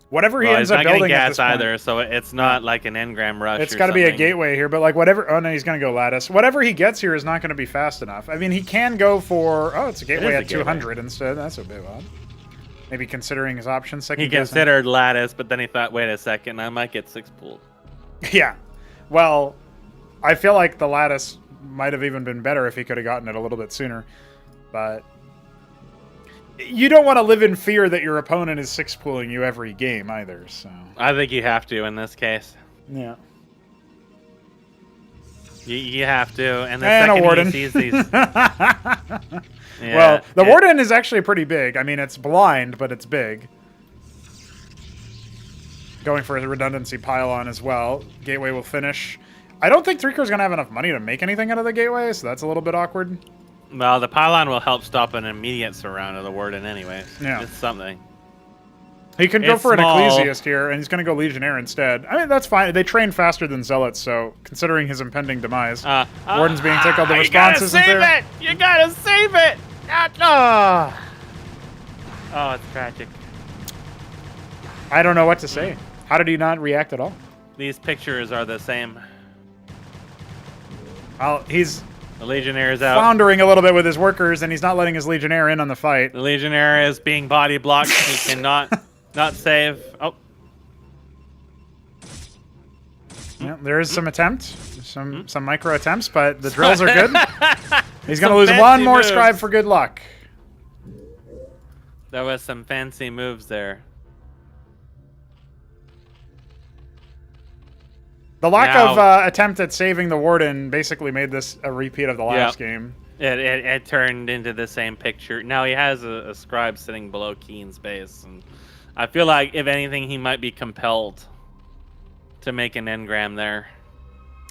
Whatever he ends up building at this point,
either, so it's not like an engram rush.
it's got to be a gateway here, but like whatever... Oh, no, he's going to go lattice. Whatever he gets here is not going to be fast enough. I mean, he can go for... Oh, it's a gateway at 200 instead. That's a bit odd. Maybe considering his options.
He considered lattice, but then he thought, wait a second, I might get 6-pooled.
Yeah. Well, I feel like the lattice might have even been better if he could have gotten it a little bit sooner. But... you don't want to live in fear that your opponent is 6-pooling you every game either, so...
I think you have to in this case.
Yeah.
You have to, and the
And a
second
Warden.
he sees these... Yeah,
Well, the Warden is actually pretty big. I mean, it's blind, but it's big. Going for a redundancy pylon as well. Gateway will finish. I don't think 3Crow's going to have enough money to make anything out of the gateway, so that's a little bit awkward.
Well, the pylon will help stop an immediate surround of the Warden anyways.
Yeah.
It's something.
He can go
It's
for an
small.
Ecclesiast here, and he's going to go Legionnaire instead. I mean, that's fine. They train faster than Zealots, so considering his impending demise, Warden's being tickled. The response isn't there.
You gotta save it! You gotta save it! Oh, it's tragic.
I don't know what to say. How did he not react at all?
These pictures are the same.
He's
The Legionnaire is out.
floundering a little bit with his workers, and he's not letting his Legionnaire in on the fight.
The Legionnaire is being body blocked. He cannot not save. Oh.
Yeah, there is some attempt, some micro attempts, but the drills are good. He's going to lose
fancy
one more
moves.
scribe for good luck.
There was some fancy moves there.
The lack
Now-
of attempt at saving the Warden basically made this a repeat of the last game.
It turned into the same picture. Now he has a scribe sitting below Keen's base, and I feel like if anything, he might be compelled to make an engram there.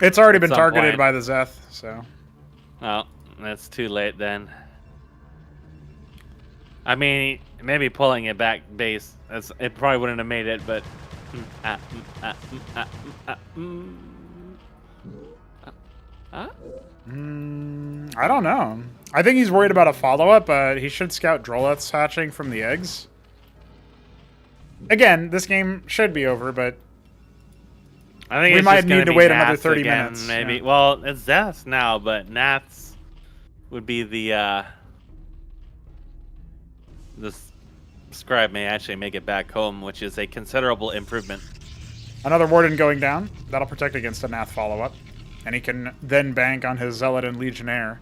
It's already been
some
targeted
point.
by the Zeth, so...
Oh, that's too late then. I mean, maybe pulling it back base. It probably wouldn't have made it, but.
I don't know. I think he's worried about a follow-up, but he should scout Droleth's hatching from the eggs. Again, this game should be over, but
I think
we
it's
might
just gonna
need to
be
wait another
Naths
30
again,
minutes,
Maybe.
yeah.
Well, it's Zeth's now, but Naths would be the scribe may actually make it back home, which is a considerable improvement.
another Warden going down. That'll protect against a Nath follow-up. And he can then bank on his Zealot and Legionnaire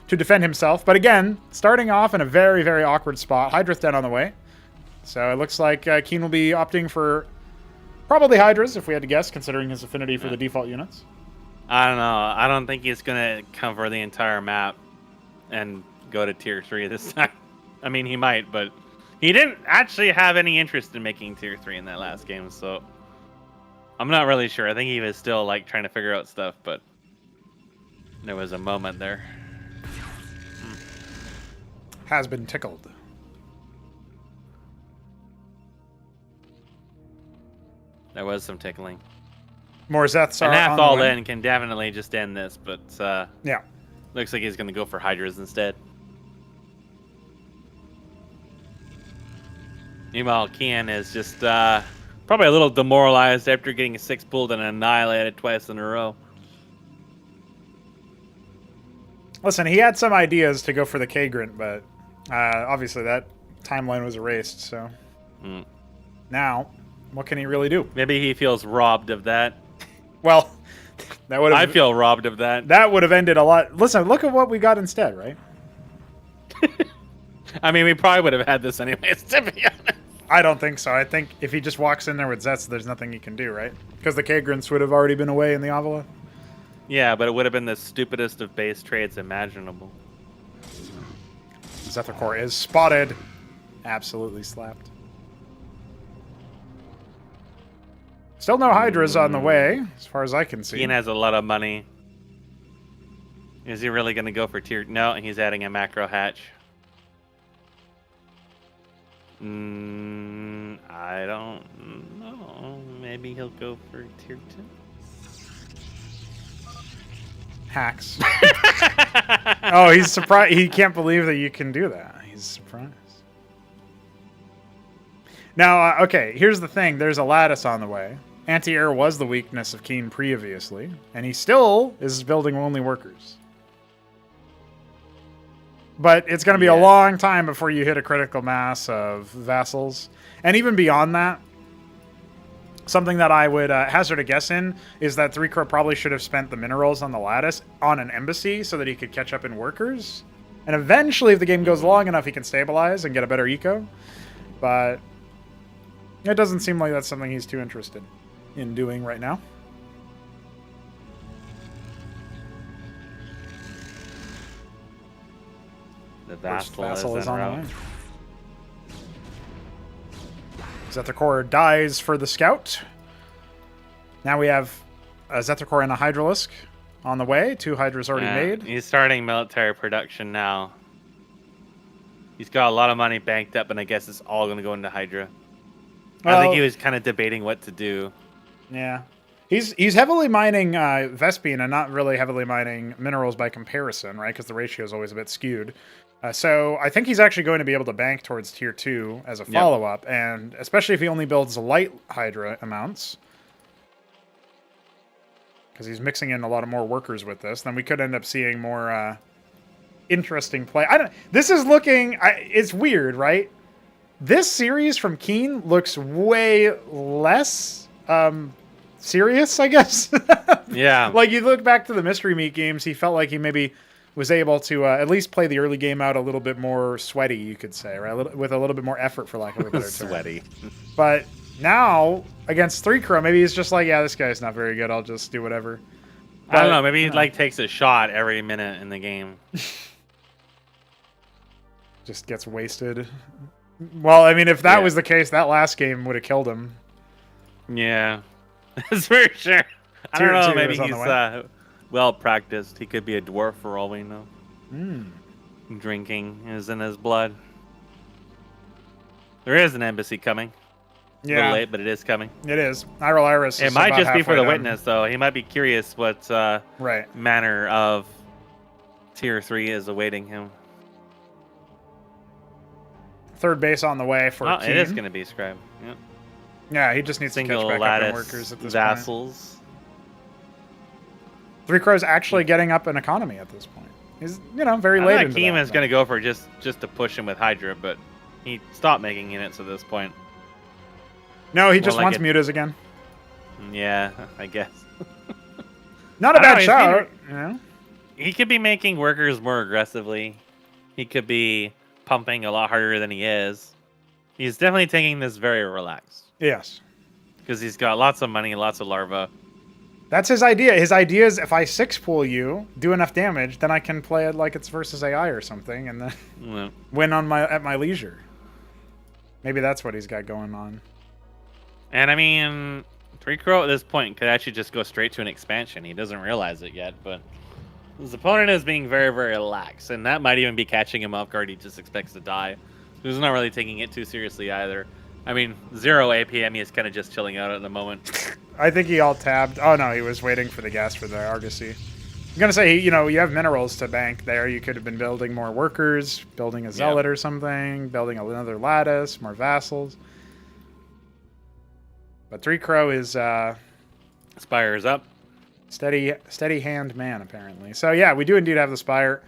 to defend himself. But again, starting off in a very, very awkward spot. Hydra's dead on the way. So it looks like Keen will be opting for probably Hydras, if we had to guess, considering his affinity for the default units.
I don't know. I don't think he's going to cover the entire map and go to tier 3 this time. I mean, he might, but he didn't actually have any interest in making tier 3 in that last game, so I'm not really sure. I think he was still like trying to figure out stuff, but there was a moment there.
Has been tickled.
There was some tickling.
More Zeths are
And
on
that all
the way.
in can definitely just end this, but
Yeah.
looks like he's going to go for Hydras instead. Meanwhile, Kian is just probably a little demoralized after getting a 6 pulled and annihilated twice in a row.
Listen, he had some ideas to go for the Kagrant, but obviously that timeline was erased, so... Now, what can he really do?
Maybe he feels robbed of that.
Well, that would have...
I feel robbed of that.
That would have ended a lot... Listen, look at what we got instead, right?
I mean, we probably would have had this anyways, to be honest.
I don't think so. I think if he just walks in there with Zets, there's nothing he can do, right? Because the Kagrants would have already been away in the Avila.
Yeah, but it would have been the stupidest of base trades imaginable.
Zethakor is spotted. Absolutely slapped. Still no Hydras on the way, as far as I can see.
Ian has a lot of money. Is he really going to go for tier... No, he's adding a macro hatch. I don't know. Maybe he'll go for tier 2.
Hacks. Oh, he's surprised. He can't believe that you can do that. He's surprised. Now, okay, here's the thing. There's a lattice on the way. Anti-air was the weakness of Keen previously, and he still is building only workers. But it's going to be a long time before you hit a critical mass of vassals. And even beyond that, something that I would hazard a guess in is that 3Crow probably should have spent the minerals on the lattice on an embassy so that he could catch up in workers. And eventually, if the game goes long enough, he can stabilize and get a better eco. But it doesn't seem like that's something he's too interested in doing right now.
The
First
vassal is
on
en
the
route.
way. Zethakor dies for the scout. Now we have a Zethakor and a Hydralisk on the way. 2 Hydras already made.
He's starting military production now. He's got a lot of money banked up, and I guess it's all going to go into Hydra. I think he was kind of debating what to do.
Yeah. He's heavily mining Vespine and not really heavily mining minerals by comparison, right? Because the ratio is always a bit skewed. So I think he's actually going to be able to bank towards tier 2 as a follow-up, and especially if he only builds light Hydra amounts. Because he's mixing in a lot of more workers with this, then we could end up seeing more interesting play. This is looking... it's weird, right? This series from Keen looks way less serious, I guess.
Yeah.
Like, you look back to the Mystery Meat games, he felt like he maybe was able to at least play the early game out a little bit more sweaty, you could say, right? With a little bit more effort, for lack of a better term.
Sweaty.
But now, against 3Crow, maybe he's just like, yeah, this guy's not very good. I'll just do whatever. But,
I don't know. Maybe he like takes a shot every minute in the game.
Just gets wasted. Well, I mean, if that was the case, that last game would have killed him.
Yeah. That's for sure. I don't know. Maybe he's well practiced. He could be a dwarf for all we know. Drinking is in his blood. There is an embassy coming. A little late, but it is coming.
It is. Iral Iris.
It might just be for the witness, though. He might be curious what manner of tier 3 is awaiting him.
Third base on the way for Keen.
It is going to be Scribe. Yep.
Yeah, he just needs to catch back up in workers at this
vassals.
point. 3Crow's actually getting up in economy at this point. He's, very late into
Keem
that.
is going to go for just to push him with Hydra, but he stopped making units at this point.
No, he just wants mutas again.
Yeah, I guess.
Not a bad shout.
He could be making workers more aggressively. He could be pumping a lot harder than he is. He's definitely taking this very relaxed.
Yes.
Because he's got lots of money, lots of larvae.
That's his idea. His idea is if I 6-pool you, do enough damage, then I can play it like it's versus AI or something, and then win at my leisure. Maybe that's what he's got going on.
And I mean, 3Crow at this point could actually just go straight to an expansion. He doesn't realize it yet, but his opponent is being very, very lax, and that might even be catching him off guard. He just expects to die. He's not really taking it too seriously either. I mean, 0 APM, he is kind of just chilling out at the moment.
I think he alt-tabbed. Oh, no, he was waiting for the gas for the Argosy. I'm going to say, you know, you have minerals to bank there. You could have been building more workers, building a zealot or something, building another lattice, more vassals. But 3Crow is...
Spire is up.
Steady hand man, apparently. So, yeah, we do indeed have the Spire,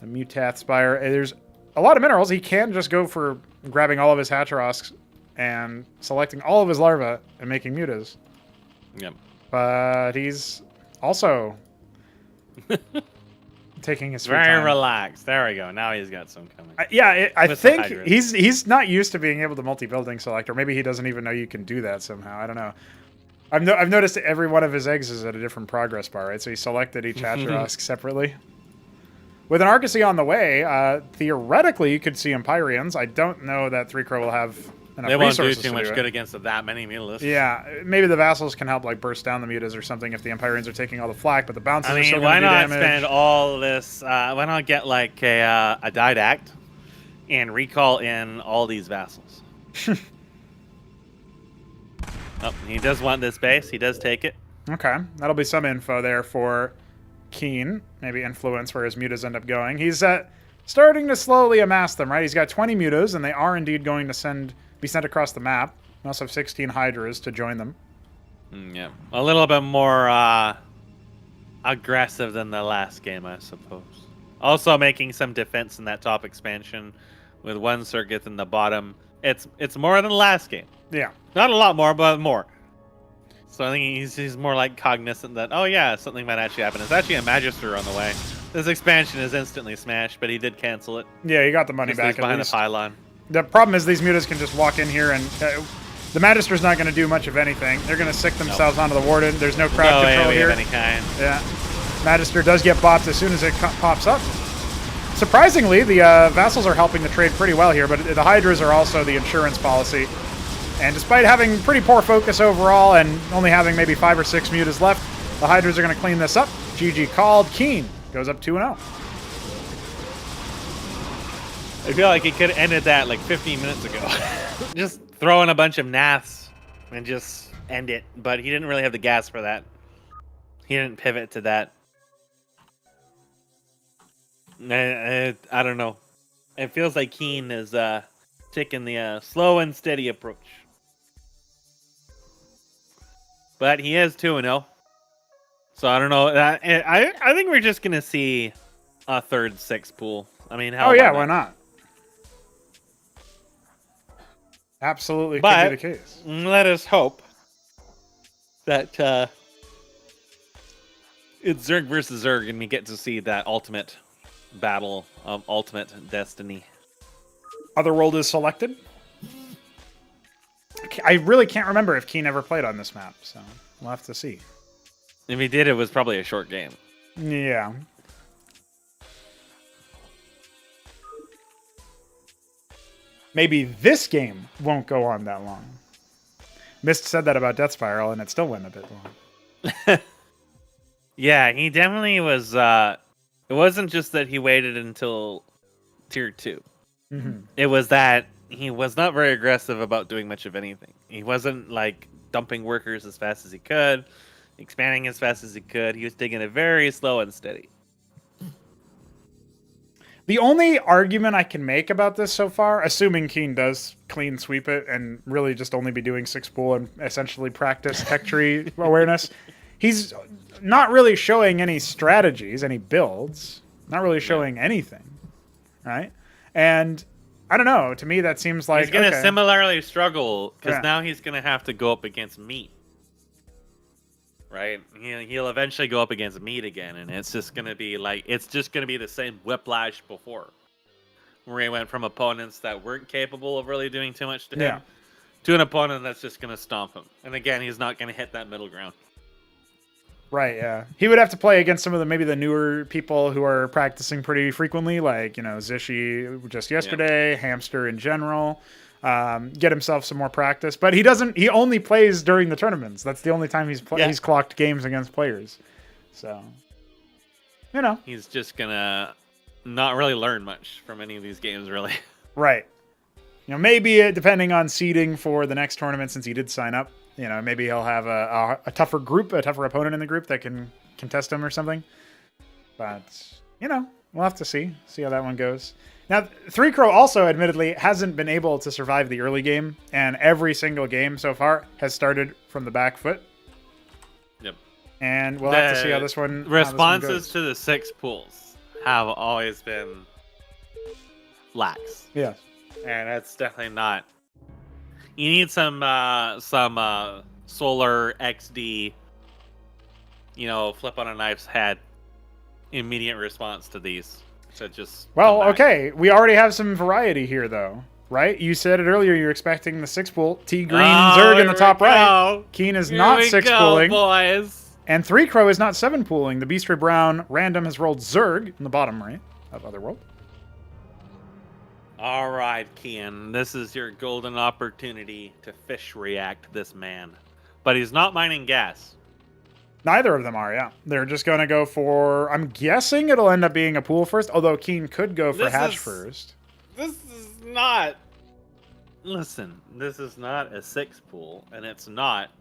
the Mutath Spire. There's a lot of minerals. He can just go for grabbing all of his Hatterosks and selecting all of his larvae and making mutas.
Yep.
But he's also taking his sweet
very
time.
relaxed. There we go. Now he's got some coming.
I think he's not used to being able to multi-building select, or maybe he doesn't even know you can do that somehow. I don't know. I've noticed that every one of his eggs is at a different progress bar, right? So he selected each Hatterosk separately. With an Argosy on the way, theoretically you could see Empyreans. I don't know that 3Crow will have enough
they won't do
resources
too much good against that many mutalisks.
Yeah, maybe the vassals can help like burst down the mutas or something if the Empyreans are taking all the flak, but the bounces are still going to do damage.
Why not spend all this? Why not get like a Didact and recall in all these vassals? Oh, he does want this base. He does take it.
Okay, that'll be some info there for Keen. Maybe influence where his mutas end up going. He's starting to slowly amass them, right? He's got 20 mutas, and they are indeed going to be sent across the map. We also have 16 Hydras to join them.
Yeah, a little bit more aggressive than the last game, I suppose. Also making some defense in that top expansion with one circuit in the bottom. It's more than the last game.
Yeah.
Not a lot more, but more. So I think he's more like cognizant that, oh yeah, something might actually happen. It's actually a Magister on the way. This expansion is instantly smashed, but he did cancel it.
Yeah, he got the money back.
Behind the pylon.
The problem is these mutas can just walk in here, and the Magister's not going to do much of anything. They're going to sick themselves onto the Warden. There's no crowd control here.
Of any kind.
Yeah. Magister does get bopped as soon as it pops up. Surprisingly, the vassals are helping the trade pretty well here, but the Hydras are also the insurance policy. And despite having pretty poor focus overall and only having maybe 5 or 6 mutas left, the Hydras are going to clean this up. GG called. Keen goes up 2-0.
I feel like he could have ended that like 15 minutes ago. Just throw in a bunch of naths and just end it. But he didn't really have the gas for that. He didn't pivot to that. I don't know. It feels like Keen is taking the slow and steady approach. But he is 2-0. So I don't know. I think we're just going to see a third 6-pool. I mean, hell,
why not? Absolutely could be the case.
Let us hope that it's Zerg versus Zerg and we get to see that ultimate battle of ultimate destiny.
Otherworld is selected. I really can't remember if Keen ever played on this map, so we'll have to see.
If he did, it was probably a short game.
Yeah. Maybe this game won't go on that long. Mist said that about Death Spiral, and it still went a bit long.
Yeah, he definitely was... it wasn't just that he waited until Tier 2.
Mm-hmm.
It was that he was not very aggressive about doing much of anything. He wasn't, like, dumping workers as fast as he could, expanding as fast as he could. He was taking it very slow and steady.
The only argument I can make about this so far, assuming Keen does clean sweep it and really just only be doing 6-pool and essentially practice tech tree awareness, he's not really showing any strategies, any builds, not really showing anything, right? And I don't know, to me that seems like...
He's going to similarly struggle, because now he's going to have to go up against meat. Right? He'll eventually go up against meat again, and it's just going to be like, it's just going to be the same whiplash before. Where he went from opponents that weren't capable of really doing too much to him, to an opponent that's just going to stomp him. And again, he's not going to hit that middle ground.
Right, yeah. He would have to play against some of maybe the newer people who are practicing pretty frequently, like, Zishi just yesterday, Hamster in general. Get himself some more practice. But he only plays during the tournaments. That's the only time he's clocked games against players. So,
He's just going to not really learn much from any of these games, really.
Right. Maybe depending on seeding for the next tournament, since he did sign up, maybe he'll have a tougher group, a tougher opponent in the group that can contest him or something. But, we'll have to see how that one goes. Now, 3Crow also, admittedly, hasn't been able to survive the early game, and every single game so far has started from the back foot.
Yep.
And we'll have to see how this one
responses to the 6 pools have always been lax.
Yeah.
And that's definitely not. You need some solar XD, flip on a knife's head, immediate response to these. So just
okay. We already have some variety here, though, right? You said it earlier. You're expecting the 6 pool. T Green Zerg in the top right. Keen is not 6 pooling,
boys.
And 3Crow is not 7 pooling. The Beast Ray Brown random has rolled Zerg in the bottom right of Otherworld.
All right, Kian, this is your golden opportunity to fish react this man. But he's not mining gas.
Neither of them are, yeah. They're just going to go for... I'm guessing it'll end up being a pool first, although Keen could go for hatch first.
This is not... Listen, this is not a 6 pool, and it's not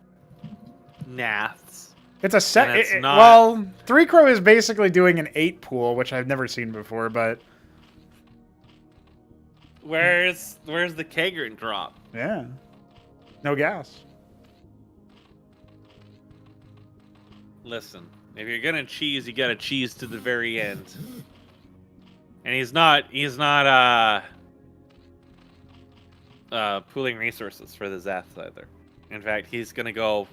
Naths.
It's a set... Well, 3Crow is basically doing an 8 pool, which I've never seen before, but...
Where's the Kegrin drop?
Yeah. No gas.
Listen, if you're gonna cheese, you gotta cheese to the very end. And he's not pooling resources for the Zaths either. In fact, he's gonna go...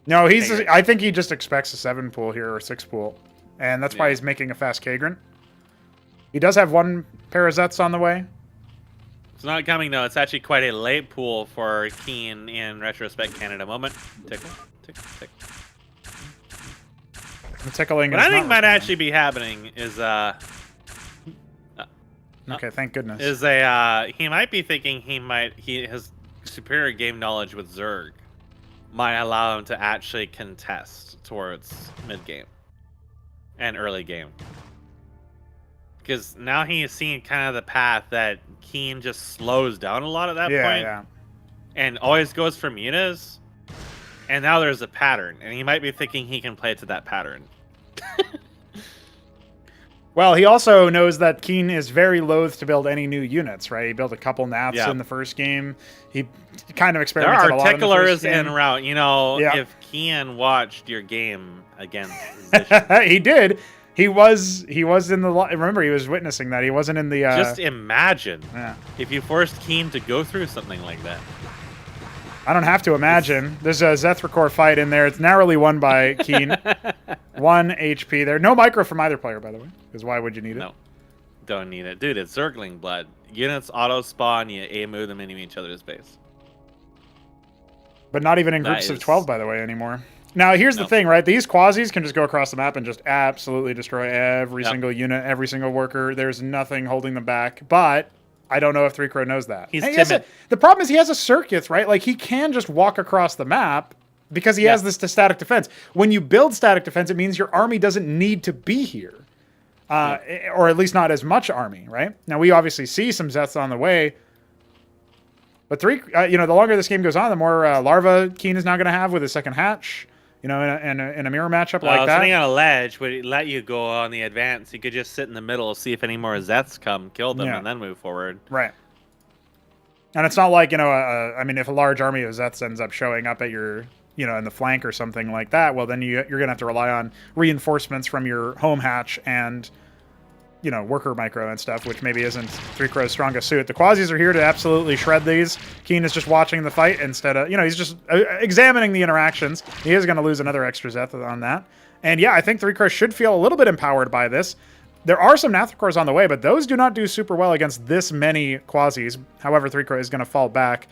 No, I think he just expects a 7 pool here, or 6 pool. And that's why he's making a fast Kegrin. He does have 1 pair of Zets on the way.
It's not coming, though. It's actually quite a late pool for Keen in Retrospect Canada moment. Tickle, tickle, tickle.
The tickling
what I think might actually be happening is
okay, thank goodness.
He might be thinking his superior game knowledge with Zerg might allow him to actually contest towards mid game and early game. Because now he is seeing kind of the path that Keen just slows down a lot at that point.
Yeah.
And always goes for mutas. And now there's a pattern. And he might be thinking he can play to that pattern.
Well, he also knows that Keen is very loath to build any new units, right? He built a couple Naths in the first game. He kind of experimented a lot in the first game.
There are ticklers en route. If Keen watched your game against
he did. He was in the... Remember, he was witnessing that. He wasn't in the...
Just imagine if you forced Keen to go through something like that.
I don't have to imagine. There's a Zethrakor fight in there. It's narrowly won by Keen. 1 HP there. No micro from either player, by the way. Because why would you need it?
No. Don't need it. Dude, it's Zergling blood. Units auto-spawn, you A-move them into each other's base.
But not even in groups of 12, by the way, anymore. Now, here's the thing, right? These quasis can just go across the map and just absolutely destroy every single unit, every single worker. There's nothing holding them back. But I don't know if 3Crow knows that.
He's timid.
The problem is he has a circuit, right? Like, he can just walk across the map because he has this static defense. When you build static defense, it means your army doesn't need to be here. Or at least not as much army, right? Now, we obviously see some Zeths on the way. But the longer this game goes on, the more larva Keen is now going to have with his second hatch. In a mirror matchup like that.
Sitting on a ledge would let you go on the advance. You could just sit in the middle, see if any more Zeths come, kill them, and then move forward.
Right. And it's not like, if a large army of Zeths ends up showing up at your, in the flank or something like that, well, then you're going to have to rely on reinforcements from your home hatch and, worker micro and stuff, which maybe isn't 3Crow's strongest suit. The quasis are here to absolutely shred these. Keen is just watching the fight instead of, he's just examining the interactions. He is going to lose another extra Zeth on that. And yeah, I think 3Crow should feel a little bit empowered by this. There are some Nathrakors on the way, but those do not do super well against this many quasis. However, 3Crow is going to fall back.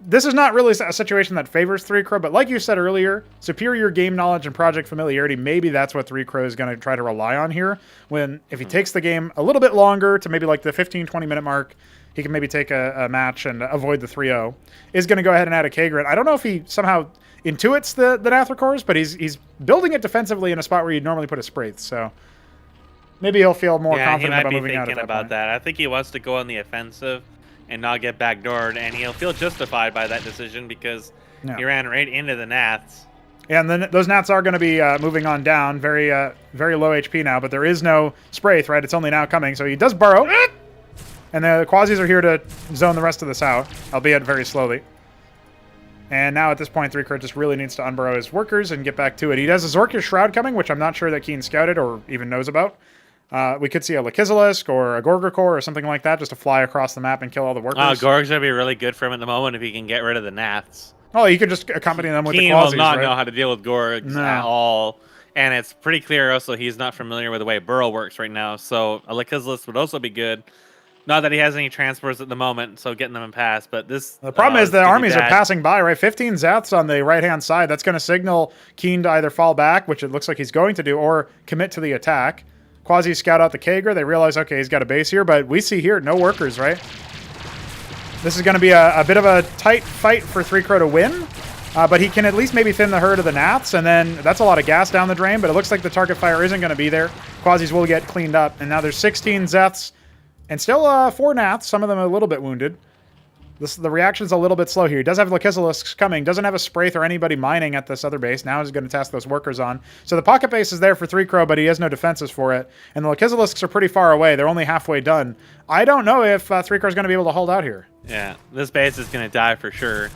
this is not really a situation that favors 3Crow, but like you said earlier, superior game knowledge and project familiarity, maybe that's what 3Crow is going to try to rely on here. If he takes the game a little bit longer to maybe like the 15-20 minute mark, he can maybe take a match and avoid the 3-0. Is going to go ahead and add a K-Grid. I don't know if he somehow intuits the Nathra cores, but he's building it defensively in a spot where you'd normally put a Spraith, so maybe he'll feel more confident about moving out at that point.
I think he wants to go on the offensive and not get backdoored, and he'll feel justified by that decision because he ran right into the Naths.
Yeah, and then those Nats are going to be moving on down, very low HP now, but there is no Spraith, right? It's only now coming, so he does burrow. And the Quasis are here to zone the rest of this out, albeit very slowly. And now at this point, 3Crow just really needs to unburrow his workers and get back to it. He has a Zorkish Shroud coming, which I'm not sure that Keen scouted or even knows about. We could see a Lakizalisk or a Gorgor Core or something like that just to fly across the map and kill all the workers.
Gorg's going to be really good for him at the moment if he can get rid of the Naths.
Oh, he could just accompany them with the
Keen
Quasis,
will not
right?
know how to deal with Gorgs at all. And it's pretty clear also he's not familiar with the way Burrow works right now. So a Lakizalisk would also be good. Not that he has any transports at the moment, so getting them in pass. But the
problem is the armies are passing by, right? 15 Zaths on the right-hand side. That's going to signal Keen to either fall back, which it looks like he's going to do, or commit to the attack. Quasi scout out the Kager. They realize, okay, he's got a base here, but we see here no workers, right? This is going to be a bit of a tight fight for 3Crow to win, but he can at least maybe thin the herd of the Naths, and then that's a lot of gas down the drain, but it looks like the target fire isn't going to be there. Quasis will get cleaned up, and now there's 16 Zeths. And still 4 Naths, some of them a little bit wounded. The reaction's a little bit slow here. He does have Lakizalisks coming, doesn't have a Spraith or anybody mining at this other base. Now he's going to task those workers on. So the pocket base is there for 3Crow, but he has no defenses for it. And the Lakizalisks are pretty far away. They're only halfway done. I don't know if 3Crow is going to be able to hold out here.
Yeah, this base is going to die for sure.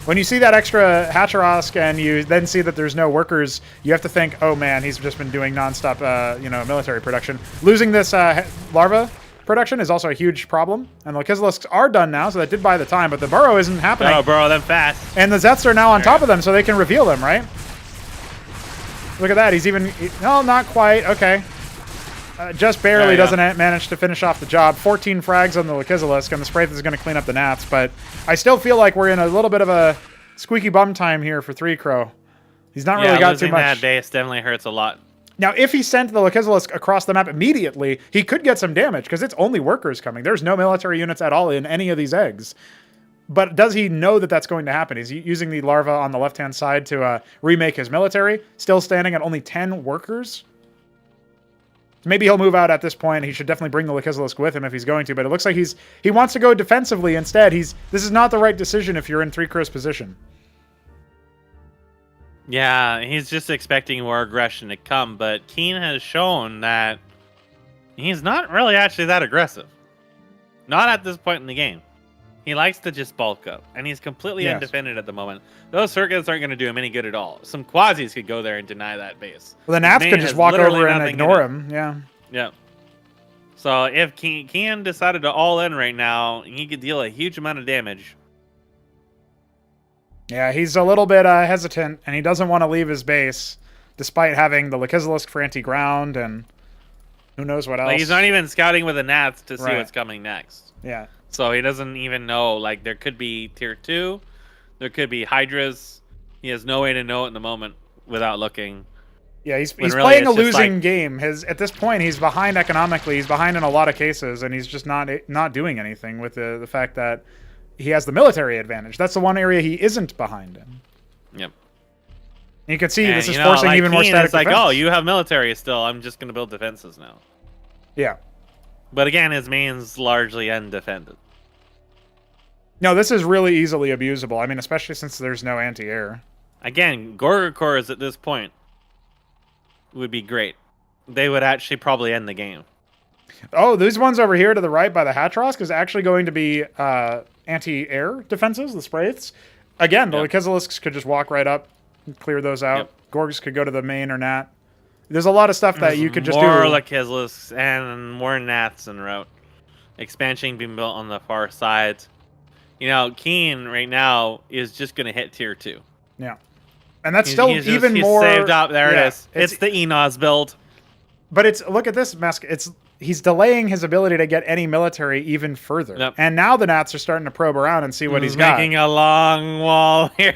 When you see that extra Hatcherosk and you then see that there's no workers, you have to think, oh man, he's just been doing nonstop, military production. Losing this larva production is also a huge problem. And the Lakizalisks are done now, so that did buy the time, but the burrow isn't happening.
Oh, burrow them fast.
And the Zeths are now on top of them, so they can reveal them, right? Look at that. He's even... No, not quite. Okay. Just barely doesn't manage to finish off the job. 14 frags on the Lakizalisk, and the Spraith is going to clean up the Nats, but I still feel like we're in a little bit of a squeaky bum time here for 3Crow. He's not really got too much.
That base definitely hurts a lot.
Now, if he sent the Lakizalisk across the map immediately, he could get some damage, because it's only workers coming. There's no military units at all in any of these eggs. But does he know that that's going to happen? He's using the larva on the left-hand side to remake his military, still standing at only 10 workers. Maybe he'll move out at this point. He should definitely bring the Lakizalisk with him if he's going to, but it looks like he wants to go defensively instead. This is not the right decision if you're in 3Crow's position.
Yeah, he's just expecting more aggression to come, but Keen has shown that he's not really actually that aggressive. Not at this point in the game. He likes to just bulk up, and he's completely undefended at the moment. Those circuits aren't going to do him any good at all. Some Quasis could go there and deny that base.
Well, the Nats could just walk over and ignore him. Yeah.
Yeah. So if Keen decided to all in right now, he could deal a huge amount of damage.
Yeah, he's a little bit hesitant, and he doesn't want to leave his base, despite having the Lakizalisk for anti-ground, and who knows what else.
Like, he's not even scouting with the Nats to see what's coming next.
Yeah.
So he doesn't even know, like, there could be tier 2, there could be Hydras. He has no way to know at the moment without looking.
Yeah, he's really playing a losing game. At this point, he's behind economically. He's behind in a lot of cases, and he's just not doing anything with the fact that he has the military advantage. That's the one area he isn't behind in.
Yep.
And you can see this is forcing even more static defense.
It's like, oh, you have military still. I'm just going to build defenses now.
Yeah.
But again, his main's largely undefended.
No, this is really easily abusable. I mean, especially since there's no anti-air.
Again, Gorgor cores at this point would be great. They would actually probably end the game.
Oh, these ones over here to the right by the Hatcherosk is actually going to be anti-air defenses, the Spraiths. Again, the Lakizalisks could just walk right up and clear those out. Yep. Gorgs could go to the main or Nat. There's a lot of stuff that you could just do.
More Lakizalisks and more Nats en route. Expansion being built on the far side. You know, Keen right now is just going to hit tier 2.
Yeah. And that's still even
he's
more...
saved up. There it is. It's the Enos build.
But look at this, Mask. he's delaying his ability to get any military even further.
Yep.
And now the Nats are starting to probe around and see what he's got.
Making a long wall here.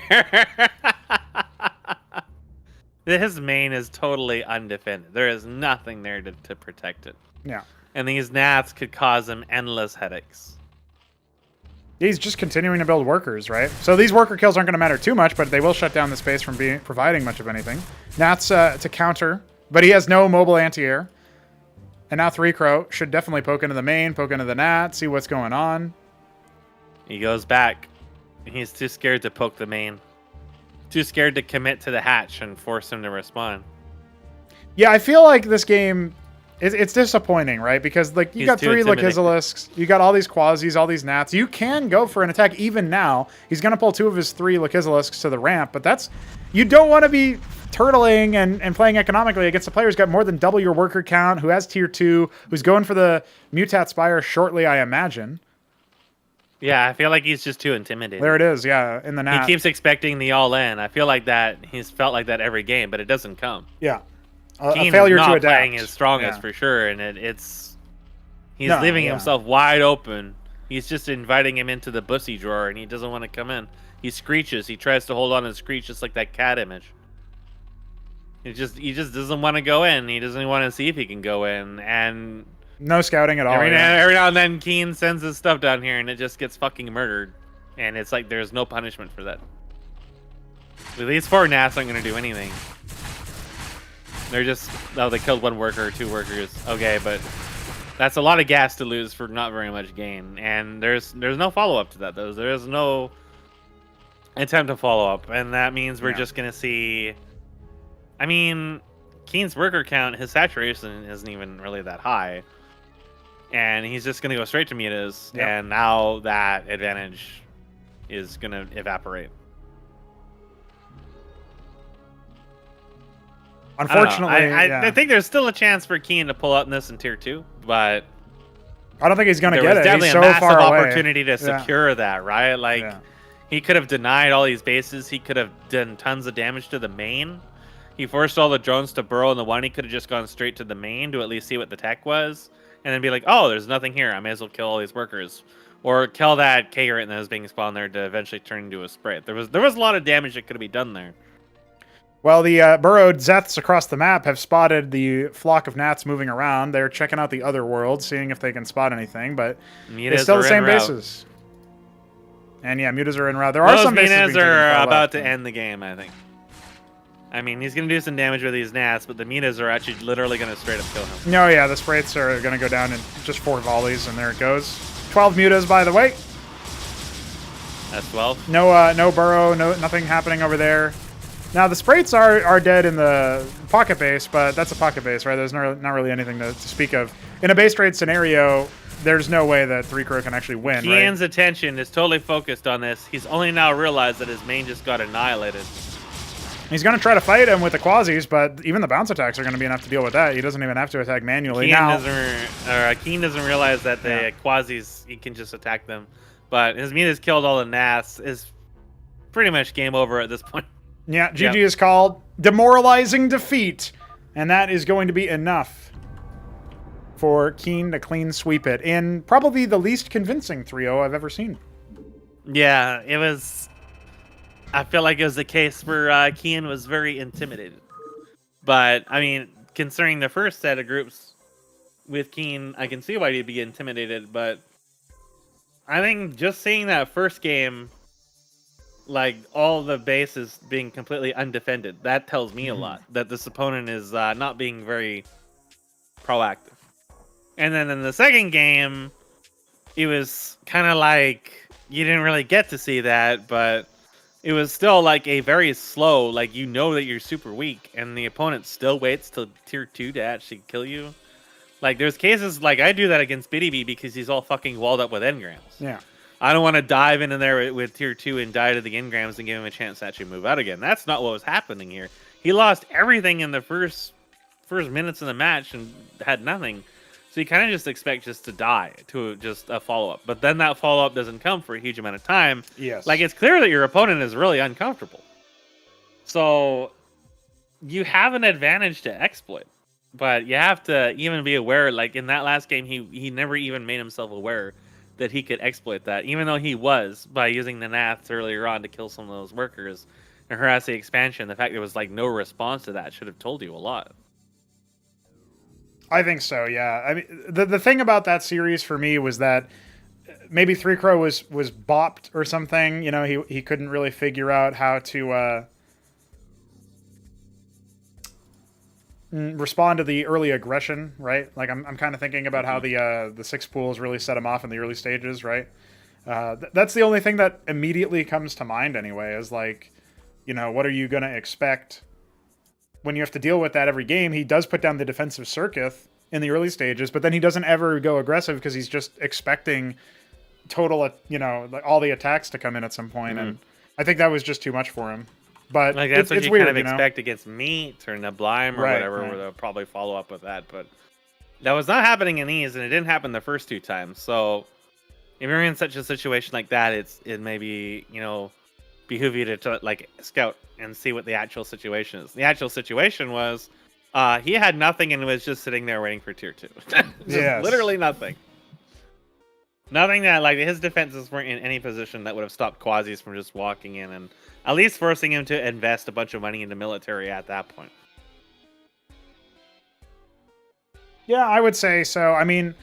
His main is totally undefended. There is nothing there to protect it.
Yeah.
And these Nats could cause him endless headaches.
He's just continuing to build workers, right? So these worker kills aren't going to matter too much, but they will shut down the space from providing much of anything. Nats to counter, but he has no mobile anti-air. And now 3-Crow should definitely poke into the main, poke into the Nat, see what's going on.
He goes back. He's too scared to poke the main. Too scared to commit to the hatch and force him to respond.
Yeah, I feel like this game, it's disappointing, right? Because like you got 3 Lakizilisks, you got all these Quasis, all these Nats. You can go for an attack even now. He's going to pull 2 of his 3 Lakizilisks to the ramp, but that's... You don't want to be turtling and playing economically against a player who's got more than double your worker count, who has tier 2, who's going for the Mutat Spire shortly, I imagine.
Yeah, I feel like he's just too intimidated.
There it is, yeah, in the Nat.
He keeps expecting the all-in. I feel like that he's felt like that every game, but it doesn't come.
Yeah.
Keen
a failure
is not
to adapt.
playing his strongest for sure, and he's leaving himself wide open. He's just inviting him into the bussy drawer, and he doesn't want to come in. He screeches. He tries to hold on and screech just like that cat image. He just doesn't want to go in. He doesn't want to see if he can go in, and
no scouting at all.
Every now and then, Keen sends his stuff down here, and it just gets fucking murdered. And it's like there's no punishment for that. These 4 Nats aren't going to do anything. They're just... Oh, they killed 1 worker or 2 workers. Okay, but that's a lot of gas to lose for not very much gain. And there's no follow-up to that, though. There's no attempt to follow up. And that means we're just going to see... I mean, Keen's worker count, his saturation isn't even really that high. And he's just going to go straight to mutas. Yep. And now that advantage is going to evaporate.
Unfortunately,
I think there's still a chance for Keen to pull out in this in tier 2, but
I don't think he's going to get it.
There was
definitely
a massive
far
opportunity to secure that, right? Like, he could have denied all these bases. He could have done tons of damage to the main. He forced all the drones to burrow in the one. He could have just gone straight to the main to at least see what the tech was, and then be like, oh, there's nothing here. I may as well kill all these workers. Or kill that K-Rat that was being spawned there to eventually turn into a Sprite. There was a lot of damage that could be done there.
Well, the burrowed Zeths across the map have spotted the flock of Nats moving around. They're checking out the Otherworld, seeing if they can spot anything, but it's still the same bases. And yeah, mutas are en route. There are some bases
Minas are about to end the game, I think. I mean, he's going to do some damage with these Nats, but the Minas are actually literally going to straight up kill him.
No, yeah, the Sprites are going to go down in just 4 volleys, and there it goes. 12 mutas, by the way.
That's 12.
No burrow, nothing happening over there. Now, the Sprites are dead in the pocket base, but that's a pocket base, right? There's not really anything to speak of. In a base trade scenario, there's no way that 3-Crow can actually win,
Kian's attention is totally focused on this. He's only now realized that his main just got annihilated.
He's going to try to fight him with the Quasis, but even the bounce attacks are going to be enough to deal with that. He doesn't even have to attack manually.
Keen doesn't realize that the Quasis, he can just attack them. But his Mina's killed all the Nats. Is pretty much game over at this point.
Yeah, GG is called. Demoralizing defeat. And that is going to be enough for Keen to clean sweep it in probably the least convincing 3-0 I've ever seen.
Yeah, it was... I feel like it was the case where Keen was very intimidated. But, I mean, considering the first set of groups with Keen, I can see why he'd be intimidated. But I think just seeing that first game, like all the bases being completely undefended, that tells me a lot. That this opponent is not being very proactive. And then in the second game, it was kind of like you didn't really get to see that, but it was still like a very slow, like you know that you're super weak, and the opponent still waits till tier 2 to actually kill you. Like there's cases like I do that against BDB because he's all fucking walled up with engrams.
Yeah.
I don't want to dive into there with tier 2 and die to the engrams and give him a chance to actually move out again. That's not what was happening here. He lost everything in the first minutes of the match and had nothing. So you kind of just expect just to die to just a follow-up. But then that follow-up doesn't come for a huge amount of time.
Yes.
Like, it's clear that your opponent is really uncomfortable. So you have an advantage to exploit. But you have to even be aware, like in that last game, he never even made himself aware that he could exploit that, even though he was, by using the Naths earlier on to kill some of those workers and harass the expansion. The fact there was like no response to that should have told you a lot.
I think so. Yeah. I mean, the thing about that series for me was that maybe Three Crow was bopped or something. You know, he couldn't really figure out how to respond to the early aggression, right? Like I'm kind of thinking about how the six pools really set him off in the early stages, right? That's the only thing that immediately comes to mind anyway, is like, you know, what are you going to expect when you have to deal with that every game? He does put down the defensive circuit in the early stages, but then he doesn't ever go aggressive because he's just expecting total, you know, like all the attacks to come in at some point. And I think that was just too much for him. But
like that's what
it's
you
weird,
kind of
you know?
expect against Meat or Neblime or
Right,
whatever,
right.
where they'll probably follow up with that. But that was not happening in these, and it didn't happen the first two times. So if you're in such a situation like that, it may be, you know, behoove you to like scout and see what the actual situation is. The actual situation was he had nothing and was just sitting there waiting for tier 2.
Yes.
Literally nothing. Nothing that, like, his defenses weren't in any position that would have stopped Quasis from just walking in and at least forcing him to invest a bunch of money into military at that point.
Yeah, I would say so. I mean,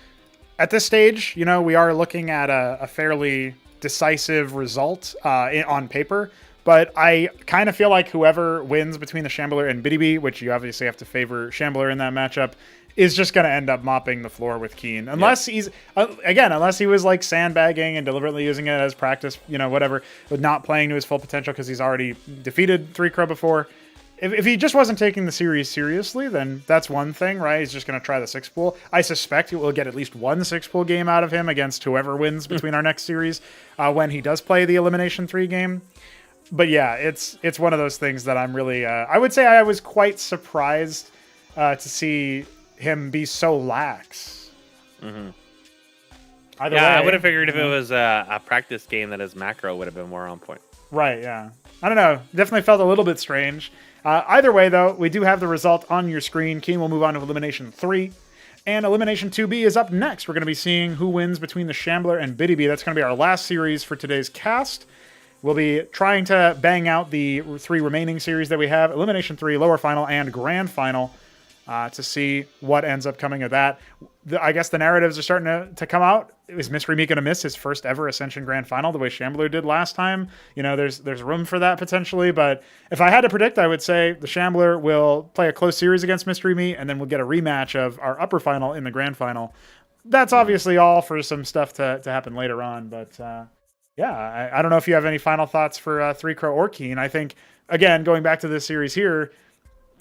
at this stage, you know, we are looking at a fairly decisive result on paper, but I kind of feel like whoever wins between the Shambler and Biddy, which you obviously have to favor Shambler in that matchup, is just going to end up mopping the floor with Keen. Unless he's, again, unless he was like sandbagging and deliberately using it as practice, you know, whatever, but not playing to his full potential because he's already defeated Three Crow before. If he just wasn't taking the series seriously, then that's one thing, right? He's just going to try the six pool. I suspect we'll get at least one six pool game out of him against whoever wins between our next series when he does play the Elimination 3 game. But yeah, it's one of those things that I'm really, I would say I was quite surprised to see him be so lax. Either way,
I would have figured if it was a practice game that his macro would have been more on point.
Right, yeah. I don't know. Definitely felt a little bit strange. Either way, though, we do have the result on your screen. Keen will move on to Elimination 3. And Elimination 2B is up next. We're going to be seeing who wins between the Shambler and Biddy. That's going to be our last series for today's cast. We'll be trying to bang out the 3 remaining series that we have. Elimination 3, Lower Final, and Grand Final. To see what ends up coming of that. I guess the narratives are starting to come out. Is Mystery Meat going to miss his first ever Ascension Grand Final the way Shambler did last time? You know, there's room for that potentially. But if I had to predict, I would say the Shambler will play a close series against Mystery Meat, and then we'll get a rematch of our upper final in the Grand Final. That's obviously all for some stuff to happen later on. But yeah, I don't know if you have any final thoughts for Three Crow or Keen. I think, again, going back to this series here,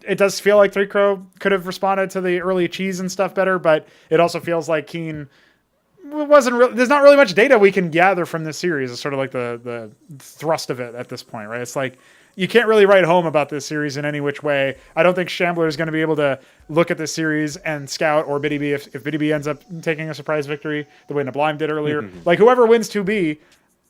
it does feel like Three Crow could have responded to the early cheese and stuff better, but it also feels like Keen wasn't really, there's not really much data we can gather from this series. It's sort of like the thrust of it at this point, right? It's like you can't really write home about this series in any which way. I don't think Shambler is going to be able to look at this series and scout, or Biddy B if Biddy B ends up taking a surprise victory the way Neblime did earlier. Like whoever wins 2B,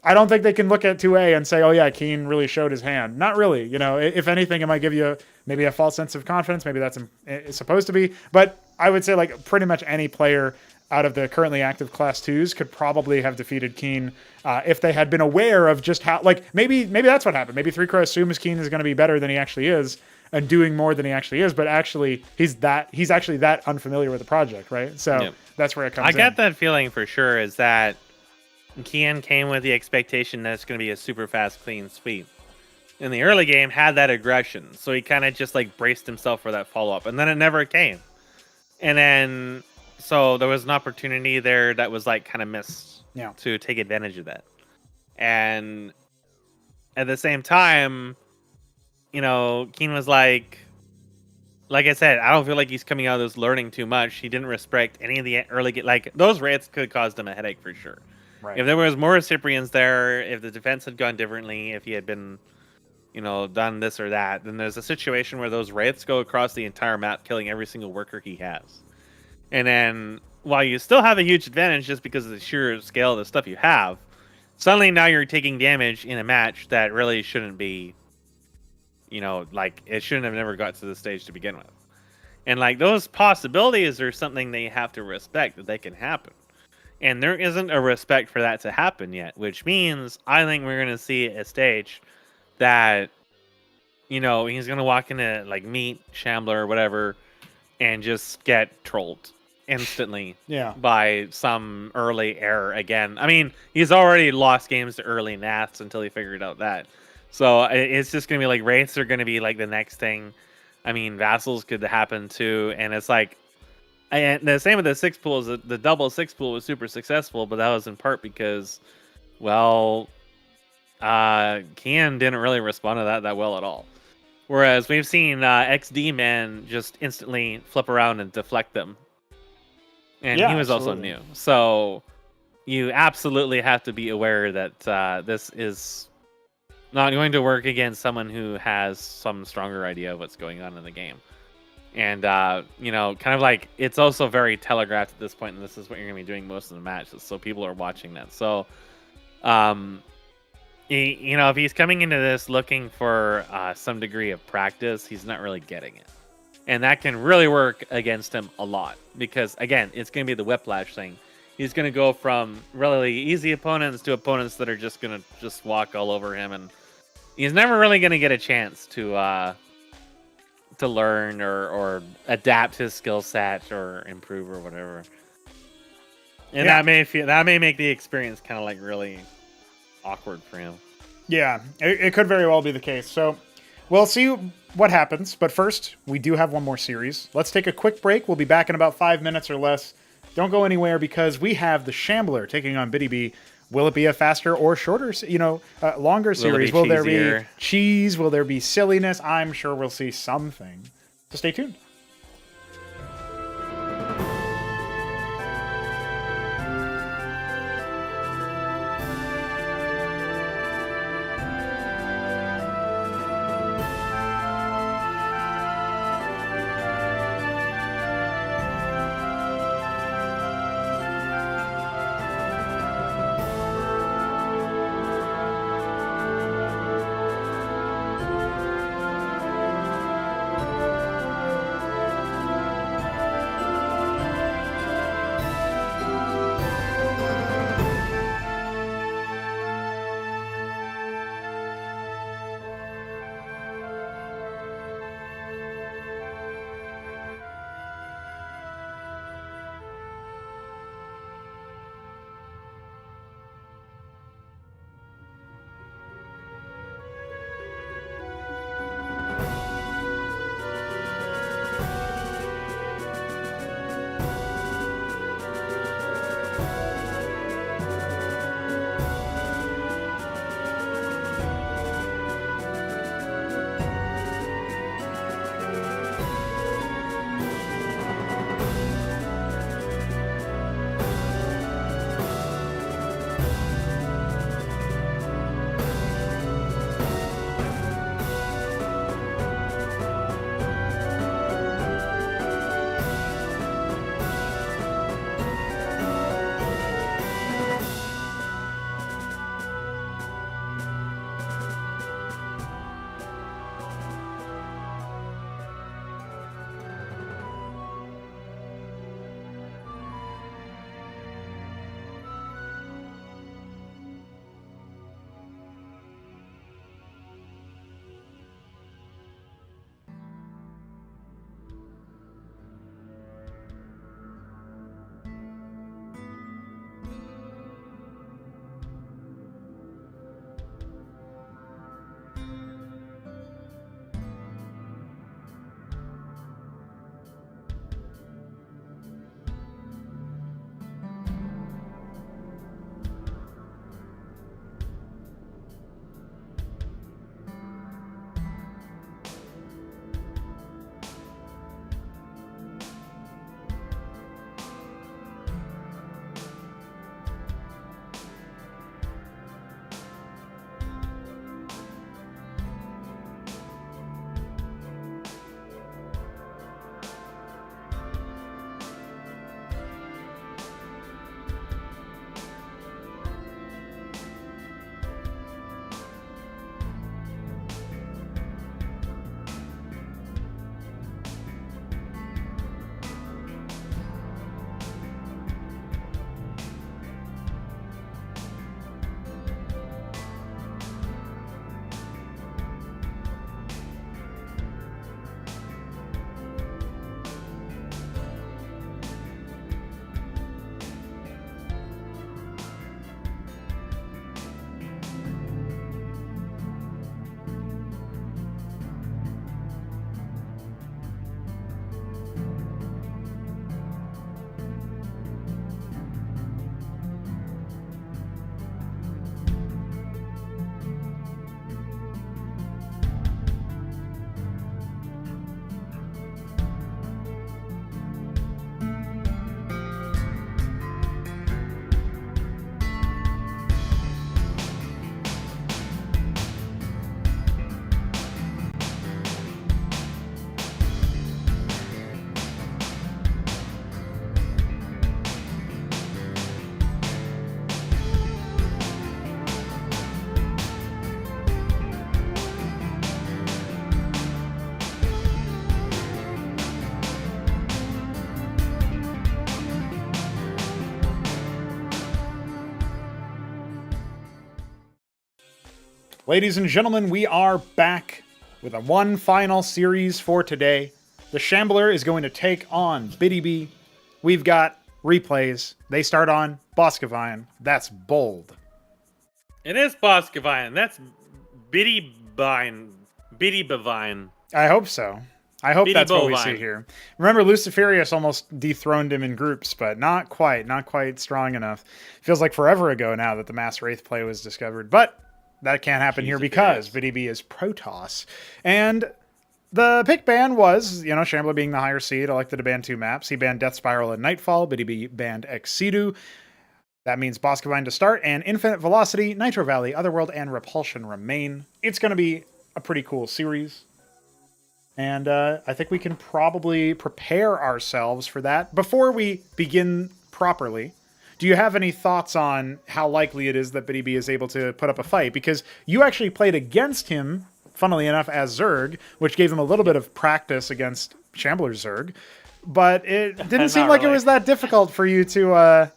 I don't think they can look at 2A and say, oh yeah, Keen really showed his hand. Not really. You know, if anything, it might give you maybe a false sense of confidence. Maybe that's it's supposed to be. But I would say like pretty much any player out of the currently active Class 2s could probably have defeated Keen if they had been aware of just how, like maybe that's what happened. Maybe Three Crow assumes Keen is going to be better than he actually is and doing more than he actually is. But actually, he's actually that unfamiliar with the project, right? So that's where it comes in.
I get that feeling for sure, is that Kian came with the expectation that it's going to be a super fast, clean sweep. In the early game, had that aggression, so he kind of just like braced himself for that follow-up, and then it never came. And then, so there was an opportunity there that was like kind of missed to take advantage of that. And at the same time, you know, Keen was like I said, I don't feel like he's coming out of this learning too much. He didn't respect any of the early, like those raids could have caused him a headache for sure.
Right.
If there was more Cyprians there, if the defense had gone differently, if he had been, you know, done this or that, then there's a situation where those wraiths go across the entire map, killing every single worker he has. And then, while you still have a huge advantage just because of the sheer scale of the stuff you have, suddenly now you're taking damage in a match that really shouldn't be, you know, like, it shouldn't have never got to this stage to begin with. And like those possibilities are something they have to respect that they can happen. And there isn't a respect for that to happen yet, which means I think we're going to see a stage that, he's going to walk into like meet Shambler or whatever and just get trolled instantly by some early error again. I mean, he's already lost games to early Nats until he figured out that. So it's just going to be like Wraiths are going to be like the next thing. I mean, Vassals could happen too. And it's like, and the same with the 6 pools. The double 6 pool was super successful, but that was in part because, well, Kian didn't really respond to that well at all. Whereas we've seen XD Man just instantly flip around and deflect them. And he was also new. So you absolutely have to be aware that this is not going to work against someone who has some stronger idea of what's going on in the game. And, kind of like it's also very telegraphed at this point, and this is what you're going to be doing most of the matches. So people are watching that. So, if he's coming into this looking for some degree of practice, he's not really getting it. And that can really work against him a lot because, again, it's going to be the whiplash thing. He's going to go from really easy opponents to opponents that are just going to just walk all over him. And he's never really going to get a chance to learn or adapt his skill set or improve or whatever. And that may make the experience kind of like really awkward for him.
Yeah, it could very well be the case. So we'll see what happens. But first, we do have one more series. Let's take a quick break. We'll be back in about 5 minutes or less. Don't go anywhere because we have the Shambler taking on Biddy B. Will it be a faster or shorter, longer series? Will there be cheese? Will there be silliness? I'm sure we'll see something. So stay tuned. Ladies and gentlemen, we are back with a one final series for today. The Shambler is going to take on BDB. We've got replays. They start on Boskevine. That's bold.
It is Boskevine. That's Biddy-bine. Biddy-bavine.
I hope so. I hope that's what we
Biddy-bovine.
see here. Remember, Luciferius almost dethroned him in groups, but not quite strong enough. Feels like forever ago now that the Mass Wraith play was discovered, but that can't happen here because BDB is Protoss. And the pick ban was, Shambler being the higher seed, elected to ban 2 maps. He banned Death Spiral and Nightfall. BDB banned Ex Situ. That means Boskevine to start, and Infinite Velocity, Nitro Valley, Otherworld, and Repulsion remain. It's going to be a pretty cool series. And I think we can probably prepare ourselves for that. Before we begin properly, do you have any thoughts on how likely it is that BDB is able to put up a fight? Because you actually played against him, funnily enough, as Zerg, which gave him a little bit of practice against Shambler's Zerg. But it didn't seem like it was that difficult for you to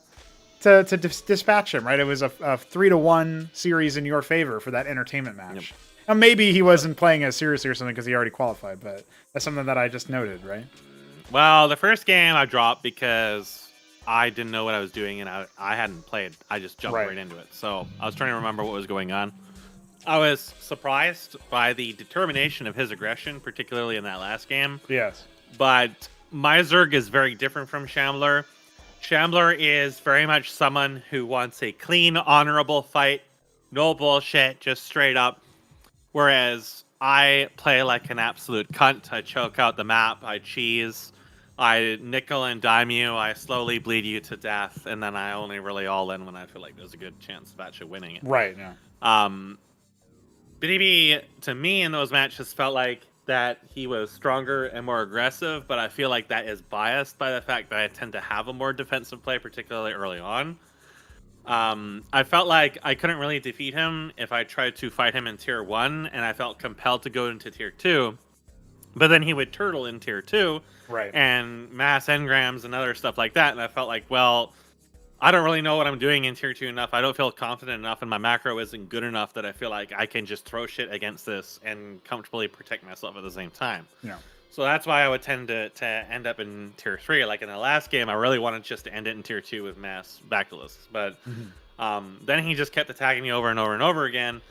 dispatch him, right? It was a 3-1 series in your favor for that entertainment match.
Yep.
Now, maybe he wasn't playing as seriously or something because he already qualified, but that's something that I just noted, right?
Well, the first game I dropped because I didn't know what I was doing and I hadn't played. I just jumped right into it. So I was trying to remember what was going on. I was surprised by the determination of his aggression, particularly in that last game.
Yes.
But my Zerg is very different from Shambler. Shambler is very much someone who wants a clean, honorable fight. No bullshit, just straight up. Whereas I play like an absolute cunt. I choke out the map. I cheese. I nickel and dime you. I slowly bleed you to death. And then I only really all in when I feel like there's a good chance of actually winning it.
Right, yeah.
BDB, to me, in those matches, felt like that he was stronger and more aggressive. But I feel like that is biased by the fact that I tend to have a more defensive play, particularly early on. I felt like I couldn't really defeat him if I tried to fight him in tier 1, and I felt compelled to go into tier 2. But then he would turtle in tier 2,
right,
and mass engrams and other stuff like that, and I felt like, well, I don't really know what I'm doing in tier 2 enough. I don't feel confident enough, and my macro isn't good enough that I feel like I can just throw shit against this and comfortably protect myself at the same time.
Yeah.
So that's why I would tend to end up in tier 3. Like in the last game, I really wanted just to end it in tier 2 with mass Bacillus. But then he just kept attacking me over and over and over again.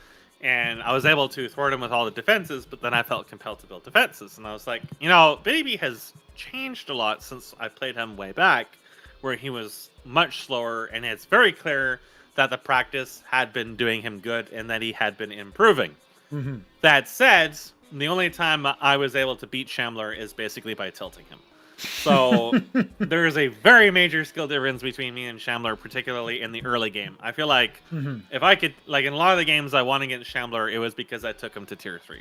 And I was able to thwart him with all the defenses, but then I felt compelled to build defenses. And I was like, BDB has changed a lot since I played him way back, where he was much slower. And it's very clear that the practice had been doing him good and that he had been improving.
Mm-hmm.
That said, the only time I was able to beat Shambler is basically by tilting him. So there is a very major skill difference between me and Shambler, particularly in the early game. I feel like if I could, like in a lot of the games I won against Shambler, it was because I took him to tier 3.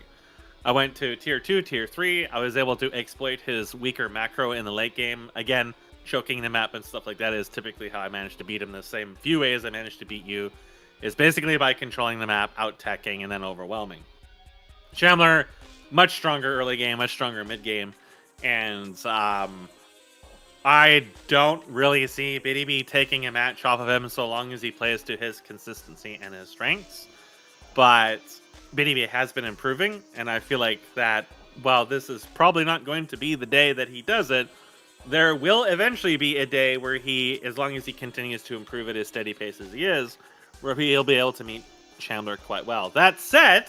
I went to tier 2, tier 3. I was able to exploit his weaker macro in the late game. Again, choking the map and stuff like that is typically how I managed to beat him. The same few ways I managed to beat you is basically by controlling the map, out-teching, and then overwhelming. Shambler, much stronger early game, much stronger mid game, and I don't really see BDB taking a match off of him so long as he plays to his consistency and his strengths. But BDB has been improving, and I feel like that while this is probably not going to be the day that he does it, there will eventually be a day where he, as long as he continues to improve at his steady pace as he is, where he'll be able to meet Shambler quite well. That said,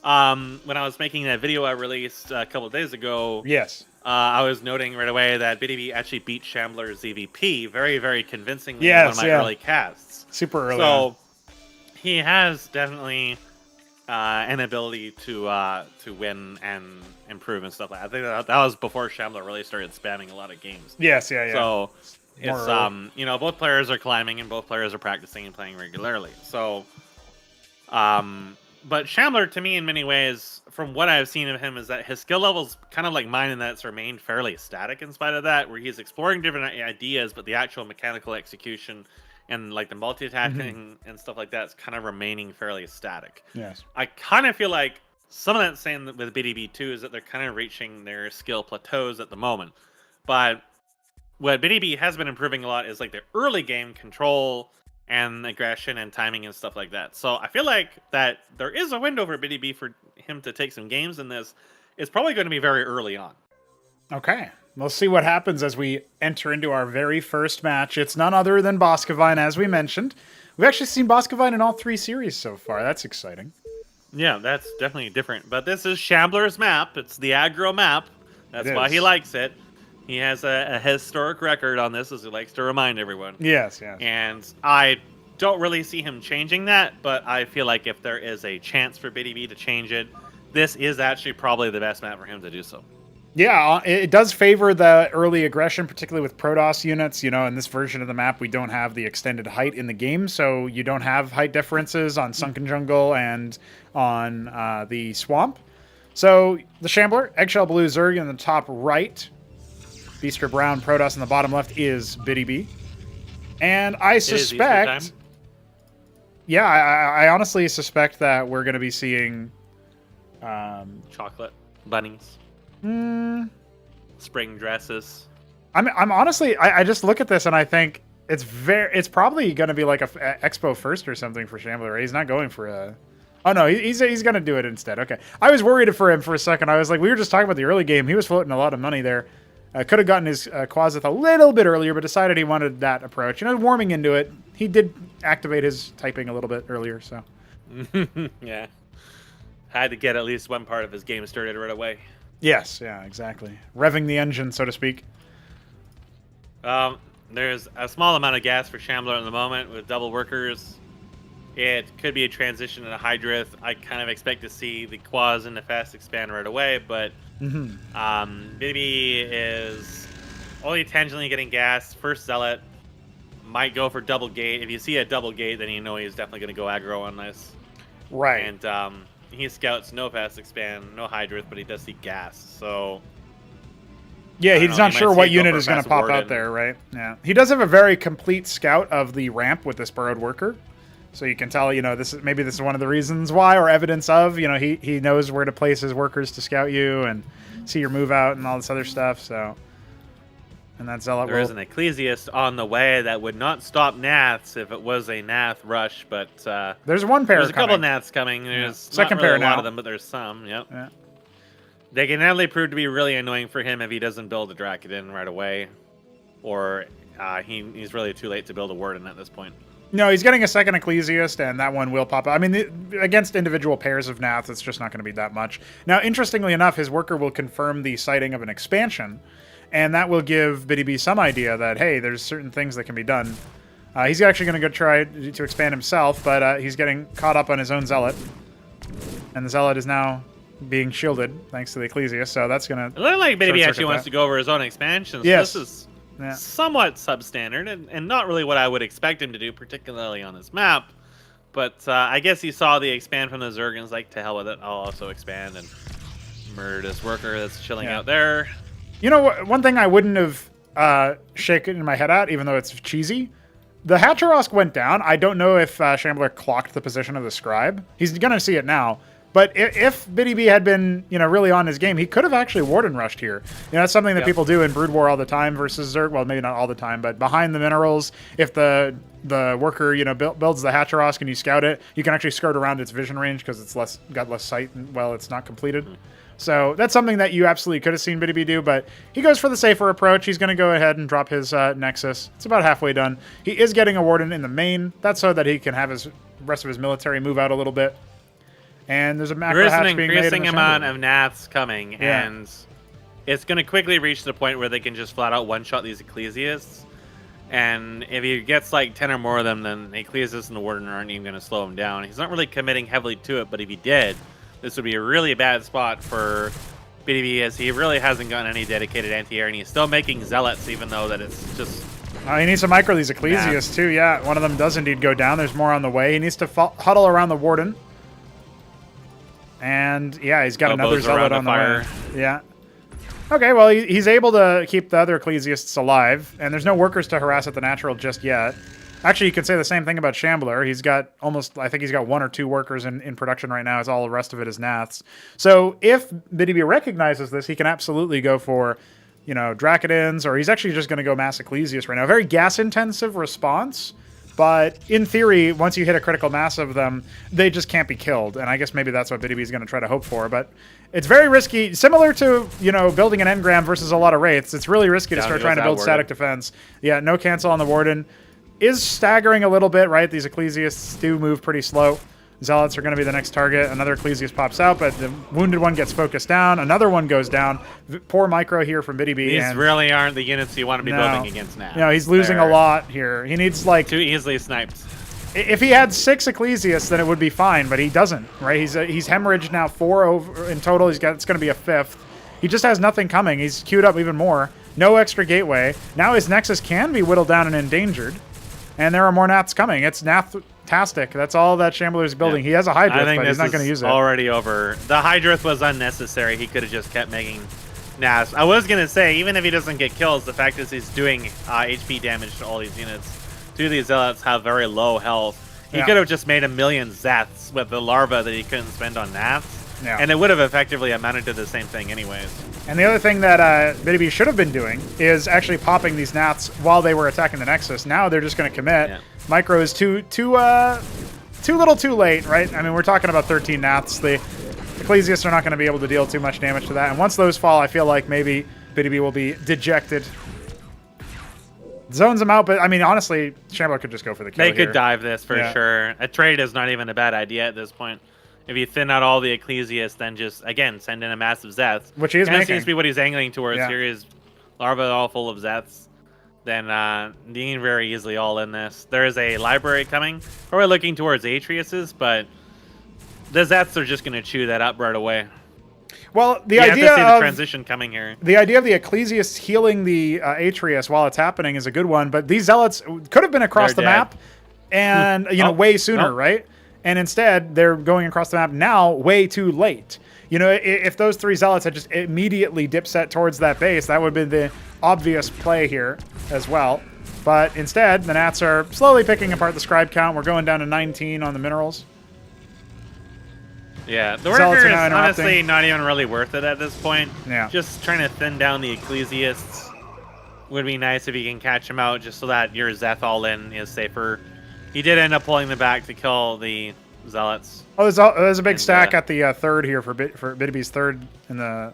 when I was making that video I released a couple of days ago,
yes,
I was noting right away that BDB actually beat Shambler's EVP very, very convincingly in one of my early casts.
Super early.
So he has definitely an ability to win and improve and stuff like that. I think that was before Shambler really started spamming a lot of games.
Yes, yeah.
So it's both players are climbing and both players are practicing and playing regularly. So but Shambler, to me, in many ways, from what I've seen of him, is that his skill level's kind of like mine, and that's remained fairly static in spite of that, where he's exploring different ideas, but the actual mechanical execution and like the multitasking and stuff like that is kind of remaining fairly static.
Yes.
I kind of feel like some of that same with BDB too is that they're kind of reaching their skill plateaus at the moment. But what BDB has been improving a lot is like their early game control and aggression and timing and stuff like that. So I feel like that there is a window for Biddy B for him to take some games in this. It's probably going to be very early on.
Okay. We'll see what happens as we enter into our very first match. It's none other than Boskevine, as we mentioned. We've actually seen Boskevine in all 3 series so far. That's exciting.
Yeah, that's definitely different. But this is Shambler's map. It's the aggro map. That's why he likes it. He has a historic record on this, as he likes to remind everyone.
Yes, yes.
And I don't really see him changing that, but I feel like if there is a chance for Biddy B to change it, this is actually probably the best map for him to do so.
Yeah, it does favor the early aggression, particularly with Protoss units. You know, in this version of the map, we don't have the extended height in the game, so you don't have height differences on Sunken Jungle and on the Swamp. So the Shambler, Eggshell Blue Zerg in the top right, Beaster Brown Protoss in the bottom left is Biddy B. And I suspect... Yeah, I honestly suspect that we're going to be seeing...
chocolate bunnies. Spring dresses.
I'm honestly, I just look at this and I think it's probably going to be like a Expo first or something for Shambler. Right? He's not going for a... Oh no, he's going to do it instead. Okay. I was worried for him for a second. I was like, we were just talking about the early game. He was floating a lot of money there. Could have gotten his Quasith a little bit earlier, but decided he wanted that approach. You know, warming into it. He did activate his typing a little bit earlier, so.
Yeah. Had to get at least one part of his game started right away.
Yes, yeah, exactly. Revving the engine, so to speak.
There's a small amount of gas for Shambler at the moment with double workers. It could be a transition to Hydrith. I kind of expect to see the Quas and the Fast expand right away, but Biddy is only tangentially getting gas. First Zealot might go for double gate. If you see a double gate, then you know he's definitely going to go aggro on this.
Right.
And he scouts no Fast expand, no Hydrith, but he does see gas, so...
Yeah, he's not sure what unit is going to pop out there, right? Yeah. He does have a very complete scout of the ramp with this burrowed worker. So you can tell, you know, this is one of the reasons why, or evidence of, you know, he knows where to place his workers to scout you and see your move out and all this other stuff. So, and that Zealot
there is an Ecclesiast on the way that would not stop Naths if it was a Nath rush, but
there's one pair.
There's a couple Naths coming. There's
second
not really
pair
a
now.
lot of them, but there's some. Yep. Yeah. They can definitely prove to be really annoying for him if he doesn't build a Drakodin right away, or he's really too late to build a Warden at this point.
No, he's getting a second Ecclesiast, and that one will pop out. I mean, against individual pairs of Nath, it's just not going to be that much. Now, interestingly enough, his worker will confirm the sighting of an expansion, and that will give Biddy B some idea that, hey, there's certain things that can be done. He's actually going to go try to expand himself, but he's getting caught up on his own Zealot. And the Zealot is now being shielded, thanks to the Ecclesiast, so that's going to...
It looks like Biddy B actually wants to go over his own expansion, so
yes.
This is... Yeah. Somewhat substandard, and not really what I would expect him to do, particularly on this map. But I guess he saw the expand from the Zerg and was like, to hell with it, I'll also expand and murder this worker that's chilling out there.
You know, one thing I wouldn't have shaken my head at, even though it's cheesy, the Hatcherosk went down. I don't know if Shambler clocked the position of the Scribe. He's going to see it now. But if Biddy B had been, you know, really on his game, he could have actually Warden rushed here. You know, that's something that people do in Brood War all the time versus Zerg. Well, maybe not all the time, but behind the minerals, if the worker, you know, builds the Hatcherosk and you scout it, you can actually skirt around its vision range because it's got less sight while it's not completed. So that's something that you absolutely could have seen Biddy B do, but he goes for the safer approach. He's going to go ahead and drop his Nexus. It's about halfway done. He is getting a Warden in the main. That's so that he can have his rest of his military move out a little bit. And there's a macro hatch being made.
There is an increasing amount of Naths coming, and it's going to quickly reach the point where they can just flat out one-shot these Ecclesiasts. And if he gets like 10 or more of them, then the Ecclesiasts and the Warden aren't even going to slow him down. He's not really committing heavily to it, but if he did, this would be a really bad spot for Biddy B, as he really hasn't gotten any dedicated anti-air, and he's still making Zealots, even though that it's just...
he needs to micro these Ecclesiasts too, yeah. One of them does indeed go down. There's more on the way. He needs to huddle around the Warden. And, yeah, he's got another Zealot on the way. Yeah. Okay, well, he's able to keep the other Ecclesiasts alive, and there's no workers to harass at the natural just yet. Actually, you could say the same thing about Shambler. He's got I think he's got 1 or 2 workers in production right now, as all the rest of it is Naths. So if Biddy B recognizes this, he can absolutely go for, you know, Drakodins, or he's actually just going to go mass Ecclesiast right now. Very gas-intensive response, But in theory, once you hit a critical mass of them, they just can't be killed. And I guess maybe that's what BDB is going to try to hope for. But it's very risky. Similar to, you know, building an engram versus a lot of wraiths. It's really risky to start trying to build static defense. Yeah, no cancel on the Warden. Is staggering a little bit, right? These Ecclesiasts do move pretty slow. Zealots are going to be the next target. Another Ecclesiast pops out, but the wounded one gets focused down. Another one goes down. Poor micro here from BDB.
These really aren't the units you want to be building against now.
No, he's losing a lot here. He needs like...
Too easily sniped.
If he had 6 Ecclesiasts, then it would be fine, but he doesn't, right? He's hemorrhaged now 4 over in total. It's going to be a 5th. He just has nothing coming. He's queued up even more. No extra gateway. Now his Nexus can be whittled down and endangered. And there are more Naths coming. It's Nath-tastic. That's all that Shambler is building. Yeah. He has a Hydrith, but he's not going to use it.
Already over. The Hydrith was unnecessary. He could have just kept making Naths. I was going to say, even if he doesn't get kills, the fact is he's doing HP damage to all these units. 2 of these Zealots have very low health. He could have just made a million Zeths with the larva that he couldn't spend on Naths. Yeah. And it would have effectively amounted to the same thing anyways.
And the other thing that BDB should have been doing is actually popping these Naths while they were attacking the Nexus. Now they're just going to commit. Yeah. Micro is too little too late, right? I mean, we're talking about 13 Naths. The Ecclesiasts are not going to be able to deal too much damage to that. And once those fall, I feel like maybe BDB will be dejected. Zones them out, but I mean, honestly, Shambler could just go for the kill.
They could dive this for sure. A trade is not even a bad idea at this point. If you thin out all the Ecclesiasts, then just, again, send in a massive Zeth.
Which he is making.
Seems to be what he's angling towards. Here is larva all full of Zeths. Then you can very easily all in this. There is a library coming. Probably looking towards Atrius's, but the Zeths are just going to chew that up right away.
Well, the
idea
of
the transition coming here.
The idea of the Ecclesiasts healing the Atrius while it's happening is a good one, but these Zealots could have been across the map and, you know, way sooner, right? And instead, they're going across the map now way too late. You know, if those 3 Zealots had just immediately dipset towards that base, that would have been the obvious play here as well. But instead, the Nats are slowly picking apart the scribe count. We're going down to 19 on the minerals.
Yeah, the worker is honestly not even really worth it at this point.
Yeah.
Just trying to thin down the Ecclesiasts would be nice if you can catch them out just so that your Zeth all in is safer. He did end up pulling them back to kill the Zealots.
Oh, there's a big stack at the 3rd here for BDB's 3rd in the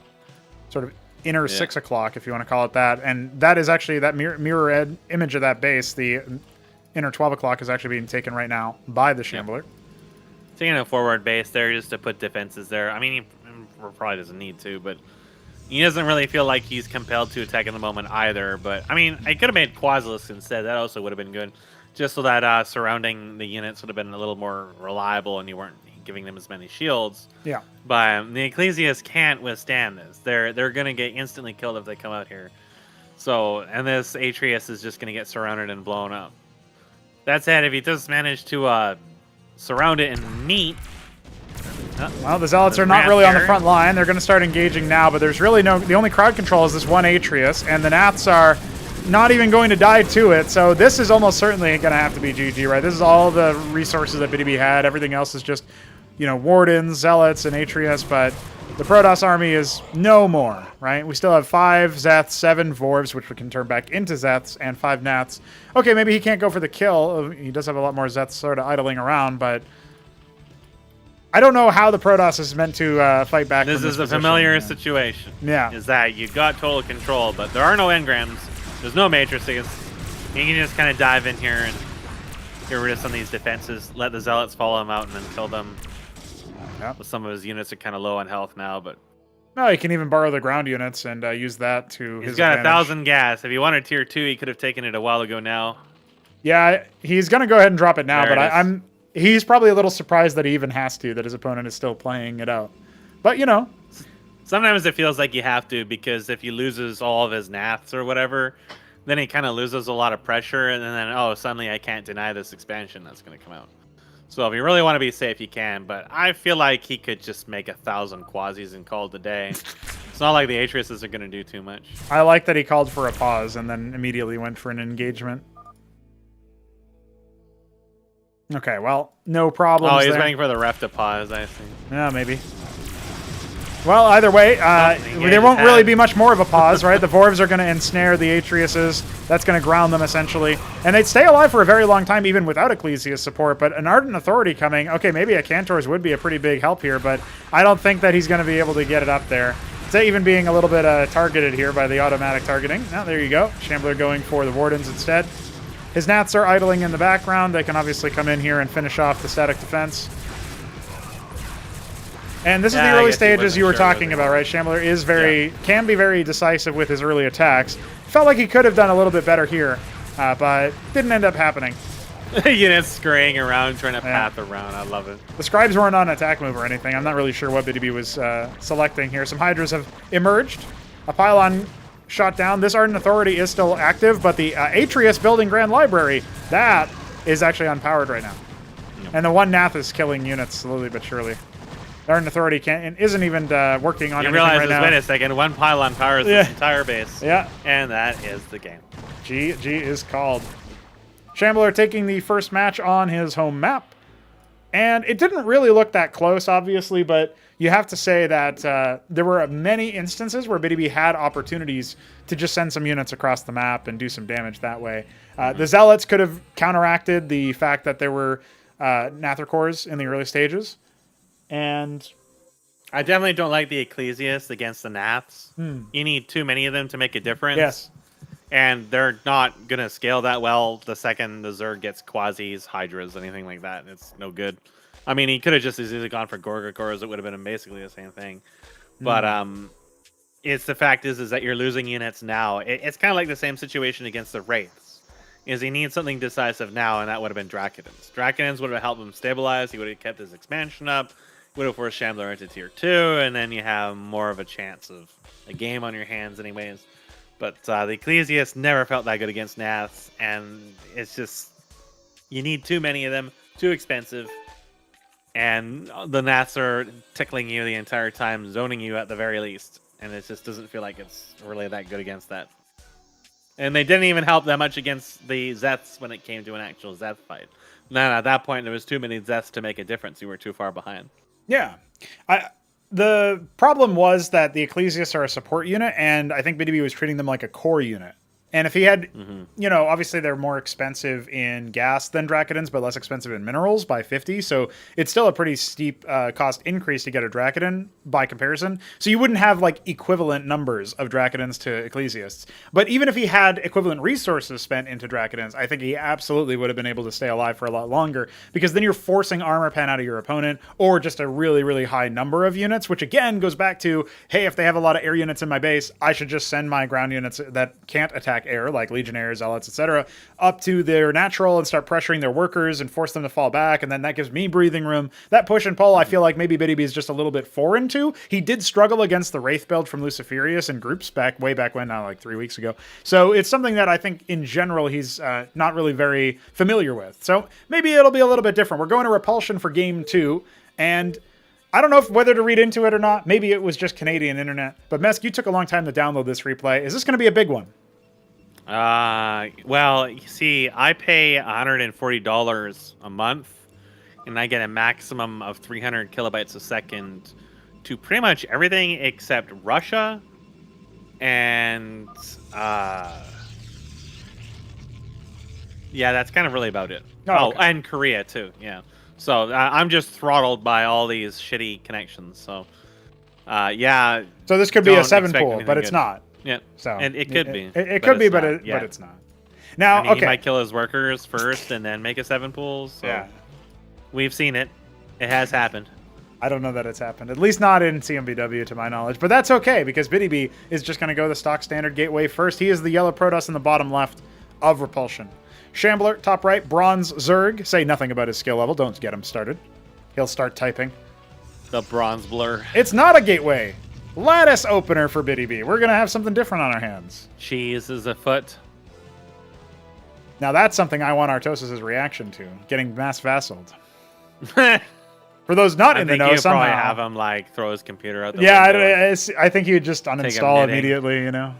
sort of inner 6 o'clock, if you want to call it that. And that is actually that mirror image of that base. The inner 12 o'clock is actually being taken right now by the Shambler.
Taking a forward base there just to put defenses there. I mean, he probably doesn't need to, but he doesn't really feel like he's compelled to attack in the moment either. But, I mean, I could have made Quasilis instead. That also would have been good. Just so that surrounding the units would have been a little more reliable and you weren't giving them as many shields.
Yeah.
But the Ecclesiasts can't withstand this. They're going to get instantly killed if they come out here. So, and this Atrius is just going to get surrounded and blown up. That said, if he does manage to surround it and meet...
well, the Zealots are not really on the front line. They're going to start engaging now, but there's really no... The only crowd control is this one Atrius, and the Naths are not even going to die to it. So this is almost certainly going to have to be GG, right? This is all the resources that BDB had. Everything else is just, you know, Wardens, Zealots, and Atrius, but the Protoss army is no more, right? We still have 5 Zeths, 7 Vorvs, which we can turn back into Zeths, and 5 Nats. Okay, maybe he can't go for the kill. He does have a lot more Zeths sort of idling around, but I don't know how the Protoss is meant to fight back.
This is a familiar situation.
Yeah.
Is that you got total control, but there are no engrams. There's no matrices. You can just kind of dive in here and get rid of some of these defenses, let the Zealots follow him out, and then kill them. Yep. Some of his units are kind of low on health now, but...
No, he can even borrow the ground units and use that to his
He's got
advantage.
1,000 gas. If he wanted tier 2, he could have taken it a while ago now.
Yeah, he's going to go ahead and drop it now, but he's probably a little surprised that he even has to, that his opponent is still playing it out. But, you know...
Sometimes it feels like you have to, because if he loses all of his Naths or whatever, then he kind of loses a lot of pressure, and then, oh, suddenly I can't deny this expansion that's going to come out. So if you really want to be safe, you can, but I feel like he could just make 1,000 Quasis and call it a day. It's not like the Atriuses are going to do too much.
I like that he called for a pause and then immediately went for an engagement. Okay, well, no problems.
Oh, he's waiting for the ref to pause, I think.
Yeah, maybe. Well, either way, there won't really
had-
be much more of a pause, right? The Vorvs are going to ensnare the Atriuses. That's going to ground them, essentially. And they'd stay alive for a very long time, even without Ecclesia's support. But an Ardent Authority coming, okay, maybe a Cantor's would be a pretty big help here, but I don't think that he's going to be able to get it up there. It's even being a little bit targeted here by the automatic targeting. Now, there you go. Shambler going for the Wardens instead. His Nats are idling in the background. They can obviously come in here and finish off the static defense. And this is the
I
early
guess he
stages
wasn't
you were
sure
talking
whether-
about, right? Shambler is can be very decisive with his early attacks. Felt like he could have done a little bit better here, but didn't end up happening.
Units scurrying around, trying to path around. I love it.
The Scribes weren't on attack move or anything. I'm not really sure what BDB was selecting here. Some Hydras have emerged. A pylon shot down. This Ardent Authority is still active, but the Atrius building Grand Library, that is actually unpowered right now.
Yep.
And the one Nath is killing units slowly but surely. The Ardent Authority isn't even working on anything
You realize
right
this,
now.
wait a second, one pylon powers this entire base.
Yeah.
And that is the game.
G is called. Shambler taking the first match on his home map. And it didn't really look that close, obviously, but you have to say that there were many instances where BDB had opportunities to just send some units across the map and do some damage that way. The Zealots could have counteracted the fact that there were Nather cores in the early stages. And
I definitely don't like the Ecclesias against the Naths. You need too many of them to make a difference.
yes,
And they're not going to scale that well the second the Zerg gets Quasis, Hydras, anything like that. It's no good. I mean, he could have just as easily gone for Gorga cores. It would have been basically the same thing. But it's the fact is that you're losing units now. It's kind of like the same situation against the Wraiths. Is he needs something decisive now, and that would have been Dracodons. Dracodons would have helped him stabilize. He would have kept his expansion up. Would have forced Shambler into tier 2, and then you have more of a chance of a game on your hands anyways. But the Ecclesias never felt that good against Naths, and it's just, you need too many of them, too expensive, and the Naths are tickling you the entire time, zoning you at the very least, and it just doesn't feel like it's really that good against that. And they didn't even help that much against the Zeths when it came to an actual Zeth fight. No, at that point, there was too many Zeths to make a difference. You were too far behind.
yeah. The problem was that the Ecclesias are a support unit, and I think BDB was treating them like a core unit. And if he had, obviously they're more expensive in gas than Dracodons, but less expensive in minerals by 50. So it's still a pretty steep cost increase to get a Dracodon by comparison. So you wouldn't have like equivalent numbers of Dracodons to Ecclesiasts. But even if he had equivalent resources spent into Dracodons, I think he absolutely would have been able to stay alive for a lot longer, because then you're forcing armor pen out of your opponent, or just a really, really high number of units, which again goes back to, hey, if they have a lot of air units in my base, I should just send my ground units that can't attack air, like Legionnaires, Zealots, etc., up to their natural and start pressuring their workers and force them to fall back, and then that gives me breathing room. That push and pull, I feel like maybe BDB is just a little bit foreign to. He did struggle against the Wraith build from Luciferius in groups way back when, like 3 weeks ago. So it's something that I think in general he's not really very familiar with. So maybe it'll be a little bit different. We're going to Repulsion for game 2, and I don't know whether to read into it or not. Maybe it was just Canadian internet. But Mesk, you took a long time to download this replay. Is this going to be a big one?
Well, you see, I pay $140 a month, and I get a maximum of 300 kilobytes a second to pretty much everything except Russia and yeah, that's kind of really about it.
Okay.
And Korea too. Yeah. So I'm just throttled by all these shitty connections. So yeah.
So this could be a
Don't
7
expect
pool,
anything
but it's
good.
not.
Yeah.
So
and it could be.
It could be, but
not.
it's not. Now,
I mean,
okay.
he might kill his workers first and then make a 7 pool. So
Yeah.
we've seen it. It has happened.
I don't know that it's happened. At least not in CMBW, to my knowledge. But that's okay, because BDB is just going to go the stock standard gateway first. He is the yellow Protoss in the bottom left of Repulsion. Shambler, top right, Bronze Zerg. Say nothing about his skill level. Don't get him started. He'll start typing.
The Bronze Blur.
It's not a gateway. Lattice opener for BDB. We're going to have something different on our hands.
Cheese is afoot.
Now that's something I want Artosis' reaction to. Getting mass vassaled.
I
For those not in the
think
know,
you
somehow.
probably have him like throw his computer out the
Yeah,
window.
I think he would just uninstall
knitting.
immediately, you know?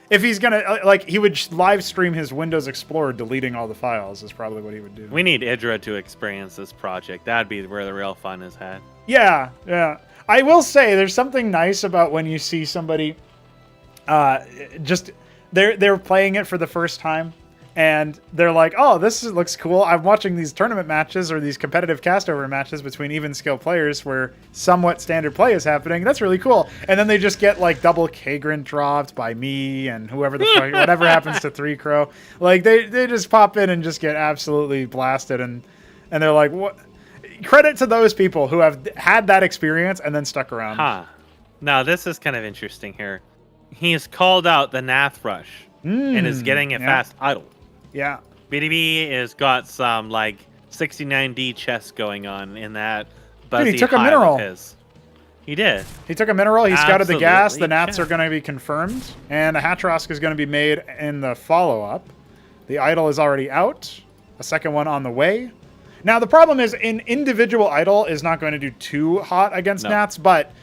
If he's going to, like, he would live stream his Windows Explorer deleting all the files is probably what he would do.
We need Idra to experience this project. That'd be where the real fun is had.
Yeah, yeah. I will say there's something nice about when you see somebody just they're playing it for the first time and they're like, oh, looks cool. I'm watching these tournament matches or these competitive castover matches between even skill players where somewhat standard play is happening. That's really cool. And then they just get like double Kagrin dropped by me and whoever the fuck, whatever happens to 3 Crow. Like they just pop in and just get absolutely blasted and they're like, what? Credit to those people who have had that experience and then stuck around.
Huh. Now, this is kind of interesting here. He's called out the Nath Rush and is getting a fast idle.
Yeah.
BDB has got some, like, 69D chess going on in that buzzy
Dude, he took a
hive
mineral.
of his. He did.
He took a mineral. He scouted the gas.
Absolutely,
The Nats are going to be confirmed. And a Hatrosk is going to be made in the follow-up. The idol is already out. A second one on the way. Now, the problem is an individual idol is not going to do too hot against Nats, but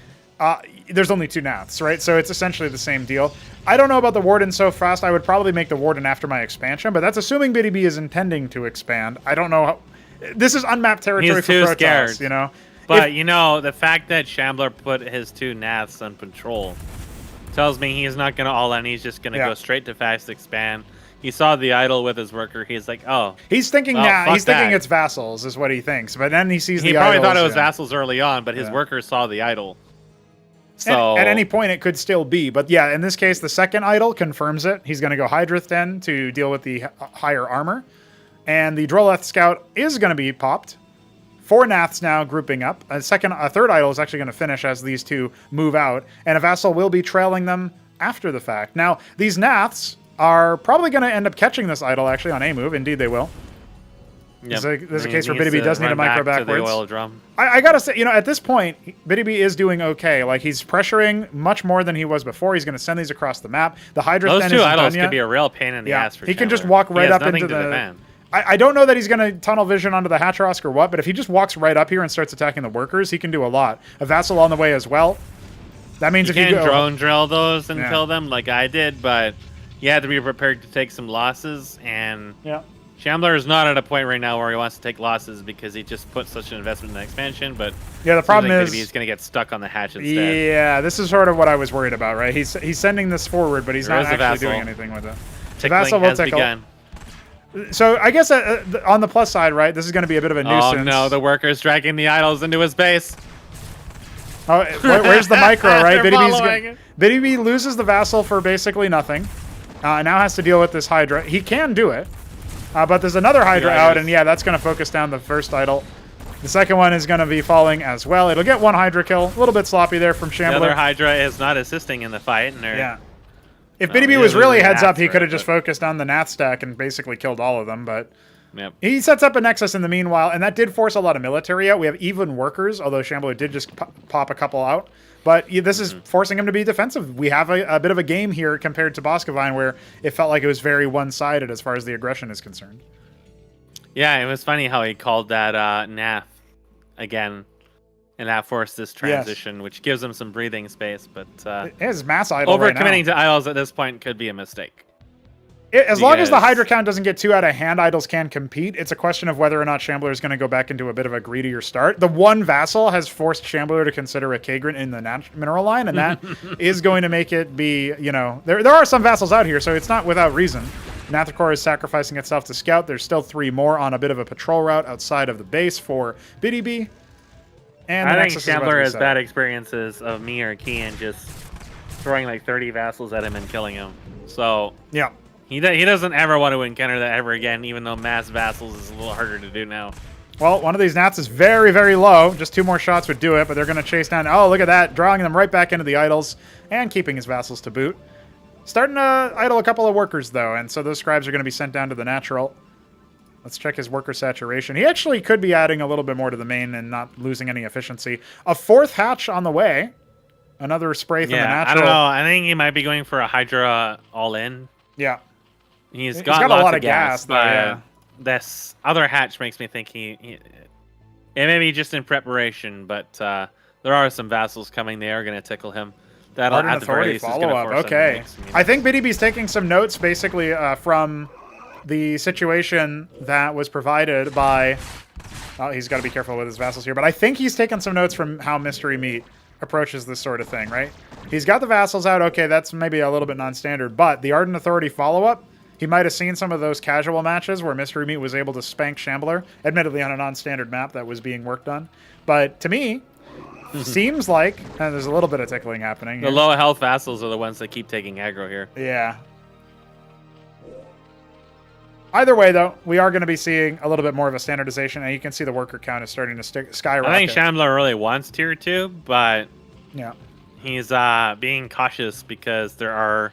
there's only 2 Nats, right? So it's essentially the same deal. I don't know about the Warden so fast. I would probably make the Warden after my expansion, but that's assuming BDB is intending to expand. I don't know. This is unmapped territory
He's
for
too
Protoss,
scared.
you know?
But, the fact that Shambler put his 2 Nats on patrol tells me he's not going to all in. He's just going to go straight to fast expand. He saw the idol with his worker. He's like, oh.
He's thinking he's thinking it's vassals is what he thinks. But then he sees the idol.
He probably thought it was vassals early on, but his worker saw the idol. So
at any point, it could still be. But yeah, in this case, the second idol confirms it. He's going to go Hydrith then to deal with the higher armor. And the Droleth Scout is going to be popped. 4 Naths now grouping up. A third idol is actually going to finish as these 2 move out. And a vassal will be trailing them after the fact. Now, these Naths are probably going to end up catching this idol actually on a move. Indeed, they will.
Yep.
There's a case where BDB does need a micro backwards.
To the oil drum.
I gotta say, at this point, BDB is doing okay. Like, he's pressuring much more than he was before. He's going to send these across the map. The Hydra
Those
then
2
isn't
idols
done yet.
could be a real pain in the ass for
He can just
Shambler.
walk right up into the
van.
I don't know that he's going to tunnel vision onto the Hatrosk or what, but if he just walks right up here and starts attacking the workers, he can do a lot. A vassal on the way as well. That means if you
can
go
drone drill those and kill them like I did, but you had to be prepared to take some losses, and Shambler is not at a point right now where he wants to take losses because he just put such an investment in the expansion, but
the problem is
he's going to get stuck on the hatch instead.
Yeah, this is sort of what I was worried about, right? He's sending this forward, but he's not actually doing anything with it.
The vassal will tickle. Begun.
So I guess on the plus side, right, this is going to be a bit of a nuisance.
Oh no, the worker's dragging the idols into his base.
Oh, where's the micro, right? BDB loses the vassal for basically nothing. Now has to deal with this Hydra. He can do it, but there's another Hydra out, and that's going to focus down the first idol. The second one is going to be falling as well. It'll get 1 Hydra kill. A little bit sloppy there from Shambler.
The other Hydra is not assisting in the fight. And
if BDB was really heads up, he could have just focused on the Nath stack and basically killed all of them, but he sets up a Nexus in the meanwhile, and that did force a lot of military out. We have even workers, although Shambler did just pop a couple out. But this is forcing him to be defensive. We have a bit of a game here compared to Boskevine where it felt like it was very one-sided as far as the aggression is concerned.
Yeah, it was funny how he called that Nath again. And that forced this transition, which gives him some breathing space. But
it is mass idol
overcommitting to idols at this point could be a mistake.
As long as the Hydra count doesn't get too out of hand, idols can compete. It's a question of whether or not Shambler is going to go back into a bit of a greedier start. The 1 vassal has forced Shambler to consider a Kagrin in the mineral line, and that is going to make it be, there are some vassals out here, so it's not without reason. Nathakor is sacrificing itself to scout. There's still 3 more on a bit of a patrol route outside of the base for BDB. And
I think Shambler has bad experiences of me or Kian just throwing like 30 vassals at him and killing him. So he doesn't ever want to encounter that ever again, even though mass vassals is a little harder to do now.
Well, one of these Nats is very, very low. Just 2 more shots would do it, but they're going to chase down. Oh, look at that. Drawing them right back into the idols and keeping his vassals to boot. Starting to idle a couple of workers, though, and so those scribes are going to be sent down to the natural. Let's check his worker saturation. He actually could be adding a little bit more to the main and not losing any efficiency. A 4th hatch on the way. Another spray from the natural.
I don't know. I think he might be going for a Hydra all-in.
Yeah.
He's got a lot of gas,
though,
this other hatch makes me think it may be just in preparation, but there are some vassals coming. They are going to tickle him. That'll at the very least is going to force
okay.
him to mix,
I think BDB's taking some notes basically from the situation that was provided by... Oh, he's got to be careful with his vassals here, but I think he's taken some notes from how Mystery Meat approaches this sort of thing, right? He's got the vassals out. Okay, that's maybe a little bit non-standard, but the Ardent Authority follow-up, he might have seen some of those casual matches where Mystery Meat was able to spank Shambler, admittedly on a non-standard map that was being worked on. But to me, seems like, and there's a little bit of tickling happening here.
The low health vassals are the ones that keep taking aggro here.
Yeah. Either way, though, we are going to be seeing a little bit more of a standardization, and you can see the worker count is starting to skyrocket.
I think Shambler really wants tier 2, but
yeah,
he's being cautious because there are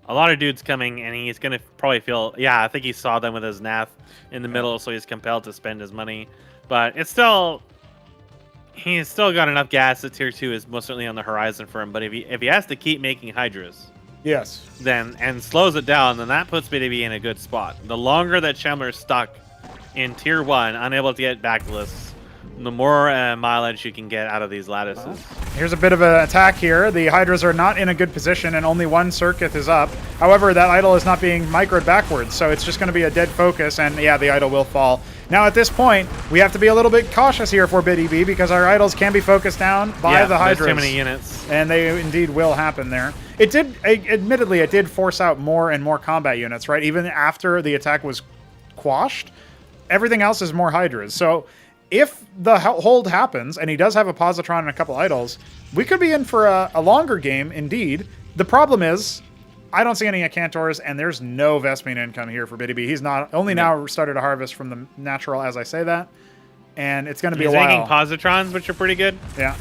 a lot of dudes coming, and he's going to probably feel... Yeah, I think he saw them with his Nath in the middle, so he's compelled to spend his money. But it's still... He's still got enough gas that tier 2 is most certainly on the horizon for him. But if he has to keep making Hydras...
Yes.
Then and slows it down, then that puts BDB in a good spot. The longer that Shambler is stuck in tier 1, unable to get backlists, the more mileage you can get out of these lattices.
Here's a bit of an attack here. The Hydras are not in a good position, and only one Circuit is up. However, that idol is not being microed backwards, so it's just going to be a dead focus, and yeah, the idol will fall. Now, at this point, we have to be a little bit cautious here for BDB because our idols can be focused down by the Hydras.
Too many units.
And they indeed will happen there. It did, admittedly, it did force out more and more combat units, right? Even after the attack was quashed, everything else is more Hydras. So if the hold happens, and he does have a Positron and a couple idols, we could be in for a longer game, indeed. The problem is, I don't see any Acantors, and there's no Vespene income here for BDB. He's not only now started to harvest from the natural as I say that, and it's going to be a while.
He's making Positrons, which are pretty good.
Yeah.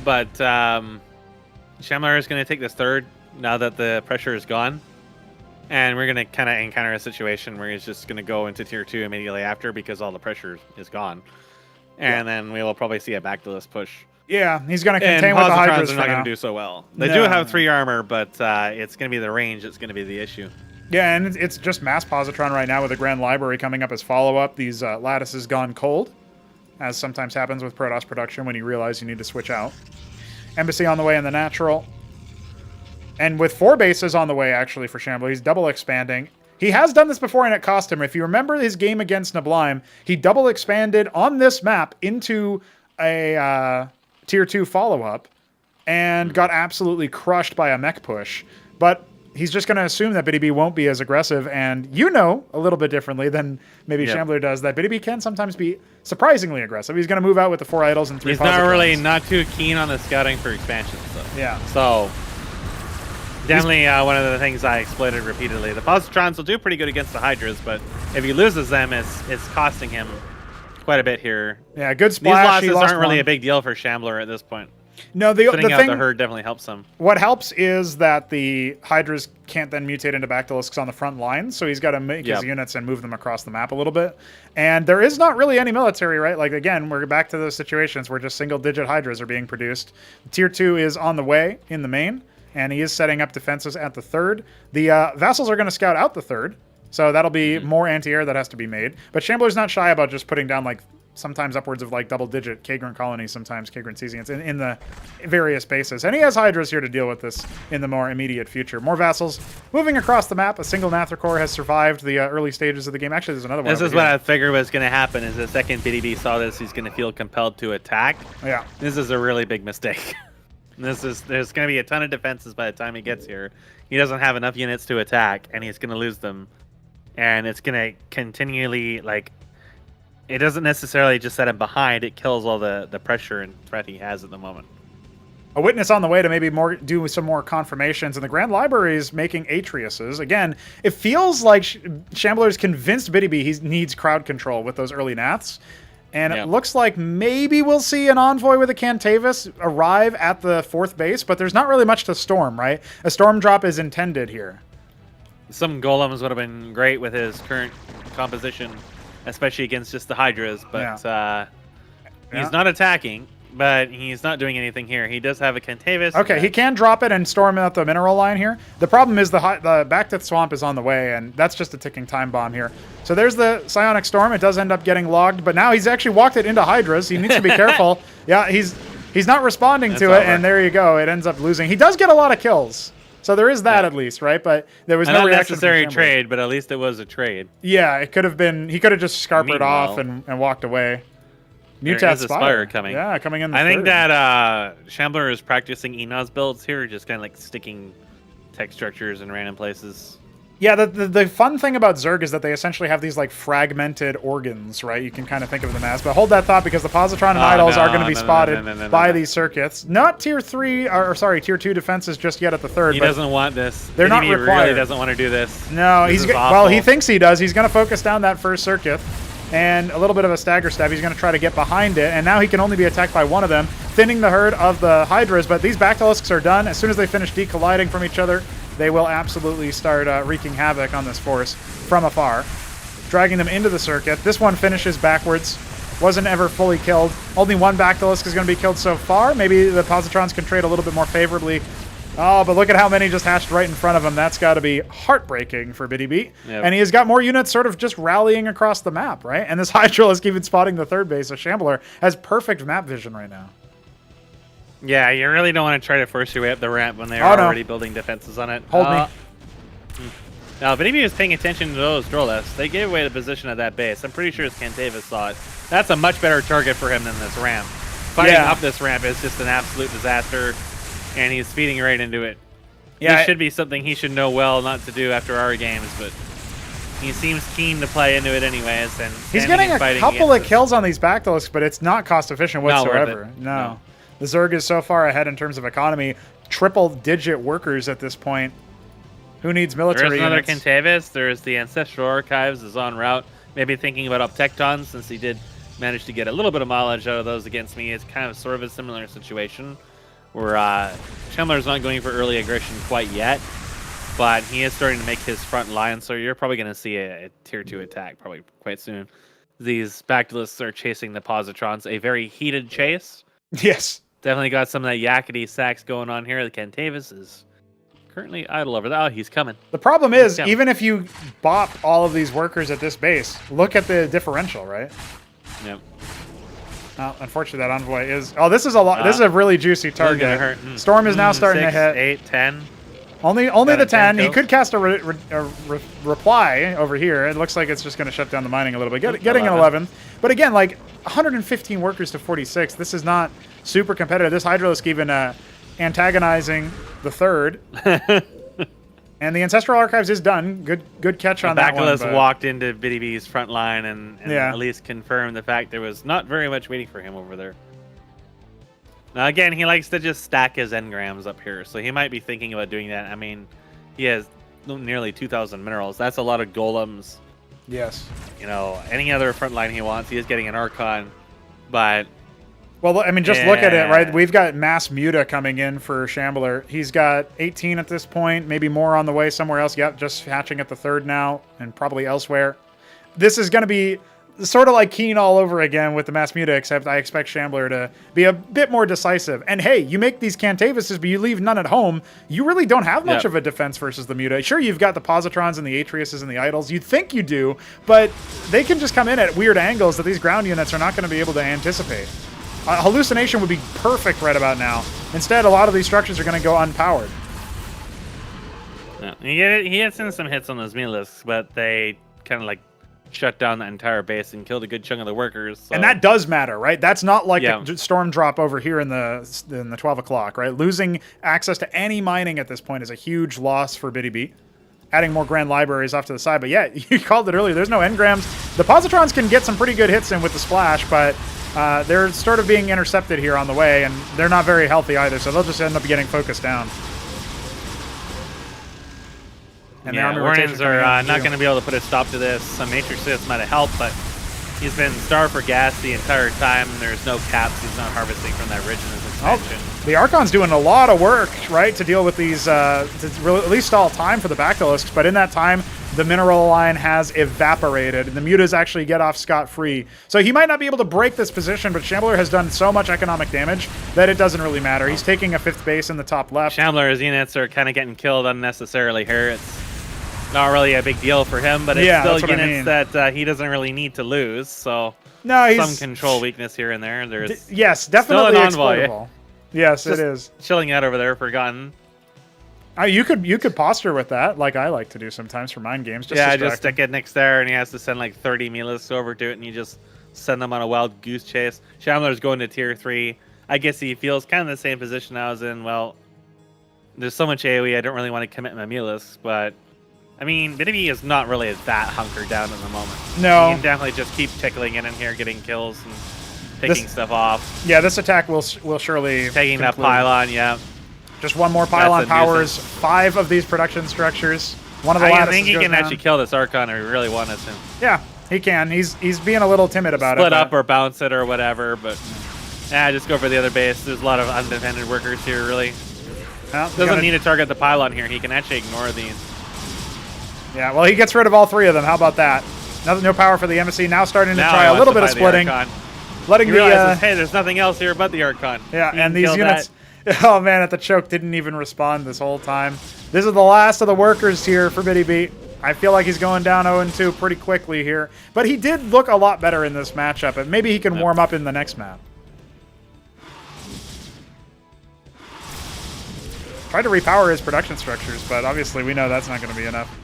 But Shambler is going to take this third now that the pressure is gone. And we're going to kind of encounter a situation where he's just going to go into tier 2 immediately after because all the pressure is gone. And then we will probably see a back to this push.
Yeah, he's going to contain with the Hydras.
Are not going to do so well. They do have 3 armor, but it's going to be the range that's going to be the issue.
Yeah, and it's just mass Positron right now with the Grand Library coming up as follow-up. These lattices gone cold, as sometimes happens with Protoss production when you realize you need to switch out. Embassy on the way in the natural. And with 4 bases on the way, actually, for Shambler, he's double expanding. He has done this before, and it cost him. If you remember his game against Neblime, he double expanded on this map into a tier 2 follow-up and got absolutely crushed by a mech push. But he's just going to assume that BDB won't be as aggressive, and you know a little bit differently than maybe Shambler does that BDB can sometimes be surprisingly aggressive. He's going to move out with the 4 idols and 3
He's
Positrons.
not too keen on the scouting for expansion stuff.
Yeah.
So definitely one of the things I exploited repeatedly. The Positrons will do pretty good against the Hydras, but if he loses them, it's costing him quite a bit here.
Yeah, good splash.
These losses aren't really a big deal for Shambler at this point.
No,
Sitting out the herd definitely helps him.
What helps is that the Hydras can't then mutate into Bactylisks on the front line, so he's got to make his units and move them across the map a little bit. And there is not really any military, right? Like, again, we're back to those situations where just single-digit Hydras are being produced. Tier 2 is on the way in the main, and he is setting up defenses at the third. The vassals are going to scout out the third, so that'll be more anti-air that has to be made. But Shambler's not shy about just putting down, like, sometimes upwards of like double-digit Kagran colonies, sometimes Kagran Cesians in the various bases. And he has Hydras here to deal with this in the more immediate future. More vassals moving across the map. A single Nathricor has survived the early stages of the game. Actually, there's another one.
This is what I figured was going to happen. Is the second BDB saw this, he's going to feel compelled to attack.
Yeah.
This is a really big mistake. There's going to be a ton of defenses by the time he gets here. He doesn't have enough units to attack, and he's going to lose them. And it's going to continually, like, it doesn't necessarily just set him behind. It kills all the pressure and threat he has at the moment.
A witness on the way to maybe do some more confirmations. And the Grand Library is making Atriuses. Again, it feels like Shambler's convinced BDB he needs crowd control with those early Naths. And it looks like maybe we'll see an Envoy with a Cantavis arrive at the 4th base. But there's not really much to storm, right? A storm drop is intended here.
Some golems would have been great with his current composition, especially against just the Hydras, but he's not attacking, but he's not doing anything here. He does have a Cantavis.
Okay, he can drop it and storm out the mineral line here. The problem is the back to the swamp is on the way, and that's just a ticking time bomb here. So there's the Psionic Storm. It does end up getting logged, but now he's actually walked it into Hydras. He needs to be careful. Yeah, he's not responding to it, and there you go. It ends up losing. He does get a lot of kills. So there is that at least, right? But there was no reaction.
Necessary trade, but at least it was a trade.
Yeah, it could have been. He could have just scarpered off and walked away. Mutat
Spire coming.
Yeah, coming in the
I think
third.
that Shambler is practicing Enos builds here, just kind of like sticking tech structures in random places.
Yeah, the fun thing about Zerg is that they essentially have these like fragmented organs, right? You can kind of think of them as. But hold that thought, because the positron and idols are going to be spotted by these circuits. Not tier 3, or sorry, tier 2 defenses just yet at the third.
He doesn't want this.
They're not required.
Really doesn't want to do this.
No, well, he thinks he does. He's going to focus down that first circuit. And a little bit of a stagger stab. He's going to try to get behind it. And now he can only be attacked by one of them, thinning the herd of the Hydras. But these Bactylisks are done. As soon as they finish decolliding from each other, they will absolutely start wreaking havoc on this force from afar, dragging them into the circuit. This one finishes backwards. Wasn't ever fully killed. Only one Bactylisk is going to be killed so far. Maybe the Positrons can trade a little bit more favorably. Oh, but look at how many just hatched right in front of him. That's got to be heartbreaking for Biddy Beat. Yep. And he has got more units sort of just rallying across the map, right? And this Hydralisk even spotting the third base. So Shambler has perfect map vision right now.
Yeah, you really don't want to try to force your way up the ramp when they're already building defenses on it.
Hold me.
Now, if anybody was paying attention to those Droleths, they gave away the position of that base. I'm pretty sure his Cantavis saw it. That's a much better target for him than this ramp. Fighting up this ramp is just an absolute disaster, and he's feeding right into it. Yeah, it should be something he should know well not to do after our games, but he seems keen to play into it anyways. And
he's getting a couple of kills on these Bactylisks, but it's not cost efficient whatsoever. No. The Zerg is so far ahead in terms of economy. Triple-digit workers at this point. Who needs military
units?
There's
another Cantavis. There's the Ancestral Archives is en route. Maybe thinking about Uptectons, since he did manage to get a little bit of mileage out of those against me. It's kind of sort of a similar situation where Shambler's not going for early aggression quite yet, but he is starting to make his front line, so you're probably going to see a tier 2 attack probably quite soon. These Bactylisks are chasing the Positrons. A very heated chase.
Yes.
Definitely got some of that yakety sax going on here. The Cantavis is currently idle over there. Oh, he's coming.
The problem is, even if you bop all of these workers at this base, look at the differential, right?
Yep.
Well, unfortunately, that envoy is... Oh, this is a lot. This is a really juicy target. Storm is now starting
6,
to hit.
8, 10.
Only the 10. He could cast a reply over here. It looks like it's just going to shut down the mining a little bit. Getting an 11. But again, like 115 workers to 46. This is not super competitive. This Hydralisk even antagonizing the third. And the Ancestral Archives is done. Good catch on that one.
Bactylisk walked into Biddy B's front line and at least confirmed the fact there was not very much waiting for him over there. Now, again, he likes to just stack his engrams up here, so he might be thinking about doing that. I mean, he has nearly 2,000 minerals. That's a lot of golems.
Yes.
You know, any other front line he wants, he is getting an Archon, but...
Well, I mean, just look at it, right? We've got mass Muta coming in for Shambler. He's got 18 at this point, maybe more on the way somewhere else. Yep, just hatching at the third now, and probably elsewhere. This is going to be sort of like Keen all over again with the mass Muta, except I expect Shambler to be a bit more decisive. And hey, you make these Cantavises, but you leave none at home. You really don't have much of a defense versus the Muta. Sure, you've got the Positrons and the Atriuses and the Idols. You'd think you do, but they can just come in at weird angles that these ground units are not going to be able to anticipate. Hallucination would be perfect right about now. Instead, a lot of these structures are going to go unpowered.
Yeah, he gets in some hits on those Melisks, but they kind of like shut down the entire base and killed a good chunk of the workers. So.
And that does matter, right? That's not like a storm drop over here in the 12 o'clock, right? Losing access to any mining at this point is a huge loss for Biddy Beat. Adding more grand libraries off to the side. But yeah, you called it earlier. There's no engrams. The Positrons can get some pretty good hits in with the splash, but they're sort of being intercepted here on the way, and they're not very healthy either, so they'll just end up getting focused down.
And Warnings are not going to be able to put a stop to this. Some Matrix Siths might have helped, but he's been starved for gas the entire time. There's no caps. He's not harvesting from that ridge in his expansion.
The Archon's doing a lot of work, right, to deal with these, to at least stall time for the Bactylisks, but in that time, the mineral line has evaporated, and the Mutas actually get off scot-free. So he might not be able to break this position, but Shambler has done so much economic damage that it doesn't really matter. He's taking a 5th base in the top left.
Shambler's units are kind of getting killed unnecessarily here. It's not really a big deal for him, but it's still units that he doesn't really need to lose. So some control weakness here and there. There's
yes, definitely exploitable. Yes, it is.
Chilling out over there, forgotten.
You could posture with that, like I like to do sometimes for mind games.
Just stick it next there, and he has to send like 30 Melis over to it, and you just send them on a wild goose chase. Shambler's going to tier 3. I guess he feels kind of the same position I was in. Well, there's so much AoE, I don't really want to commit my Mulus, but I mean, Biddy is not really that hunkered down in the moment.
No.
You can definitely just keep tickling it in here, getting kills and picking stuff off.
Yeah, this attack will surely
Taking
conclude.
that pylon, yeah.
Just one more pylon powers 5 of these production structures. One of the
I
lattices
think he
goes
can
down.
actually kill this Archon if he really wanted to.
Yeah, he can. He's being a little timid about it.
Split up or bounce it or whatever, but yeah, just go for the other base. There's a lot of undefended workers here, really. Doesn't need to target the pylon here. He can actually ignore these.
Yeah, well, he gets rid of all 3 of them. How about that? No power for the embassy. Now starting to try a little bit of splitting. Letting
he realizes, hey, there's nothing else here but the Archon.
Yeah, and these units... Oh, man, at the choke didn't even respond this whole time. This is the last of the workers here for Biddy Beat. I feel like he's going down 0-2 pretty quickly here. But he did look a lot better in this matchup, and maybe he can warm up in the next map. Tried to repower his production structures, but obviously we know that's not going to be enough.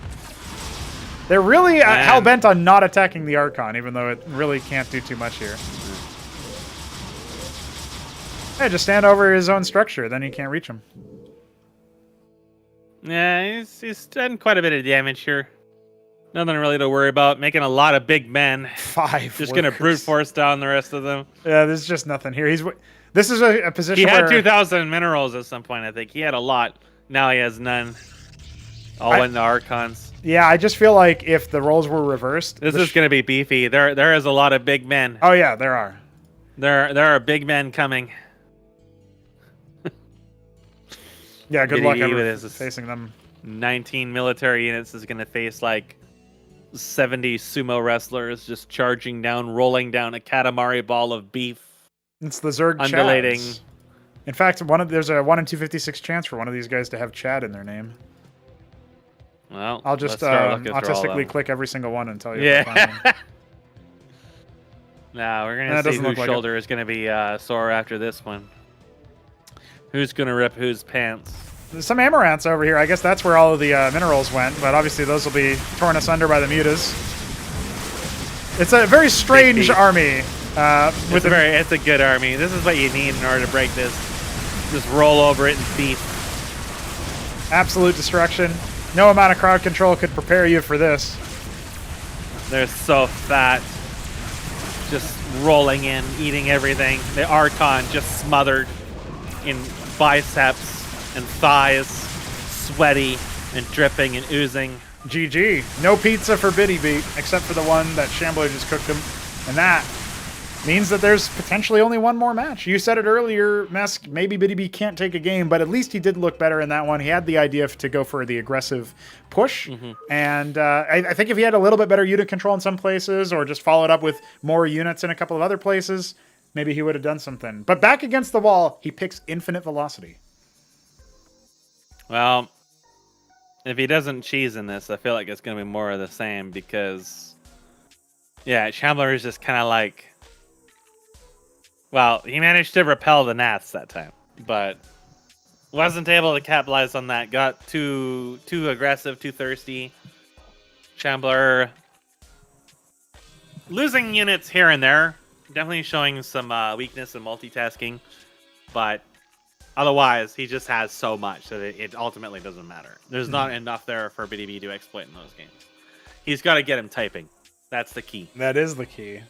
They're really hell-bent on not attacking the Archon, even though it really can't do too much here. Hey, just stand over his own structure, then you can't reach him.
Yeah, he's done quite a bit of damage here. Nothing really to worry about. Making a lot of big men.
5
Just going to brute force down the rest of them.
Yeah, there's just nothing here. This is a position
where...
He
had 2,000 minerals at some point, I think. He had a lot. Now he has none. All in the Archons.
Yeah, I just feel like if the roles were reversed...
This is going to be beefy. There is a lot of big men.
Oh, yeah, there are.
There are big men coming.
Yeah, good luck facing them.
19 military units is going to face like 70 sumo wrestlers just charging down, rolling down a Katamari ball of beef.
It's the Zerg
undulating.
Chads. In fact, there's a 1 in 256 chance for one of these guys to have Chad in their name.
Well,
I'll just autistically click every single one and tell you.
Yeah. Nah, we're going to see whose shoulder is going to be sore after this one. Who's going to rip whose pants?
There's some Amaranths over here. I guess that's where all of the minerals went, but obviously those will be torn asunder by the mutas. It's a very strange army.
It's a good army. This is what you need in order to break this. Just roll over it and beat.
Absolute destruction. No amount of crowd control could prepare you for this.
They're so fat. Just rolling in, eating everything. The Archon just smothered in biceps and thighs, sweaty and dripping and oozing.
GG. No pizza for Biddy Beat, except for the one that Shambler just cooked him. And that means that there's potentially only one more match. You said it earlier, Mesk, maybe Biddy Beat can't take a game, but at least he did look better in that one. He had the idea to go for the aggressive push. And I think if he had a little bit better unit control in some places, or just followed up with more units in a couple of other places, maybe he would have done something. But back against the wall, he picks infinite velocity.
Well, if he doesn't cheese in this, I feel like it's going to be more of the same because, yeah, Shambler is just kind of like, well, he managed to repel the gnats that time, but wasn't able to capitalize on that. Got too aggressive, too thirsty. Shambler losing units here and there. Definitely showing some weakness in multitasking, but otherwise, he just has so much that it ultimately doesn't matter. There's not enough there for BDB to exploit in those games. He's got to get him typing. That's the key.
That is the key.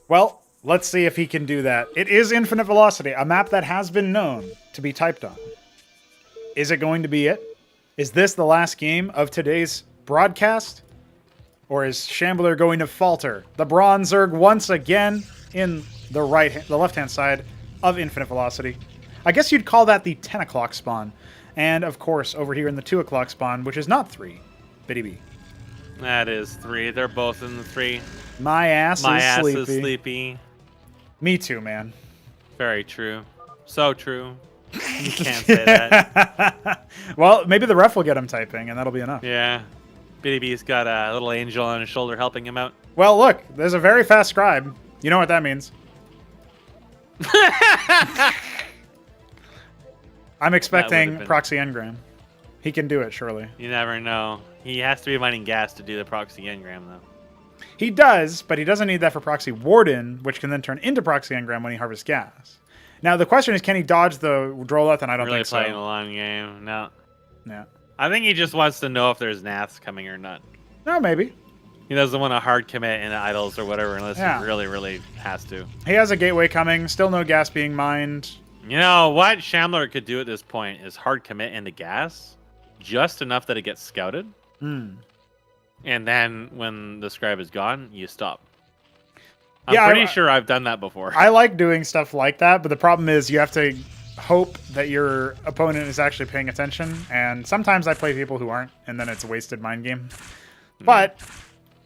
Well, let's see if he can do that. It is Infinite Velocity, a map that has been known to be typed on. Is it going to be it? Is this the last game of today's broadcast? Or is Shambler going to falter? The Bronze Zerg once again in the left-hand side of Infinite Velocity. I guess you'd call that the 10 o'clock spawn. And, of course, over here in the 2 o'clock spawn, which is not 3, Biddy B.
That is 3. They're both in the 3.
My ass
is sleepy.
Me too, man.
Very true. So true. You can't say that.
Well, maybe the ref will get him typing, and that'll be enough.
Yeah. Biddy B's got a little angel on his shoulder helping him out.
Well, look, there's a very fast scribe. You know what that means. I'm expecting proxy engram. He can do it, surely.
You never know. He has to be mining gas to do the proxy engram, though.
He does, but he doesn't need that for Proxy Warden, which can then turn into Proxy Engram when he harvests gas. Now, the question is, can he dodge the Droleth? And I don't think so.
Really playing a long game. No.
Yeah.
I think he just wants to know if there's Naths coming or not.
No, maybe.
He doesn't want to hard commit in idols or whatever unless
Yeah.
he really, really has to.
He has a gateway coming. Still no gas being mined.
You know, what Shambler could do at this point is hard commit into gas. Just enough that it gets scouted. And then when the scribe is gone, you stop. I'm pretty sure I've done that before.
I like doing stuff like that, but the problem is you have to hope that your opponent is actually paying attention. And sometimes I play people who aren't, and then it's a wasted mind game. But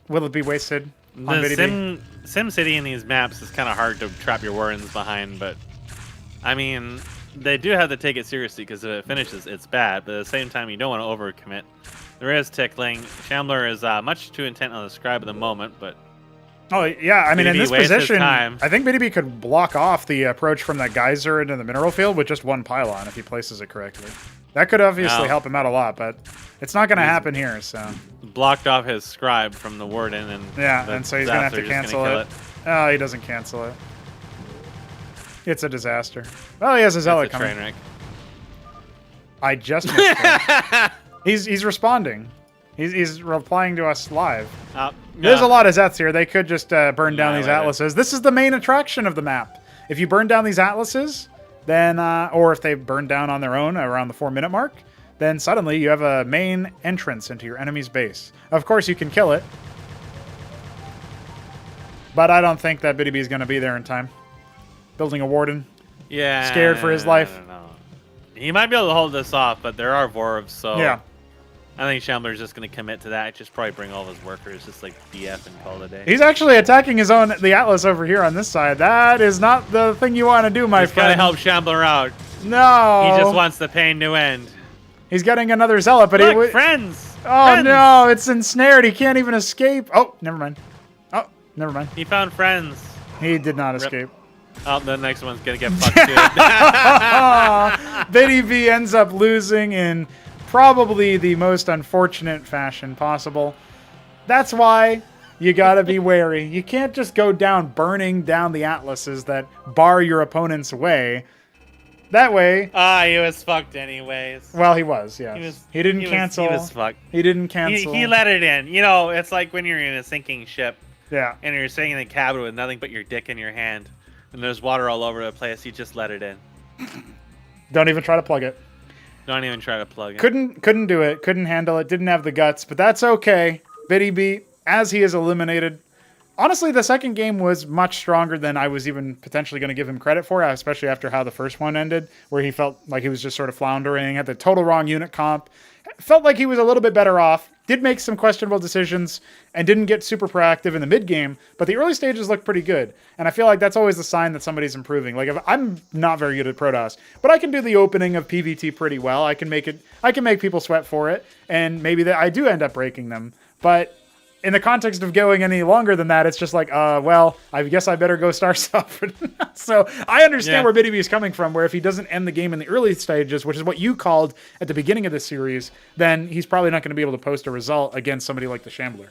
will it be wasted on
the Sim City in these maps is kind of hard to trap your Warrens behind, but I mean, they do have to take it seriously because if it finishes, it's bad. But at the same time, you don't want to overcommit. There is tickling. Shambler is much too intent on the scribe at the moment, but
oh yeah, I mean in this position,
I
think BDB could block off the approach from that geyser into the mineral field with just one pylon if he places it correctly. That could obviously help him out a lot, but it's not going to happen here. So
blocked off his scribe from the warden, and
and so he's going to have to cancel it. Oh, he doesn't cancel it. It's a disaster. Well, he has a zealot coming.
Train wreck.
I just missed him. He's responding. He's replying to us live. There's a lot of Zets here. They could just burn down these atlases. This is the main attraction of the map. If you burn down these atlases, then or if they burn down on their own around the 4-minute mark, then suddenly you have a main entrance into your enemy's base. Of course, you can kill it, but I don't think that BDB is going to be there in time. Building a warden.
Yeah.
Scared for his life.
I don't know. He might be able to hold this off, but there are Vorvs, so
yeah.
I think Shambler's just going to commit to that. Just probably bring all of his workers, just like BF and call it a day.
He's actually attacking the Atlas over here on this side. That is not the thing you want to do, my friend.
He's got to help Shambler out.
No.
He just wants the pain to end.
He's getting another zealot, but
Look, friends.
Oh
friends.
No, it's ensnared. He can't even escape. Oh, never mind. Oh, never mind.
He found friends.
He did not escape.
Oh, the next one's gonna get fucked too.
BDB ends up losing in probably the most unfortunate fashion possible. That's why you gotta be wary. You can't just go down burning down the atlases that bar your opponent's way. That way...
he was fucked anyways.
Well, he was, yes. He didn't cancel.
He was fucked.
He didn't cancel.
He let it in. You know, it's like when you're in a sinking ship.
Yeah.
And you're sitting in a cabin with nothing but your dick in your hand. And there's water all over the place. You just let it in.
Don't even try to plug it.
Don't even try to plug it.
Couldn't do it. Couldn't handle it. Didn't have the guts. But that's okay. BDB, as he is eliminated... Honestly, the second game was much stronger than I was even potentially going to give him credit for, especially after how the first one ended, where he felt like he was just sort of floundering, had the total wrong unit comp, felt like he was a little bit better off, did make some questionable decisions, and didn't get super proactive in the mid-game, but the early stages looked pretty good, and I feel like that's always the sign that somebody's improving. Like, if I'm not very good at Protoss, but I can do the opening of PVT pretty well, I can make people sweat for it, and maybe I do end up breaking them, but... in the context of going any longer than that, it's just like, well, I guess I better go Star Sovereign. So I understand where BDB is coming from, where if he doesn't end the game in the early stages, which is what you called at the beginning of the series, then he's probably not going to be able to post a result against somebody like the Shambler.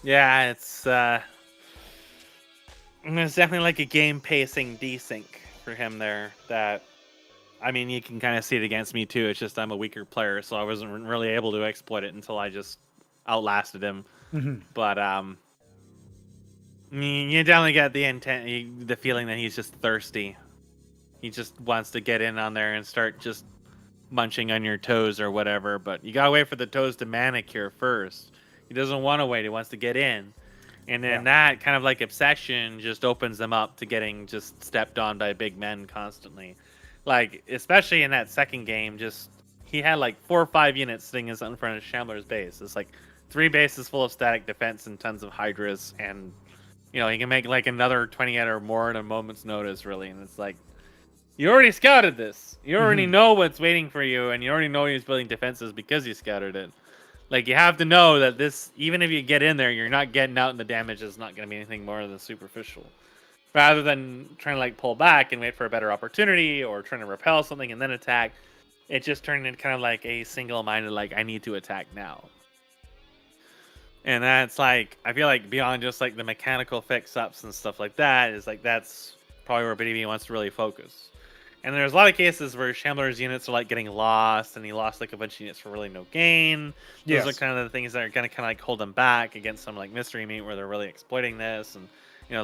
Yeah, it's definitely like a game pacing desync for him there. That, I mean, you can kind of see it against me too. It's just I'm a weaker player, so I wasn't really able to exploit it until I just outlasted him. But you definitely get the intent, the feeling that he's just thirsty. He just wants to get in on there and start just munching on your toes or whatever. But you gotta wait for the toes to manicure first. He doesn't want to wait. He wants to get in. And then that kind of like obsession just opens them up to getting just stepped on by big men constantly. Like, especially in that second game, just he had like 4 or 5 units sitting in front of Shambler's base. It's like 3 bases full of static defense and tons of Hydras, and you know he can make like another 20 or more in a moment's notice, really. And it's like, you already scouted this. You already know what's waiting for you, and you already know he's building defenses because you scouted it. Like, you have to know that this, even if you get in there, you're not getting out, and the damage is not going to be anything more than superficial. Rather than trying to like pull back and wait for a better opportunity, or trying to repel something and then attack, it just turned into kind of like a single-minded, like, I need to attack now. And that's like, I feel like beyond just like the mechanical fix-ups and stuff like that, is like that's probably where BDB wants to really focus. And there's a lot of cases where Shambler's units are like getting lost, and he lost like a bunch of units for really no gain. Those are kind of the things that are gonna kind of like hold him back against some like mystery meat where they're really exploiting this. And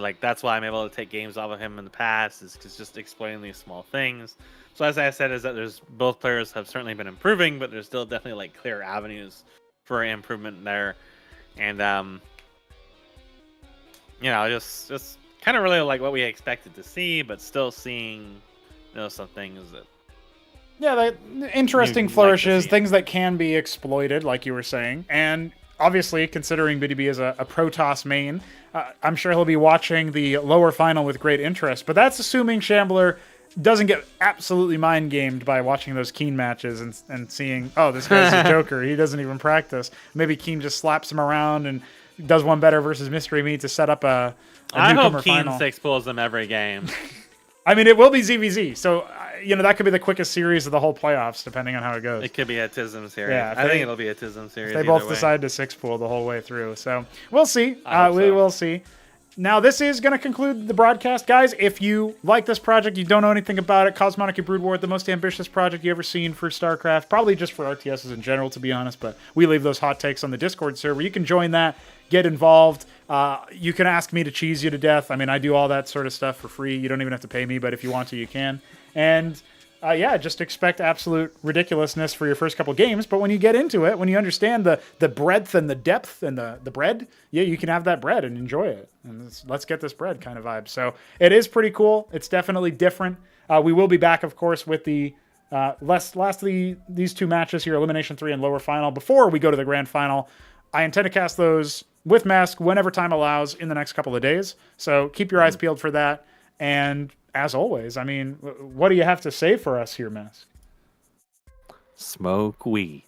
like that's why I'm able to take games off of him in the past, is because just exploiting these small things. So as I said, is that there's both players have certainly been improving, but there's still definitely like clear avenues for improvement there. And just kind of really like what we expected to see, but still seeing some things that
interesting flourishes, things that can be exploited, like you were saying. And obviously, considering BDB is a Protoss main, I'm sure he'll be watching the lower final with great interest. But that's assuming Shambler doesn't get absolutely mind gamed by watching those Keen matches and seeing, oh, this guy's a joker. He doesn't even practice. Maybe Keen just slaps him around and does one better versus Mystery Meat to set up a
I
newcomer
hope Keen
final.
6 pulls them every game.
I mean, it will be ZVZ, so that could be the quickest series of the whole playoffs, depending on how it goes.
It could be a TISM series.
Yeah,
I think it'll be a TISM series.
They both decide to 6-pool the whole way through, so we'll see.
We
will see. Now, this is going to conclude the broadcast. Guys, if you like this project, you don't know anything about it, Cosmonic Brood War, the most ambitious project you ever seen for StarCraft, probably just for RTSs in general, to be honest, but we leave those hot takes on the Discord server. You can join that, get involved. You can ask me to cheese you to death. I mean, I do all that sort of stuff for free. You don't even have to pay me, but if you want to, you can. And just expect absolute ridiculousness for your first couple games. But when you get into it, when you understand the breadth and the depth and the bread, you can have that bread and enjoy it. And let's get this bread kind of vibe. So it is pretty cool. It's definitely different. We will be back, of course, with the these two matches here, Elimination 3 and lower final, before we go to the grand final. I intend to cast those with Mask whenever time allows in the next couple of days. So keep your eyes peeled for that. And as always, I mean, what do you have to say for us here, Mask?
Smoke weed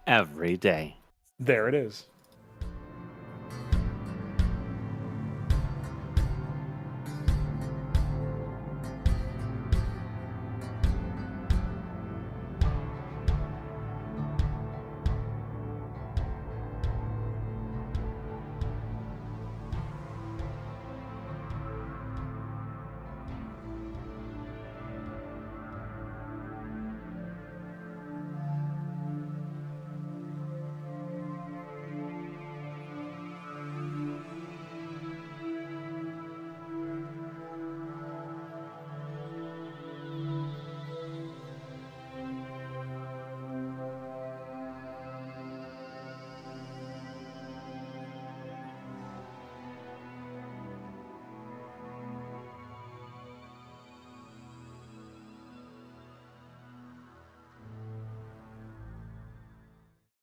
every day.
There it is.